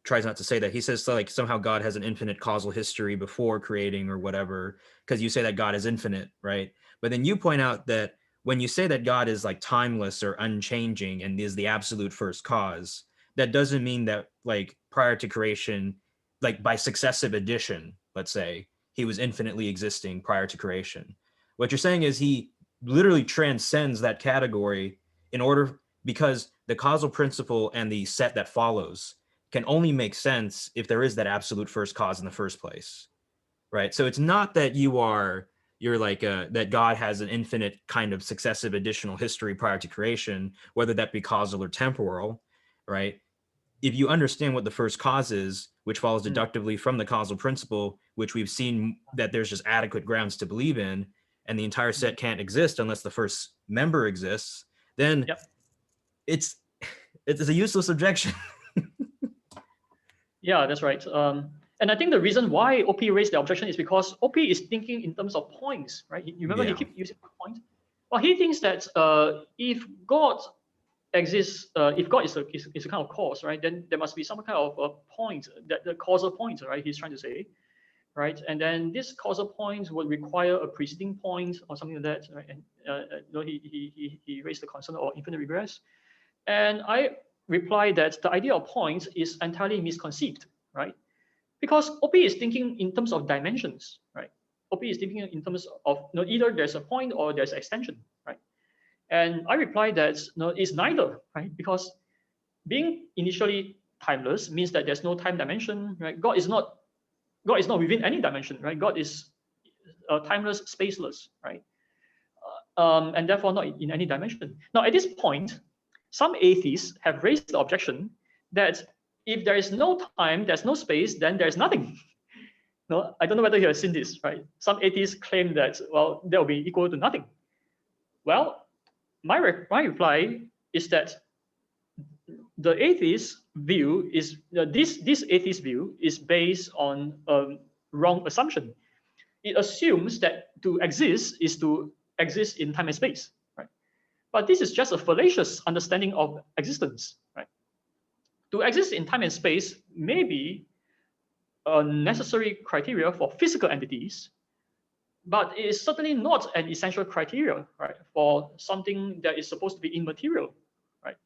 tries not to say that. He says, like, somehow God has an infinite causal history before creating or whatever, because you say that God is infinite, right? But then you point out that when you say that God is like timeless or unchanging and is the absolute first cause, that doesn't mean that, like, prior to creation, like by successive addition, let's say, he was infinitely existing prior to creation. What you're saying is he literally transcends that category because the causal principle and the set that follows can only make sense if there is that absolute first cause in the first place, right? So it's not that you're like that God has an infinite kind of successive additional history prior to creation, whether that be causal or temporal, right? If you understand what the first cause is, which follows deductively from the causal principle, which we've seen that there's just adequate grounds to believe in, and the entire set can't exist unless the first member exists, then it's a useless objection. Yeah, that's right. And I think the reason why Oppy raised the objection is because Oppy is thinking in terms of points, right? You remember he keeps using point? Well, he thinks that if God exists, if God is a kind of cause, right, then there must be some kind of a point, that the causal point, right, he's trying to say, right? And then this causal point would require a preceding point or something like that, right? And he raised the concern of infinite regress. And I replied that the idea of points is entirely misconceived, right? Because Oppy is thinking in terms of dimensions, right? Oppy is thinking in terms of either there's a point or there's extension, right? And I replied that it's neither, right? Because being initially timeless means that there's no time dimension, right? God is not within any dimension, right? God is timeless, spaceless, right? And therefore not in any dimension. Now, at this point, some atheists have raised the objection that if there is no time, there's no space, then there's nothing. No, I don't know whether you have seen this, right? Some atheists claim that, well, that will be equal to nothing. Well, my reply is that the atheist view is this atheist view is based on a wrong assumption. It assumes that to exist is to exist in time and space, right? But this is just a fallacious understanding of existence, right? To exist in time and space may be a necessary criteria for physical entities, but it is certainly not an essential criteria, right, for something that is supposed to be immaterial, right?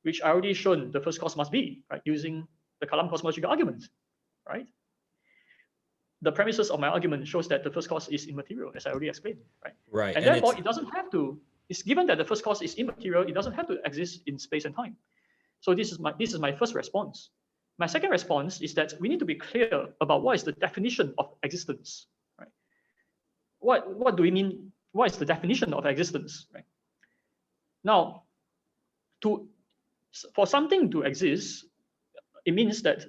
Which I already shown the first cause must be, right, using the Kalam cosmological argument, right? The premises of my argument shows that the first cause is immaterial, as I already explained, right? Right. And therefore, it doesn't have to. It's given that the first cause is immaterial, it doesn't have to exist in space and time. So this is my first response. My second response is that we need to be clear about what is the definition of existence, right? What do we mean? What is the definition of existence, right? Now, for something to exist, it means that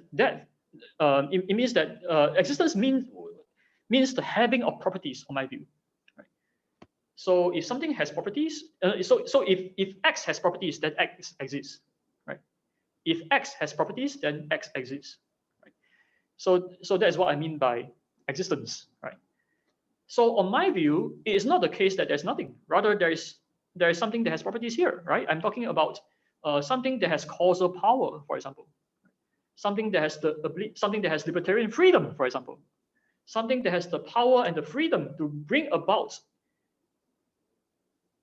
existence means the having of properties, on my view. Right? So if something has properties, so if X has properties, then X exists, right? If X has properties, then X exists, right? So that is what I mean by existence, right? So on my view, it is not the case that there's nothing. Rather, there is something that has properties here, right? I'm talking about something that has causal power, for example, something that has something that has libertarian freedom, for example, something that has the power and the freedom to bring about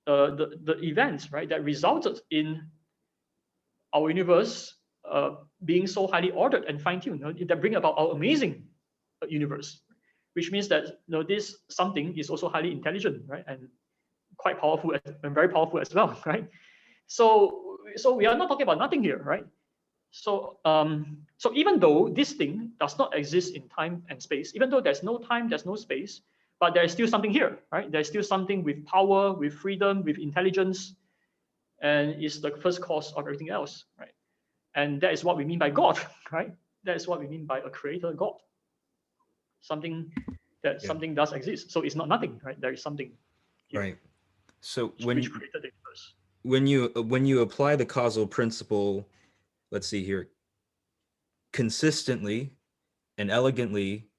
the events, right, that resulted in our universe being so highly ordered and fine-tuned, that bring about our amazing universe, which means that this something is also highly intelligent, right, and quite powerful and very powerful as well, right? So we are not talking about nothing here, right? So so even though this thing does not exist in time and space, even though there's no time, there's no space, but there is still something here, right? There's still something with power, with freedom, with intelligence, and is the first cause of everything else, right? And that is what we mean by God, right? That is what we mean by a creator God. Something that something does exist. So it's not nothing, right? There is something here, right. So which created the universe. When you apply the causal principle, let's see here, consistently and elegantly,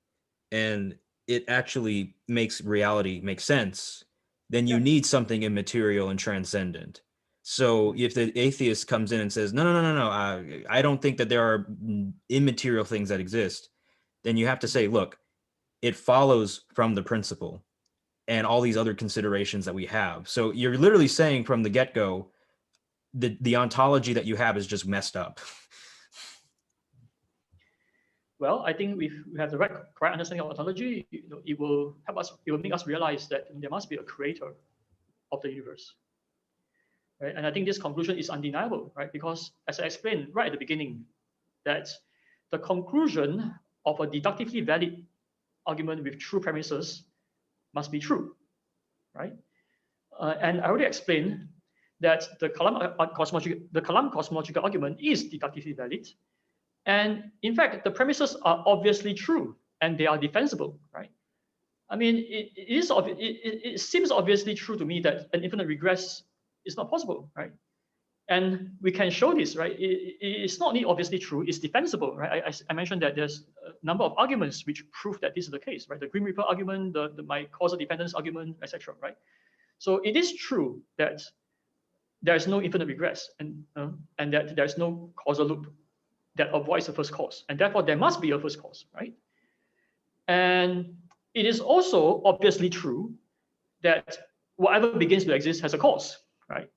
and it actually makes reality make sense, then you need something immaterial and transcendent. So if the atheist comes in and says, no, I don't think that there are immaterial things that exist, then you have to say, look, it follows from the principle and all these other considerations that we have. So you're literally saying from the get-go, the ontology that you have is just messed up. Well, I think if we have the correct understanding of ontology, it will help us. It will make us realize that there must be a creator of the universe, right? And I think this conclusion is undeniable, right? Because as I explained right at the beginning, that the conclusion of a deductively valid argument with true premises must be true, right? And I already explained that the Kalam cosmological argument is deductively valid. And in fact, the premises are obviously true and they are defensible, right? I mean, it seems obviously true to me that an infinite regress is not possible, right? And we can show this, right? It's not only obviously true, it's defensible, right? I mentioned that there's a number of arguments which prove that this is the case, right? The Green Reaper argument, my causal dependence argument, etc., right? So it is true that there is no infinite regress and that there's no causal loop that avoids the first cause, and therefore there must be a first cause, right? And it is also obviously true that whatever begins to exist has a cause, right?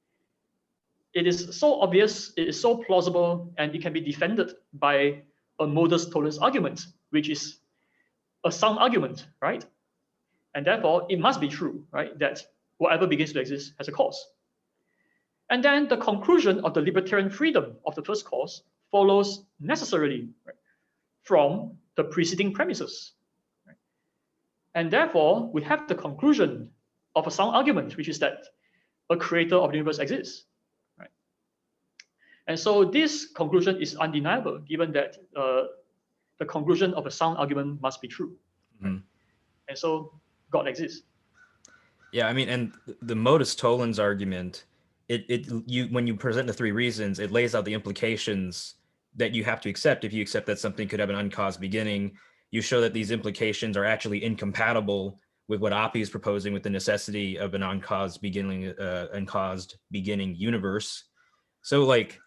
It is so obvious, it is so plausible, and it can be defended by a modus tollens argument, which is a sound argument, right? And therefore it must be true, right, that whatever begins to exist has a cause. And then the conclusion of the libertarian freedom of the first cause follows necessarily, right, from the preceding premises. Right? And therefore, we have the conclusion of a sound argument, which is that a creator of the universe exists. Right? And so this conclusion is undeniable, given that the conclusion of a sound argument must be true. Right? And so God exists. Yeah, I mean, and the Modus Tollens argument, when you present the three reasons, it lays out the implications that you have to accept if you accept that something could have an uncaused beginning. You show that these implications are actually incompatible with what Oppy is proposing with the necessity of an uncaused beginning universe. So like,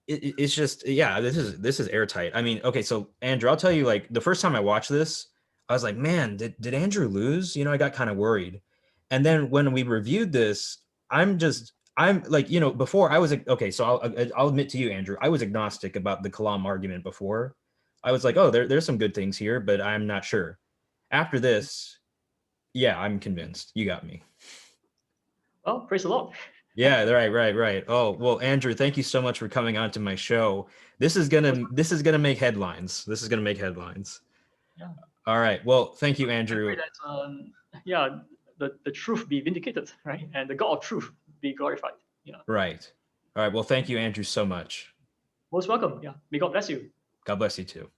it's just, yeah, this is airtight. I mean, okay, so Andrew, I'll tell you, like, the first time I watched this, I was like, man, did Andrew lose? I got kind of worried. And then when we reviewed this, I'm like, before I was, okay, so I'll admit to you, Andrew, I was agnostic about the Kalam argument before. I was like, oh, there's some good things here, but I'm not sure. After this, yeah, I'm convinced. You got me. Well, praise the Lord. Yeah, right. Oh, well, Andrew, thank you so much for coming on to my show. This is gonna make headlines. This is gonna make headlines. Yeah. All right. Well, thank you, Andrew. That, the truth be vindicated, right? And the God of truth be glorified. Yeah. Right. All right. Well, thank you, Andrew, so much. Most welcome. Yeah. May God bless you. God bless you too.